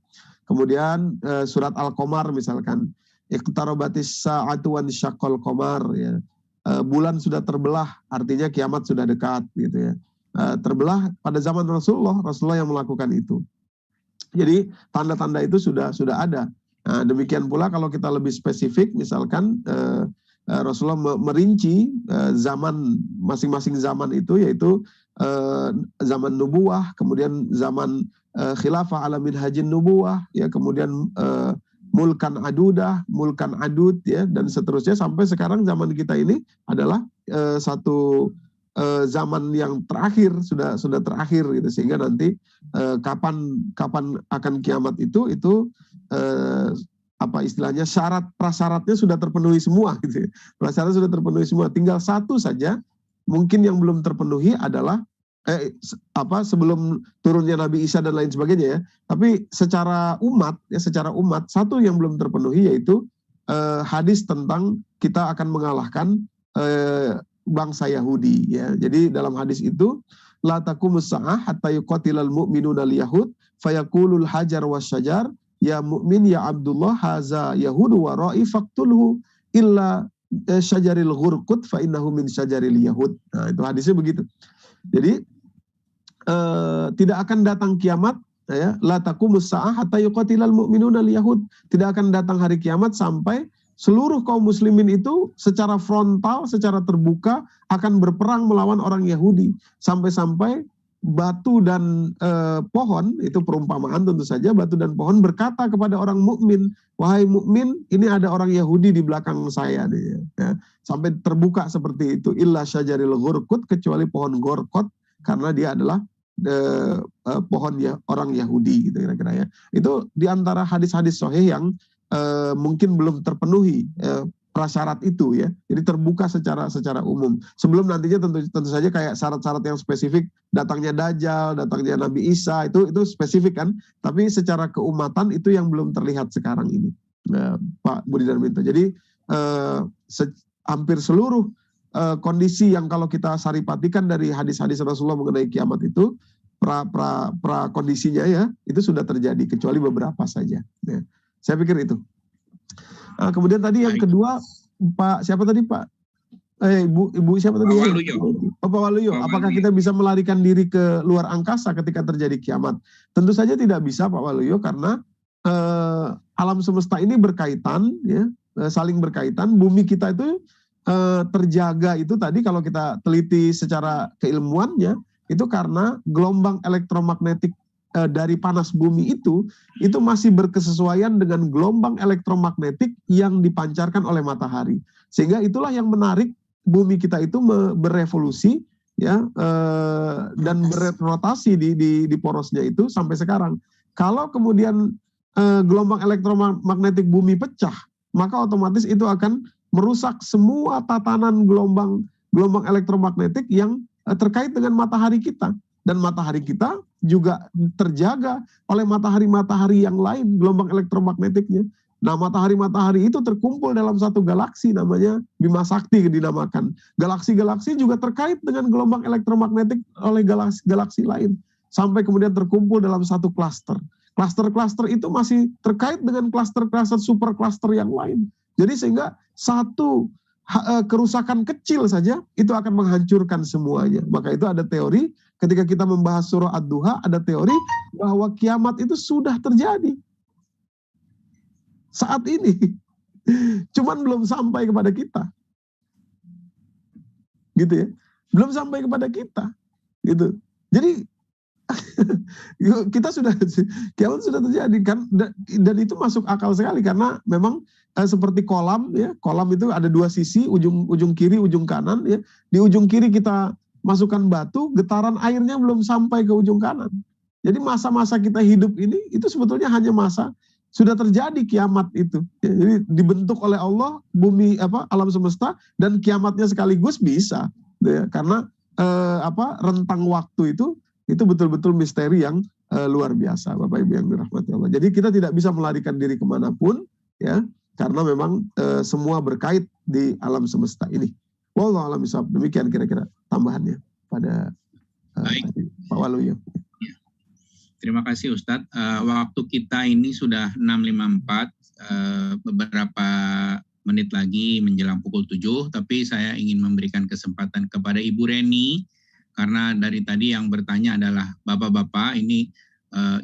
Kemudian surat Al-Qamar misalkan, iqtarabatis sa'atu wan syaqqal qamar ya. Bulan sudah terbelah, artinya kiamat sudah dekat gitu ya. Terbelah pada zaman Rasulullah yang melakukan itu. Jadi tanda-tanda itu sudah ada. Nah, demikian pula kalau kita lebih spesifik misalkan Rasulullah merinci zaman masing-masing zaman itu, yaitu zaman nubuwah, kemudian zaman khilafah ala minhajin nubuwah, ya, kemudian mulkan adudah, mulkan adud, ya, dan seterusnya sampai sekarang zaman kita ini adalah satu zaman yang terakhir, sudah terakhir gitu, sehingga nanti kapan akan kiamat itu apa istilahnya, prasyaratnya sudah terpenuhi semua gitu ya. Prasyaratnya sudah terpenuhi semua, tinggal satu saja mungkin yang belum terpenuhi adalah sebelum turunnya Nabi Isa dan lain sebagainya ya. Tapi secara umat satu yang belum terpenuhi, yaitu hadis tentang kita akan mengalahkan bangsa Yahudi ya. Jadi dalam hadis itu, la taqumus sa'ah hatta yuqatilal mu'minuna al-yahud fayaqulul hajar wasyajar ya mu'min ya Abdullah haza yahudu wa ra'i faqtulhu illa syajaril ghurqut fa innahu min syajaril yahud. Nah, itu hadisnya begitu. Jadi tidak akan datang kiamat ya, la taqumus sa'ah hatta yuqatilal mu'minuna al-yahud. Tidak akan datang hari kiamat sampai seluruh kaum muslimin itu secara frontal, secara terbuka akan berperang melawan orang Yahudi. Sampai-sampai batu dan pohon, itu perumpamaan tentu saja, batu dan pohon berkata kepada orang mukmin, wahai mukmin, ini ada orang Yahudi di belakang saya nih, ya. Sampai terbuka seperti itu, illa syajaril ghurqut, kecuali pohon gorkot, karena dia adalah pohon ya, orang Yahudi gitu kira-kira ya. Itu diantara hadis-hadis sahih yang mungkin belum terpenuhi prasyarat itu ya. Jadi terbuka secara umum. Sebelum nantinya tentu saja kayak syarat-syarat yang spesifik, datangnya Dajjal, datangnya Nabi Isa, itu spesifik kan. Tapi secara keumatan itu yang belum terlihat sekarang ini, Pak Budi Darminto. Jadi hampir seluruh kondisi yang kalau kita saripatikan dari hadis-hadis Rasulullah mengenai kiamat itu, kondisinya ya, itu sudah terjadi, kecuali beberapa saja ya. Saya pikir itu. Nah, kemudian tadi yang kedua, Pak siapa tadi Pak? Ibu siapa tadi? Pak Waluyo. Pak Waluyo. Apakah kita bisa melarikan diri ke luar angkasa ketika terjadi kiamat? Tentu saja tidak bisa Pak Waluyo, karena alam semesta ini berkaitan, ya, saling berkaitan. Bumi kita itu terjaga itu tadi kalau kita teliti secara keilmuannya, itu karena gelombang elektromagnetik dari panas bumi itu masih berkesesuaian dengan gelombang elektromagnetik yang dipancarkan oleh matahari. Sehingga itulah yang menarik bumi kita itu berevolusi ya, dan berotasi di porosnya itu sampai sekarang. Kalau kemudian gelombang elektromagnetik bumi pecah, maka otomatis itu akan merusak semua tatanan gelombang elektromagnetik yang terkait dengan matahari kita. Dan matahari kita juga terjaga oleh matahari-matahari yang lain, gelombang elektromagnetiknya. Nah, matahari-matahari itu terkumpul dalam satu galaksi, namanya Bima Sakti dinamakan. Galaksi-galaksi juga terkait dengan gelombang elektromagnetik oleh galaksi lain. Sampai kemudian terkumpul dalam satu klaster. Klaster-klaster itu masih terkait dengan klaster-klaster super klaster yang lain. Jadi sehingga satu kerusakan kecil saja itu akan menghancurkan semuanya. Maka itu ada teori, ketika kita membahas surah Ad-Duha, ada teori bahwa kiamat itu sudah terjadi saat ini. Cuman belum sampai kepada kita. Gitu ya. Belum sampai kepada kita. Gitu. Jadi kita kiamat sudah terjadi kan, dan itu masuk akal sekali karena memang seperti kolam ya, kolam itu ada dua sisi, ujung kiri, ujung kanan ya. Di ujung kiri kita masukkan batu, getaran airnya belum sampai ke ujung kanan. Jadi masa-masa kita hidup ini itu sebetulnya hanya masa sudah terjadi kiamat itu. Ya, jadi dibentuk oleh Allah bumi alam semesta dan kiamatnya sekaligus bisa ya, karena rentang waktu itu betul-betul misteri yang luar biasa, Bapak Ibu yang dirahmati Allah. Jadi kita tidak bisa melarikan diri kemanapun, ya, karena memang semua berkait di alam semesta ini. Wallahu a'lam bishawab. Demikian kira-kira tambahannya pada Pak Waluyo. Ya. Terima kasih Ustadz. Waktu kita ini sudah 6.54, beberapa menit lagi menjelang pukul 7, tapi saya ingin memberikan kesempatan kepada Ibu Reni. Karena dari tadi yang bertanya adalah bapak-bapak, ini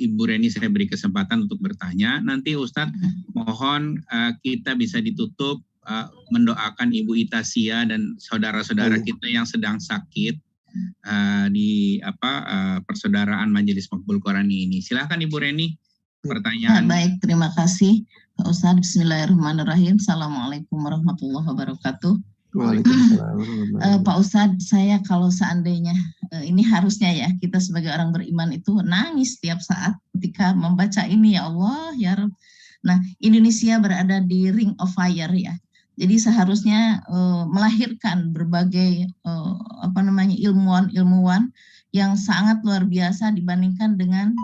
Ibu Reni saya beri kesempatan untuk bertanya. Nanti Ustadz mohon kita bisa ditutup mendoakan Ibu Itasia dan saudara-saudara kita yang sedang sakit di persaudaraan Majelis Maqbul Qorani ini. Silahkan Ibu Reni, pertanyaan. Baik, terima kasih Pak Ustadz. Bismillahirrahmanirrahim. Assalamualaikum warahmatullahi wabarakatuh. Pak Ustadz, saya kalau seandainya ini harusnya ya kita sebagai orang beriman itu nangis setiap saat ketika membaca ini, ya Allah ya Rabb. Nah, Indonesia berada di ring of fire ya. Jadi seharusnya melahirkan berbagai ilmuwan yang sangat luar biasa dibandingkan dengan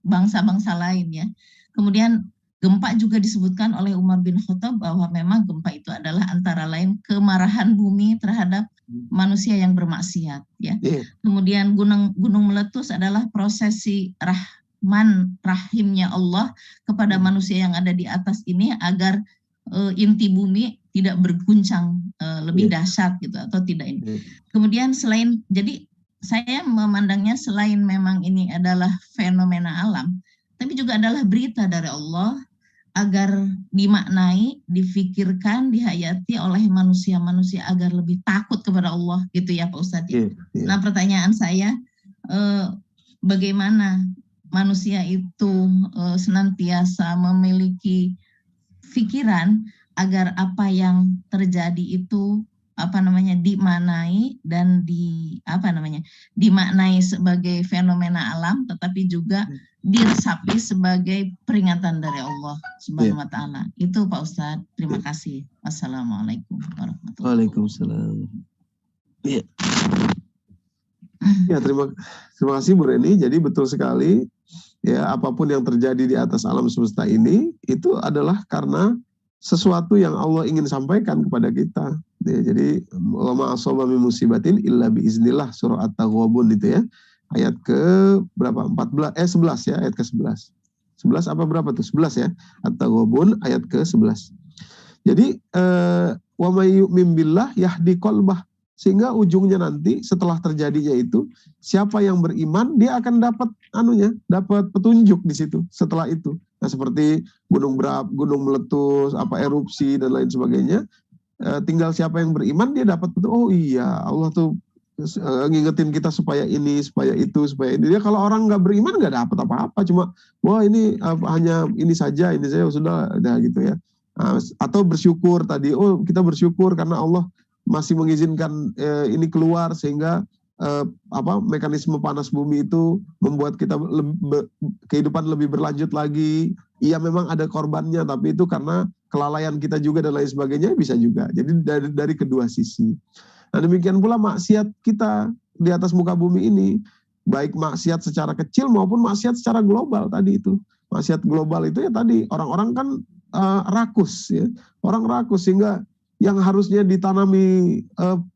bangsa-bangsa lain ya. Kemudian gempa juga disebutkan oleh Umar bin Khattab bahwa memang gempa itu adalah antara lain kemarahan bumi terhadap manusia yang bermaksiat ya. Kemudian gunung meletus adalah prosesi rahimnya Allah kepada manusia yang ada di atas ini agar inti bumi tidak berguncang lebih dahsyat gitu atau tidak ini. Kemudian jadi saya memandangnya selain memang ini adalah fenomena alam, tapi juga adalah berita dari Allah agar dimaknai, difikirkan, dihayati oleh manusia-manusia agar lebih takut kepada Allah gitu ya Pak Ustadz. Nah, pertanyaan saya, bagaimana manusia itu senantiasa memiliki pikiran agar apa yang terjadi itu dimaknai dan dimaknai sebagai fenomena alam, tetapi juga diresapi sebagai peringatan dari Allah Subhanahu wa Ta'ala. Itu Pak Ustadz. Terima kasih. Wassalamualaikum warahmatullahi wabarakatuh. Waalaikumsalam. Ya, terima kasih Bu Reni. Jadi betul sekali ya, apapun yang terjadi di atas alam semesta ini itu adalah karena sesuatu yang Allah ingin sampaikan kepada kita. Ya, jadi wama asaba min musibatin illa biiznillah, surah At-Taghabun itu ya. Ayat ke berapa? 11 ya, ayat ke-11. 11 apa berapa tuh? 11 ya. At-Taghabun ayat ke-11. Jadi wa may yu'min billah yahdi qalbah. Sehingga ujungnya nanti setelah terjadinya itu, siapa yang beriman dia akan dapat dapat petunjuk di situ setelah itu. Nah, seperti gunung meletus, erupsi dan lain sebagainya. Tinggal siapa yang beriman dia dapat petunjuk. Oh iya, Allah tuh ngingetin kita supaya ini, supaya itu, supaya ini. Dia kalau orang nggak beriman nggak dapat apa-apa, cuma wah ini hanya ini saja sudah gitu ya. Atau bersyukur tadi, kita bersyukur karena Allah masih mengizinkan ini keluar sehingga mekanisme panas bumi itu membuat kita kehidupan lebih berlanjut lagi. Iya memang ada korbannya, tapi itu karena kelalaian kita juga dan lain sebagainya, bisa juga. Jadi dari kedua sisi. Nah, demikian pula maksiat kita di atas muka bumi ini, baik maksiat secara kecil maupun maksiat secara global tadi itu. Maksiat global itu ya tadi, orang-orang kan rakus ya. Orang rakus sehingga yang harusnya ditanami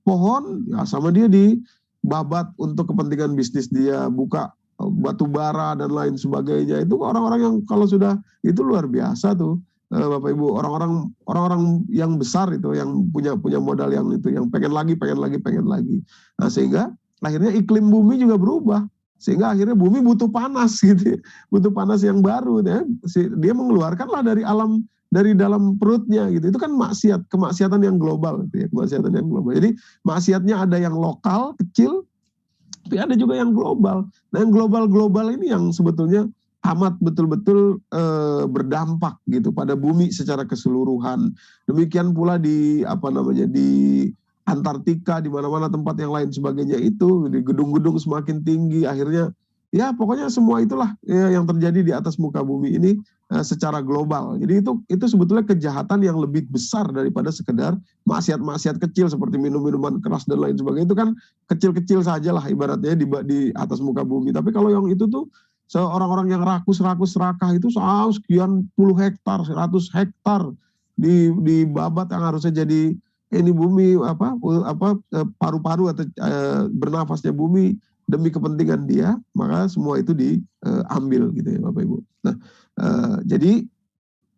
pohon, ya sama dia dibabat untuk kepentingan bisnis dia, buka batu bara dan lain sebagainya. Itu orang-orang yang kalau sudah itu luar biasa tuh. Bapak Ibu, orang-orang yang besar itu yang punya modal yang itu, yang pengen lagi. Nah, sehingga akhirnya iklim bumi juga berubah. Sehingga akhirnya bumi butuh panas gitu. Butuh panas yang baru ya. Dia mengeluarkanlah dari alam dari dalam perutnya gitu. Itu kan kemaksiatan yang global gitu ya, kemaksiatan yang global. Jadi maksiatnya ada yang lokal, kecil, tapi ada juga yang global. Nah, yang global ini yang sebetulnya amat betul-betul berdampak gitu pada bumi secara keseluruhan. Demikian pula di di Antartika, di mana-mana tempat yang lain sebagainya itu, di gedung-gedung semakin tinggi, akhirnya ya pokoknya semua itulah ya, yang terjadi di atas muka bumi ini secara global. Jadi itu sebetulnya kejahatan yang lebih besar daripada sekedar maksiat-maksiat kecil seperti minum-minuman keras dan lain sebagainya. Itu kan kecil-kecil sajalah ibaratnya di atas muka bumi. Tapi kalau yang itu tuh orang-orang yang rakus serakah itu sekian puluh hektar, 100 hektar dibabat yang harusnya jadi ini bumi paru-paru atau bernafasnya bumi demi kepentingan dia, maka semua itu diambil gitu ya Bapak Ibu. Nah, jadi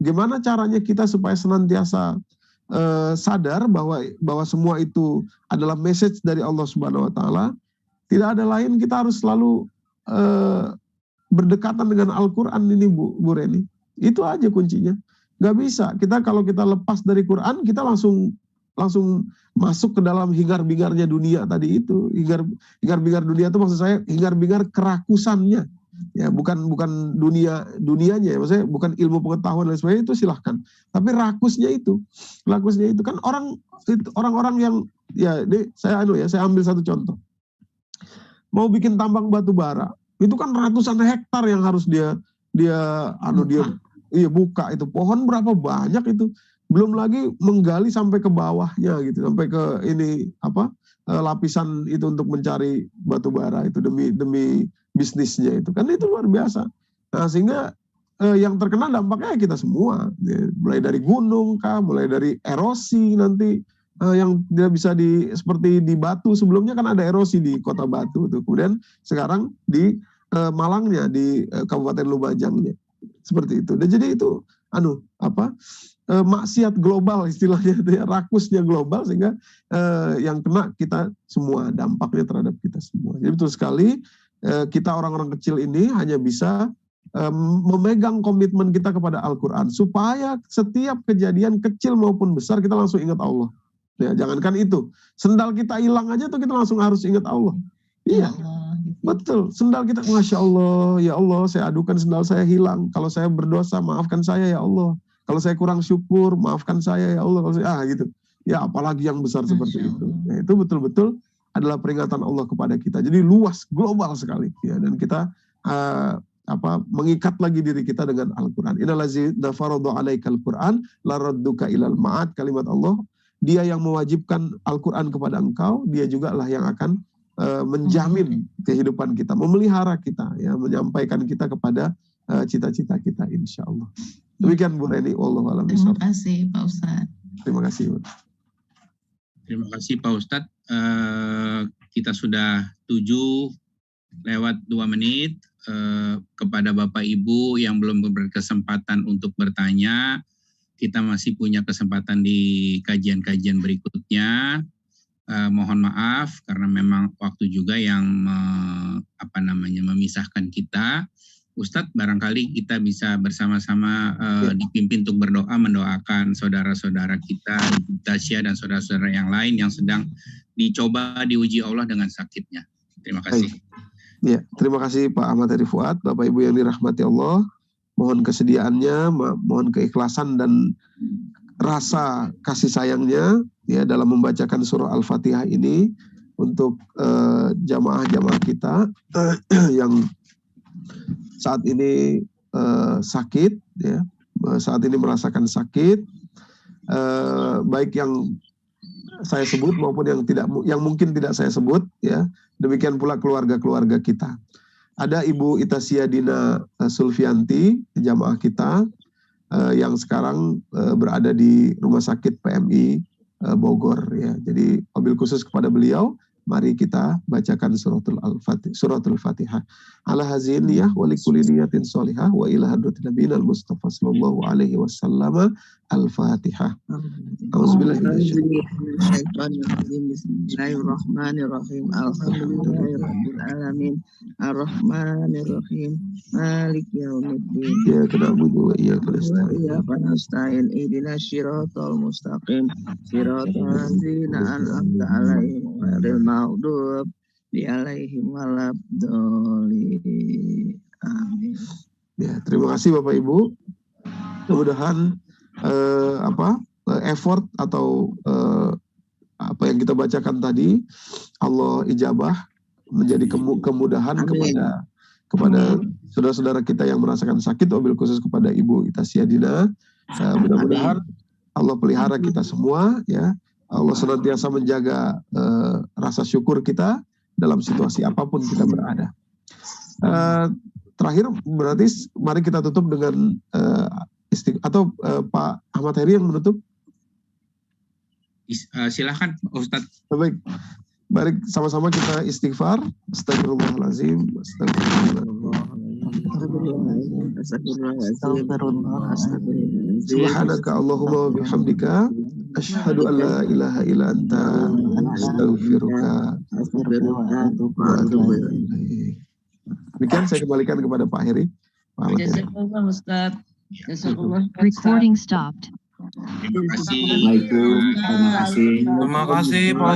gimana caranya kita supaya senantiasa sadar bahwa semua itu adalah message dari Allah Subhanahu wa taala. Tidak ada lain, kita harus selalu berdekatan dengan Al-Qur'an ini Bu Reni. Itu aja kuncinya. Nggak bisa. Kalau kita lepas dari Quran, kita langsung masuk ke dalam hingar-bingarnya dunia tadi itu. Hingar-bingar dunia itu maksud saya hingar-bingar kerakusannya. Ya, bukan dunianya ya, maksudnya bukan ilmu pengetahuan dan sebagainya, itu silahkan. Tapi rakusnya itu kan orang-orang yang saya ambil satu contoh. Mau bikin tambang batu bara, itu kan ratusan hektar yang harus dia buka itu. Pohon berapa banyak itu. Belum lagi menggali sampai ke bawahnya gitu, sampai ke lapisan itu untuk mencari batu bara itu demi bisnisnya itu. Kan itu luar biasa. Nah, sehingga yang terkena dampaknya kita semua. Ya, mulai dari gunung mulai dari erosi nanti yang tidak bisa seperti di Batu, sebelumnya kan ada erosi di Kota Batu tuh. Kemudian sekarang di Malangnya, di Kabupaten Lumajangnya. Seperti itu. Dan jadi itu maksiat global istilahnya, rakusnya global, sehingga yang kena kita semua, dampaknya terhadap kita semua. Jadi betul sekali kita orang-orang kecil ini hanya bisa memegang komitmen kita kepada Al-Quran, supaya setiap kejadian kecil maupun besar kita langsung ingat Allah. Ya, jangankan itu, sendal kita hilang aja tuh kita langsung harus ingat Allah. Iya, betul. Sendal kita, Masya Allah, ya Allah, saya adukan sendal saya hilang. Kalau saya berdosa, maafkan saya ya Allah. Kalau saya kurang syukur, maafkan saya ya Allah. Gitu. Ya, apalagi yang besar seperti itu. Nah, itu betul-betul adalah peringatan Allah kepada kita. Jadi luas, global sekali. Ya, dan kita mengikat lagi diri kita dengan Al-Quran. Innallazina faradu alaikal Quran laradduka ilal ma'ad, kalimat Allah. Dia yang mewajibkan Al-Quran kepada engkau, dia juga lah yang akan menjamin kehidupan kita, memelihara kita, ya, menyampaikan kita kepada cita-cita kita, insya Allah. Demikian Bu Reni, wallahu a'lam bishawab. Terima kasih Pak Ustadz. Terima kasih Bu. Terima kasih Pak Ustadz. Kita sudah 7:02 menit. Kepada Bapak Ibu yang belum berkesempatan untuk bertanya, kita masih punya kesempatan di kajian-kajian berikutnya. Mohon maaf karena memang waktu juga yang memisahkan kita. Ustadz, barangkali kita bisa bersama-sama dipimpin untuk berdoa, mendoakan saudara-saudara kita di Tasya dan saudara-saudara yang lain yang sedang dicoba diuji Allah dengan sakitnya. Terima kasih. Ya, terima kasih Pak Ahmad Heri Fuad, Bapak Ibu yang dirahmati Allah. Mohon kesediaannya, mohon keikhlasan dan rasa kasih sayangnya ya dalam membacakan surah Al-Fatihah ini untuk jamaah-jamaah kita yang saat ini sakit, ya, saat ini merasakan sakit, baik yang saya sebut maupun yang mungkin tidak saya sebut, ya. Demikian pula keluarga-keluarga kita. Ada Ibu Itasia Dina Sulfianti, jamaah kita yang sekarang berada di Rumah Sakit PMI Bogor, ya. Jadi mobil khusus kepada beliau Mari kita bacakan suratul Fatihah. Ala hazin niyah wa likulli niyatin sholihah wa ila hadratin nabiyil Mustafa sallallahu alaihi wasallam. Al-Fatihah. Auzubillahi minasyaitonir Bismillahirrahmanirrahim. Alhamdulillahirabbil alamin. Arrahmanirrahim. Maliki yaumiddin. Iyyaka na'budu wa iyyaka nasta'in. Iyyaka nasta'in. Ihdinas siratal mustaqim. Siratal ladzina an'amta 'alaihim ghairil maghdubi alaihim waladdallin. Amin. Ya, terima kasih Bapak Ibu. Mudah-mudahan effort atau apa yang kita bacakan tadi Allah ijabah menjadi kemudahan kepada saudara-saudara kita yang merasakan sakit, wabil khusus kepada Ibu Ita Siadina. Mudah-mudahan Allah pelihara kita semua, ya. Allah senantiasa menjaga rasa syukur kita dalam situasi apapun kita berada. Terakhir berarti mari kita tutup dengan Pak Ahmad Heri yang menutup. Silakan Ustadz. Baik. Mari sama-sama kita istighfar. Astagfirullahalazim. Subhanaka Allahumma wa bihamdika asyhadu an la ilaha illa anta astaghfiruka wa atubu ilaik. Demikian saya kembalikan kepada Pak Heri. Jazakallah Ustaz. Recording stopped. Terima kasih. Terima kasih Pak Ustaz.